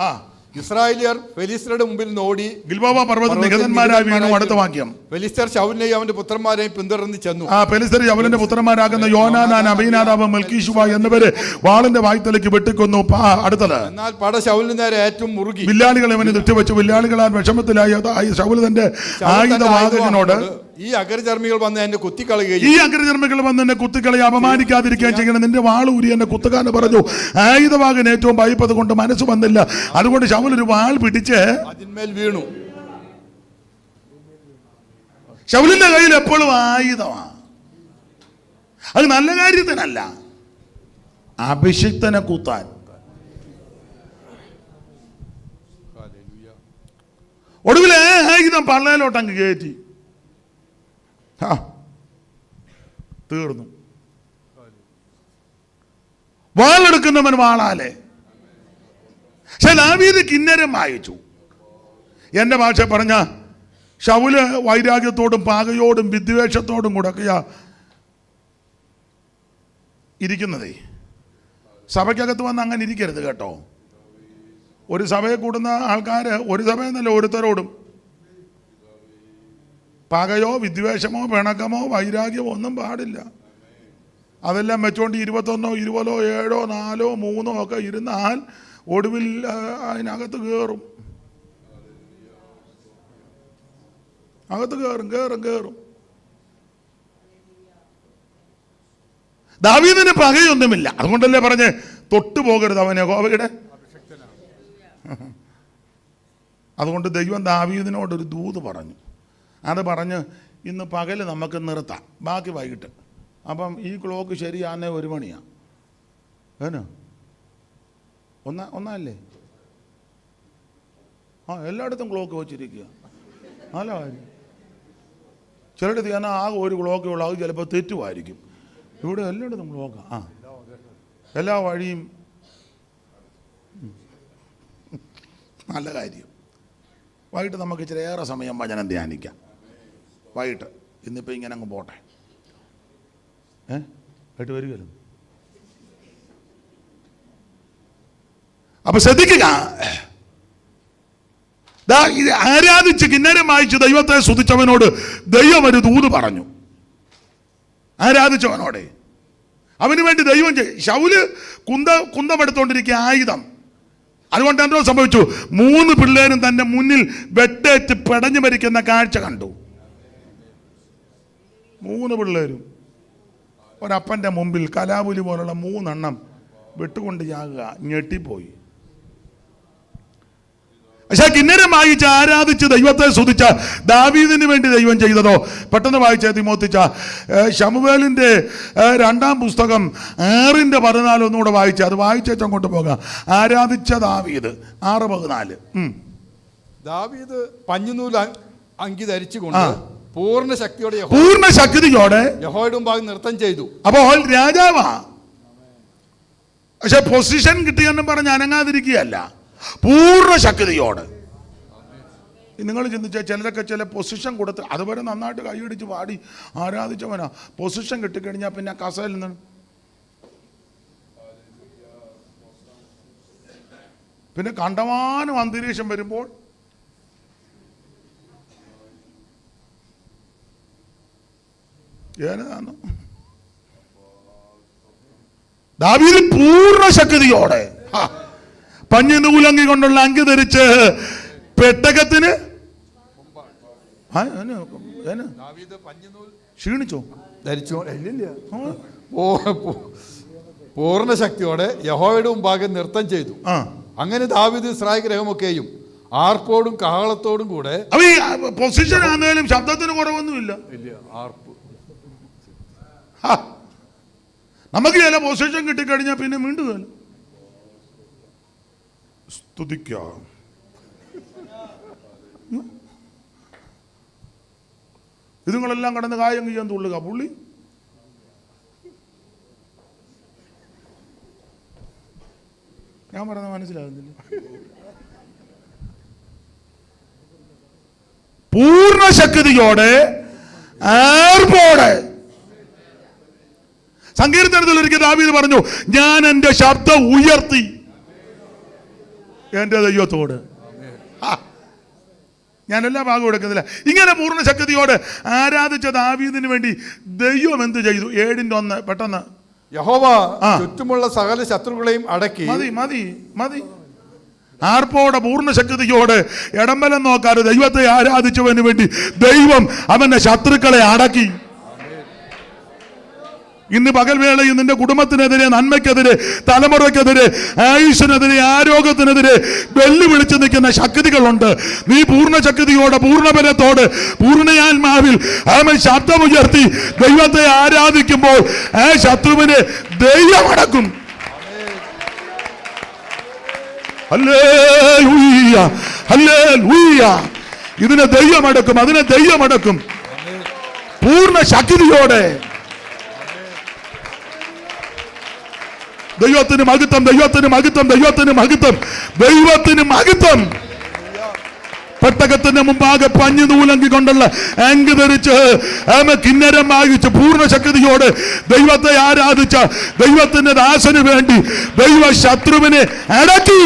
B: ഇസ്രായേലിയർ ഫെലിസ്ത്യരുടെ മുമ്പിൽ ഓടി ഗിൽബോവ പർവ്വതത്തിൽ നിഹതന്മാരായി വീണു. അടുത്ത വാക്യം. ഫെലിസ്ത്യർ ശൗലിനെയും അവന്റെ പുത്രന്മാരെയും പിന്തുടർന്ന് ചെന്നു. ഫെലിസ്ത്യർ ശൗലിന്റെ പുത്രന്മാരാകുന്ന യോനാനാൻ, അബീനാദാബ്, മൽക്കീശുവ എന്നിവരെ വാളിന്റെ വായ്ത്തലയ്ക്ക് വെട്ടിക്കൊന്നു. അടുത്തത്. എന്നാൽ പട ശൗലിന് നേരെ ഏറ്റവും മുറുകി. വില്ലാളികളെ അവന് തെറ്റുവെച്ചു. വില്ലാളികളാൽ വിഷമത്തിലായി ശൗല് തന്റെ ആയുധവാഹകനോട് ഈ അഗ്രചർമ്മികൾ വന്ന് എന്നെ കുത്തിക്കളയുകയും അപമാനിക്കാതിരിക്കുകയും ചെയ്യണം. നിന്റെ വാളൂരി എന്നെ കുത്തുകാന്ന് പറഞ്ഞു. ആയുധവാഹകൻ ഏറ്റവും ഭയപ്പത് കൊണ്ട് മനസ്സ് വന്നില്ല. അതുകൊണ്ട് ശൗൽ ഒരു വാൾ പിടിച്ച് അതിന്മേൽ വീണു.
C: ശൗലിന്റെ കയ്യിൽ എപ്പോഴും ആയുധമാണ്. അത് നല്ല കാര്യത്തിനല്ല, അഭിഷിക്തനെ കുത്താൻ. ഒടുവിൽ ആയുധം പള്ളയിലോട്ടങ്ങ് കയറ്റി, തീർന്നു. വാളെടുക്കുന്നവൻ വാളാലെ. പക്ഷെ ദാവീദ് കിന്നരം വായിച്ചു. എൻ്റെ ഭാഷ പറഞ്ഞ ശൗല് വൈരാഗ്യത്തോടും പാകയോടും വിദ്വേഷത്തോടും കൂടെയൊക്കെയാ ഇരിക്കുന്നതേ. സഭയ്ക്കകത്ത് വന്ന് അങ്ങനെ ഇരിക്കരുത് കേട്ടോ. ഒരു സഭയെ കൂടുന്ന ആൾക്കാർ ഒരു സഭയെന്നല്ല ഓരോരുത്തരോടും പകയോ വിദ്വേഷമോ പിണക്കമോ വൈരാഗ്യമോ ഒന്നും പാടില്ല. അതെല്ലാം വെച്ചുകൊണ്ട് 21, 20, 7, 4, 3 ഒക്കെ ഇരുന്നാൽ ഒടുവിൽ അതിനകത്ത് കയറും. അകത്ത് കയറും. ദാവീദിന് പകയൊന്നുമില്ല. അതുകൊണ്ടല്ലേ പറഞ്ഞ് തൊട്ടു പോകരുത് അവനെ യഹോവയുടെ. അതുകൊണ്ട് ദൈവം ദാവീദിനോടൊരു ദൂത് പറഞ്ഞു. അത് പറഞ്ഞ് ഇന്ന് പകല് നമുക്ക് നിർത്താം, ബാക്കി വൈകിട്ട്. അപ്പം ഈ ക്ലോക്ക് ശരിയാന്നേ 1 മണിയാണ്. ഏനോ ഒന്നല്ലേ? എല്ലായിടത്തും ക്ലോക്ക് വെച്ചിരിക്കുക. നല്ല കാര്യം. ചിലയിടത്ത് ഞാൻ ആകെ ഒരു ക്ലോക്കേ ഉള്ളൂ, അത് ചിലപ്പോൾ തെറ്റുമായിരിക്കും. ഇവിടെ എല്ലായിടത്തും ക്ലോക്കാണ്. എല്ലാ വഴിയും. നല്ല കാര്യം. വൈകിട്ട് നമുക്ക് ഇച്ചിരി ഏറെ സമയം വചനം ധ്യാനിക്കാം. വൈകിട്ട് ഇന്നിപ്പോൾ ഇങ്ങനെ അങ്ങ് പോട്ടെ. വൈകിട്ട് വരികയല്ലോ. അപ്പൊ ശ്രദ്ധിക്കുക, ഇത് ആരാധിച്ച് കിന്നരം വായിച്ച് ദൈവത്തെ സ്തുതിച്ചവനോട് ദൈവം ഒരു ദൂത് പറഞ്ഞു. ആരാധിച്ചവനോടെ അവന് വേണ്ടി ദൈവം ശൗല് കുന്തമെടുത്തോണ്ടിരിക്കുക, ആയുധം. അതുകൊണ്ട് എന്തോ സംഭവിച്ചു? 3 പിള്ളേരും തന്റെ മുന്നിൽ വെട്ടേറ്റ് പിടഞ്ഞു മരിക്കുന്ന കാഴ്ച കണ്ടു. 3 പിള്ളേരും ഒരപ്പൻ്റെ മുമ്പിൽ കലാപുലി പോലുള്ള 3 എണ്ണം വെട്ടുകൊണ്ട് ചാകുക. ഞെട്ടിപ്പോയി. പക്ഷെ കിന്നരം വായിച്ച് ആരാധിച്ച് ദൈവത്തെ സ്തുതിച്ച ദാവീദിന് വേണ്ടി ദൈവം ചെയ്തതോ? പെട്ടെന്ന് വായിച്ച തിമോത്തിച്ച ശമൂവേലിന്റെ 2-ാം പുസ്തകം 6:14 ഒന്നുകൂടെ വായിച്ച, അത് വായിച്ചേച്ച് അങ്ങോട്ട് പോകാം. ആരാധിച്ച ദാവീദ് 6:14.
B: ദാവീദ് പഞ്ഞുനൂൽ അങ്കി ധരിച്ചുകൊണ്ട് പൂർണ്ണ ശക്തിയോടെ യഹോവയുടെ മുമ്പാകെ നൃത്തം ചെയ്തു.
C: അപ്പോൾ രാജാവാ, പക്ഷെ പൊസിഷൻ കിട്ടിയെന്നും പറഞ്ഞ് അനങ്ങാതിരിക്കുകയല്ല, പൂർണ്ണ ശക്തിയോട്. നിങ്ങൾ ചിന്തിച്ചാൽ ചിലരൊക്കെ ചില പൊസിഷൻ കൊടുത്ത് അതുവരെ നന്നായിട്ട് കൈയടിച്ച് പാടി ആരാധിച്ചവനാ. പൊസിഷൻ കിട്ടിക്കഴിഞ്ഞാൽ പിന്നെ കസയിൽ നിന്ന് പിന്നെ കണ്ടമാനം അന്തരീക്ഷം വരുമ്പോൾ ഏതാണ് ദാവീദ് പൂർണ്ണ ശക്തിയോടെ പഞ്ഞിനൂലങ്കി കൊണ്ടുള്ള അങ്കി ധരിച്ച് പെട്ടകത്തിന് ക്ഷീണിച്ചോ?
B: ധരിച്ചോ? പൂർണ്ണ ശക്തിയോടെ യഹോവയുടെ മുമ്പാകെ നൃത്തം ചെയ്തു. അങ്ങനെ ദാവീദ് ഇസ്രായേൽ ഗ്രഹമൊക്കെയും ആർപ്പോടും കാഹളത്തോടും കൂടെ.
C: പൊസിഷൻ ആണെങ്കിലും ശബ്ദത്തിന് കുറവൊന്നുമില്ല. നമുക്ക് ചില പൊസിഷൻ കിട്ടിക്കഴിഞ്ഞാൽ പിന്നെ വീണ്ടും സ്തുതിക്കാം. ഇതുങ്ങളെല്ലാം കടന്ന് കായം ചെയ്യാൻ തുള്ളുക. പുള്ളി ഞാൻ പറഞ്ഞത് മനസ്സിലാകുന്നില്ല. പൂർണ്ണ ശക്തിയോടെ ആർപ്പോടെ. സങ്കീർത്തനത്തിൽ ഒരിക്കൽ ദാവീദ് പറഞ്ഞു, ഞാൻ എൻ്റെ ശബ്ദം ഉയർത്തി എൻ്റെ ദൈവത്തോട്. ഞാൻ എല്ലാ ഭാഗവും എടുക്കുന്നില്ല. ഇങ്ങനെ പൂർണ്ണ ശക്തിയോടെ ആരാധിച്ച ദാവീദിന് വേണ്ടി ദൈവം എന്ത് ചെയ്തു? 7:1 പെട്ടെന്ന്.
B: യഹോവ ചുറ്റുമുള്ള സകല ശത്രുക്കളെയും അടക്കി.
C: മതി. ആർപ്പോടെ പൂർണ്ണ ശക്തിയോടെ ഇടംബലം നോക്കാതെ ദൈവത്തെ ആരാധിച്ചവന് വേണ്ടി ദൈവം അവന്റെ ശത്രുക്കളെ അടക്കി. ഇന്ന് പകൽവേളയിൽ നിന്റെ കുടുംബത്തിനെതിരെ, നന്മയ്ക്കെതിരെ, തലമുറയ്ക്കെതിരെ, ആയുഷിനെതിരെ, ആരോഗ്യത്തിനെതിരെ വെല്ലുവിളിച്ച് നിൽക്കുന്ന ശക്തികളുണ്ട്. നീ പൂർണ്ണ ശക്തിയോടെ, പൂർണ്ണബലത്തോടെ, പൂർണ്ണയാത്മാവിൽ ആമേൻ ശബ്ദമുയർത്തി ദൈവത്തെ ആരാധിക്കുമ്പോൾ ആ ശത്രുവിനെ ദൈവം അടക്കും. Hallelujah, hallelujah. ഇതിനെ ദൈവം അടക്കും, അതിനെ ദൈവം അടക്കും പൂർണ്ണ ശക്തിയോടെ. ദൈവത്തിന് മഹത്വം, ദൈവത്തിന് മഹത്വം, ദൈവത്തിന് മഹത്വം, ദൈവത്തിന് മഹത്വം. പെട്ടകത്തിന്റെ മുമ്പാകെ പഞ്ഞു നൂലങ്കിക്കൊണ്ടുള്ള അങ്ക് ധരിച്ച് കിന്നരം വായിച്ച് പൂർണ്ണ ശക്തിയോടെ ദൈവത്തെ ആരാധിച്ച ദൈവത്തിന്റെ ദാസന് വേണ്ടി ദൈവ ശത്രുവിനെ അടക്കി.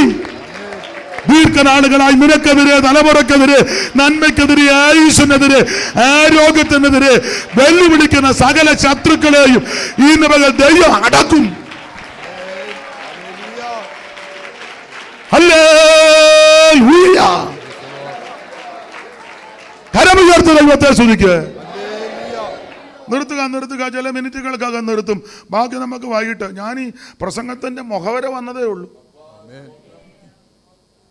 C: ദീർഘനാളുകളായി നിനക്കെതിരെ, തലമുറക്കെതിരെ, നന്മയ്ക്കെതിരെ, ആയുഷിനെതിരെ, ആരോഗ്യത്തിനെതിരെ വെല്ലുവിളിക്കുന്ന സകല ശത്രുക്കളെയും ഈ പകൽ ദൈവം അടക്കും. ഹല്ലേലൂയ. കരമുയർത്ത് ദൈവത്തെ സ്തുതിക്കുക. നിർത്തുക. ചില മിനിറ്റുകൾക്കകം നിർത്തും. ബാക്കി നമുക്ക് വൈകിട്ട്. ഞാൻ ഈ പ്രസംഗത്തിന്റെ മുഖവര വന്നതേ ഉള്ളൂ.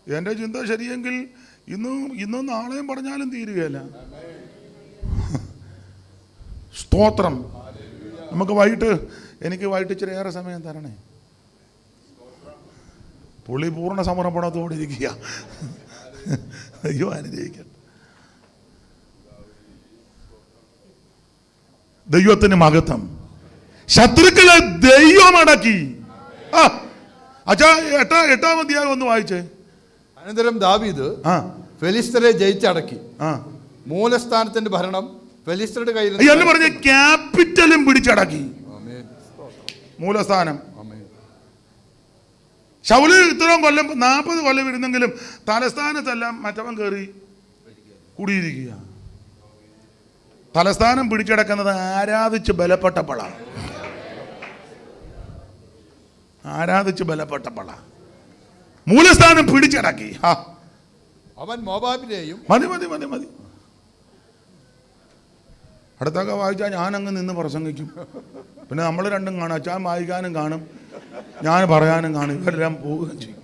C: എൻ്റെ ചിന്ത ശരിയെങ്കിൽ ഇന്നും നാളെയും പറഞ്ഞാലും തീരുകയല്ല. സ്തോത്രം. നമുക്ക് എനിക്ക് വൈകിട്ട് ഇച്ചിരി ഏറെ സമയം തരണേ. പുള്ളി പൂർണ്ണ സമർപ്പണത്തോടിരിക്കുക. അയ്യോ, അനുഗ്രഹിക്കട്ടെ. ദൈവത്തിന് മഹത്വം. ശത്രുക്കളെ ദൈവം അടക്കി. അച്ഛാ, എട്ടാം അധ്യായം ഒന്ന് വായിച്ചേ.
B: അനന്തരം ദാവീദ് ഫെലിസ്തരെ ജയിച്ചടക്കി. മൂലസ്ഥാനത്തിന്റെ ഭരണം ഫെലിസ്തരുടെ കയ്യിൽ
C: എന്ന് പറഞ്ഞ ക്യാപിറ്റലും പിടിച്ചടക്കി. മൂലസ്ഥാനം. ശൗല് ഇത്രയും കൊല്ലം 40 കൊല്ലം ഇരുന്നെങ്കിലും തലസ്ഥാനത്തെല്ലാം മറ്റവൻ കയറി കുടിയിരിക്കുക. തലസ്ഥാനം പിടിച്ചടക്കുന്നത് ആരാധിച്ച് ബലപ്പെട്ടപ്പോഴാണ്. മൂലസ്ഥാനം പിടിച്ചടക്കി.
B: അവൻ മോവാബിനെയും
C: മതി. അടുത്തൊക്കെ വായിച്ചാൽ ഞാനങ്ങ് നിന്ന് പ്രസംഗിക്കും. പിന്നെ നമ്മൾ രണ്ടും കാണും. അച്ഛാൻ വായിക്കാനും കാണും, ഞാൻ പറയാനും കാണും. ഇവരെല്ലാം പോവുകയും ചെയ്യും.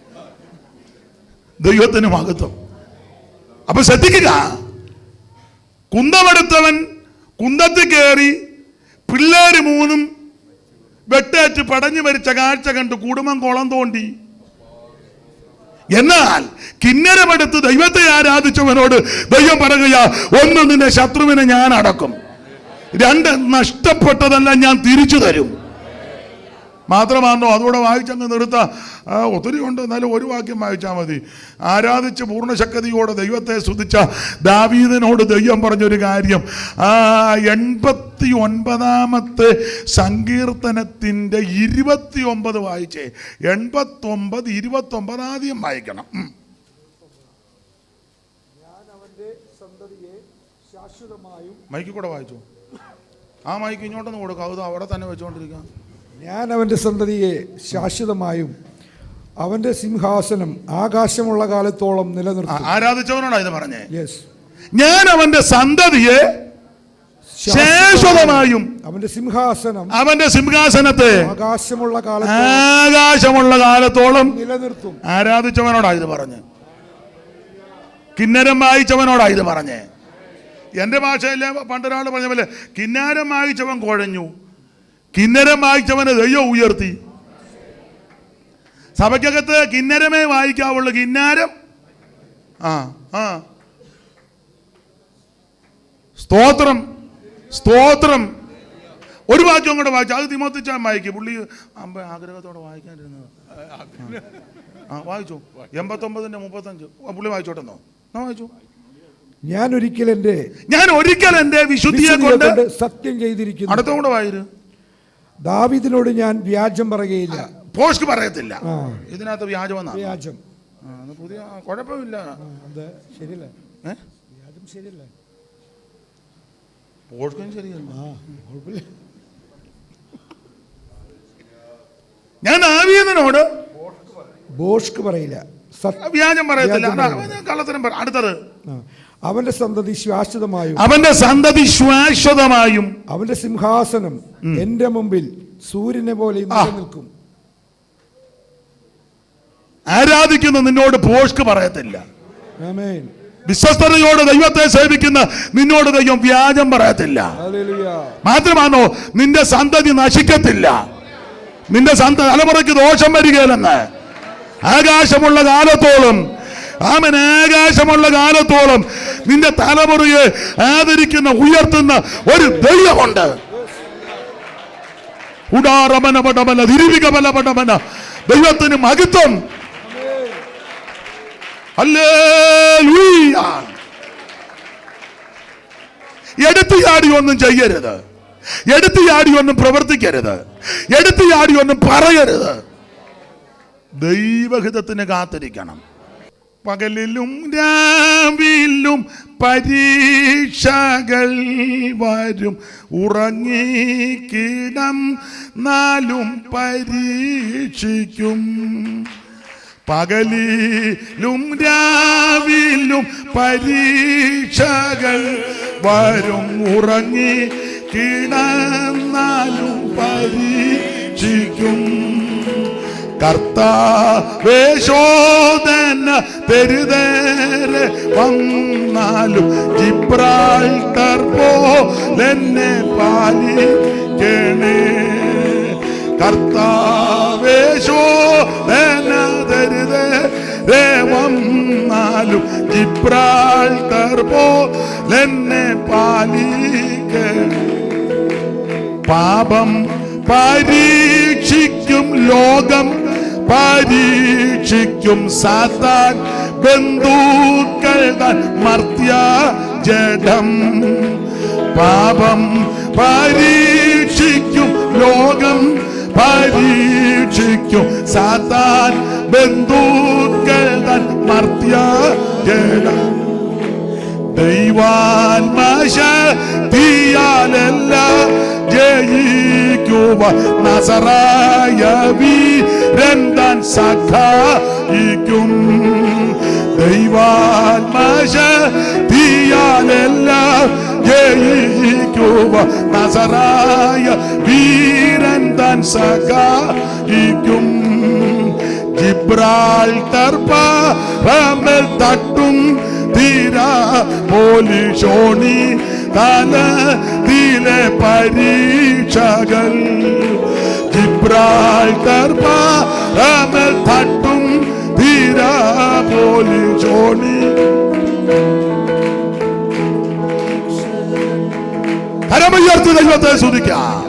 C: ദൈവത്തിന് മഹത്വം. അപ്പൊ ശ്രദ്ധിക്കുക. കുന്തമെടുത്തവൻ കുന്തത്തിൽ കയറി പിള്ളേര് 3 വെട്ടേറ്റ് പടഞ്ഞു മരിച്ച കാഴ്ച കണ്ട് കുടുംബം കുളം തോണ്ടി. എന്നാൽ കിന്നരമെടുത്ത് ദൈവത്തെ ആരാധിച്ചവനോട് ദൈവം പറയുക, 1 നിന്റെ ശത്രുവിനെ ഞാൻ അടക്കും, 2 നഷ്ടപ്പെട്ടതെല്ലാം ഞാൻ തിരിച്ചു തരും. മാത്രമാണോ? അതുകൂടെ വായിച്ചങ്ങ് നിർത്താം. ഒത്തിരി ഉണ്ട്, എന്നാലും ഒരു വാക്യം വായിച്ചാൽ മതി. ആരാധിച്ച് പൂർണ്ണശക്തിയോടെ ദൈവത്തെ സ്തുതിച്ച ദാവീദിനോട് ദൈവം പറഞ്ഞൊരു കാര്യം. 89 സങ്കീർത്തനത്തിന്റെ 29 വായിച്ചേ. 89, 29 ആദ്യം വായിക്കണം. മൈക്കിൽ കൂടെ വായിച്ചു. ആ മൈക്ക് ഇങ്ങോട്ടൊന്ന് കൊടുക്കാം. അത് അവിടെ തന്നെ വെച്ചുകൊണ്ടിരിക്കാം.
D: ഞാൻ അവൻ്റെ സന്തതിയെ ശാശ്വതമായും അവൻ്റെ സിംഹാസനം ആകാശമുള്ള കാലത്തോളം നിലനിർത്തും.
C: ആരാധിച്ചവനാണോ ഇത് പറഞ്ഞേ? യെസ്. ഞാൻ അവന്റെ സന്തതിയെ ശാശ്വതമായും അവന്റെ സിംഹാസനത്തെ ആകാശമുള്ള കാലത്തോളം നിലനിർത്തും. ആരാധിച്ചവനോടാ ഇത് പറഞ്ഞ്. കിന്നരം വായിച്ചവനോടാ ഇത് പറഞ്ഞേ. എന്റെ ഭാഷയിലെ പണ്ടൊരാൾ പറഞ്ഞ പോലെ കിന്നാരം വായിച്ചവൻ കുഴഞ്ഞു, കിന്നരം വായിച്ചവനെ ദൈവം ഉയർത്തി. സഭയ്ക്കകത്ത് കിന്നരമേ വായിക്കാവുള്ളൂ. കിന്നാരം സ്തോത്രം. ഒരു വാക്യം കൂടെ വായിച്ചു. അത് തിമോത്തിച്ചാൻ വായിക്കും. പുള്ളി ആഗ്രഹത്തോടെ വായിക്കാനിരുന്നത്. വായിച്ചു. 89:35 പുള്ളി വായിച്ചോട്ടെന്നോ? വായിച്ചു.
D: ഞാൻ ഒരിക്കൽ
C: എന്റെ വിശുദ്ധിയെ കൊണ്ട്
D: സത്യം ചെയ്തിരിക്കുന്നു.
C: അടുത്ത കൂടെ വായിരു.
D: ദാവീദിനോട് ഞാൻ വ്യാജം പറയുകയില്ല.
C: പോസ്റ്റ് പറയത്തില്ല. ഇതിനകത്ത് വ്യാജം പുതിയ കുഴപ്പമില്ല.
D: ശരിയല്ല, വ്യാജം ശരിയല്ല.
C: പോസ്റ്റും ശരിയല്ല. ഞാൻ ദാവീദിനോട്
D: ബോഷ്ക്ക് പറയില്ല,
C: വ്യാജം പറയത്തില്ല. കള്ളത്തരം. അടുത്തത്
D: അവന്റെ സന്തതി ശാശ്വതമായും
C: അവന്റെ സന്തതി ശാശ്വതമായും
D: അവന്റെ സിംഹാസനം എന്റെ മുമ്പിൽ സൂര്യനെ പോലെ നിലനിൽക്കും.
C: ആരാധിക്കുന്ന നിന്നോട് പോഷ്ക്ക് പറയത്തില്ല.
D: ആമേൻ.
C: വിശ്വസ്തയോട് ദൈവത്തെ സേവിക്കുന്ന നിന്നോട് ദൈവം വ്യാജം പറയത്തില്ല.
D: ഹല്ലേലൂയ.
C: മാത്രമാണോ നിന്റെ സന്തതി നശിക്കത്തില്ല, നിന്റെ തലമുറയ്ക്ക് ദോഷം വരികയില്ലെന്ന്. ആകാശമുള്ള കാലത്തോളം, ആമേൻ, ആകാശമുള്ള കാലത്തോളം നിന്റെ തലമുറയെ ആദരിക്കുന്ന ഉയർത്തുന്ന ഒരു ദൈവമുണ്ട്. ഉടാറമനപടമന തിരുവികമലപടമന. ദൈവത്തിന് മഹത്വം. ഹല്ലേലൂയ. എടുത്തു ചാടി ഒന്നും ചെയ്യരുത്, എടുത്തു ചാടി ഒന്നും പ്രവർത്തിക്കരുത്, എടുത്തു ചാടി ഒന്നും പറയരുത്. ദൈവഹിതത്തിന് കാത്തിരിക്കണം. പകലിലും രാവിലും പരീക്ഷകൾ വരും, ഉറങ്ങിക്കിടന്നാലും പരീക്ഷിക്കും. പകലിലും രാവിലും പരീക്ഷകൾ വരും, ഉറങ്ങിക്കിടന്നാലും പരീക്ഷിക്കും. കർത്താവേ ശോധന തെരുതേരെ വന്നാലും ജിബ്രാൾട്ടർ പോലെന്നെ പാലിക്കണേ. കർത്താവേ ശോധന തെരുതേരെ വന്നാലും ജിബ്രാൾട്ടർ പോലെന്നെ പാലിക്കണേ. പാപം പരീക്ഷിക്കും, ലോകം പരീക്ഷിക്കും, സാത്താൻ ബന്ധുക്കൾ താൻ മർത്യ ജഡം. പാപം പരീക്ഷിക്കും, ലോകം പരീക്ഷിക്കും, സാത്താൻ ബന്ധുക്കൾ താൻ മർത്യ ജഡം. ദൈവാത്മശക്തിയാലല്ല ജയിക്കുവ നസറായ വീരൻ താൻ സഖായിക്കും. ദൈവാത്മശക്തിയാലല്ല ജയിക്കുവ നസറായ വീരൻ താൻ സഖായിക്കും. ജിബ്രാൾട്ടർ പാറമേൽ തട്ടും തീരാ പോലിഷോണി തലത്തിലെ പരീക്ഷകൾ. ജിബ്രാൾട്ടർ പാറമേൽ തട്ടും തീരാ പോലിഷോണി. കരമുയർത്തി ദൈവത്തെ സ്തുതിക്കാം.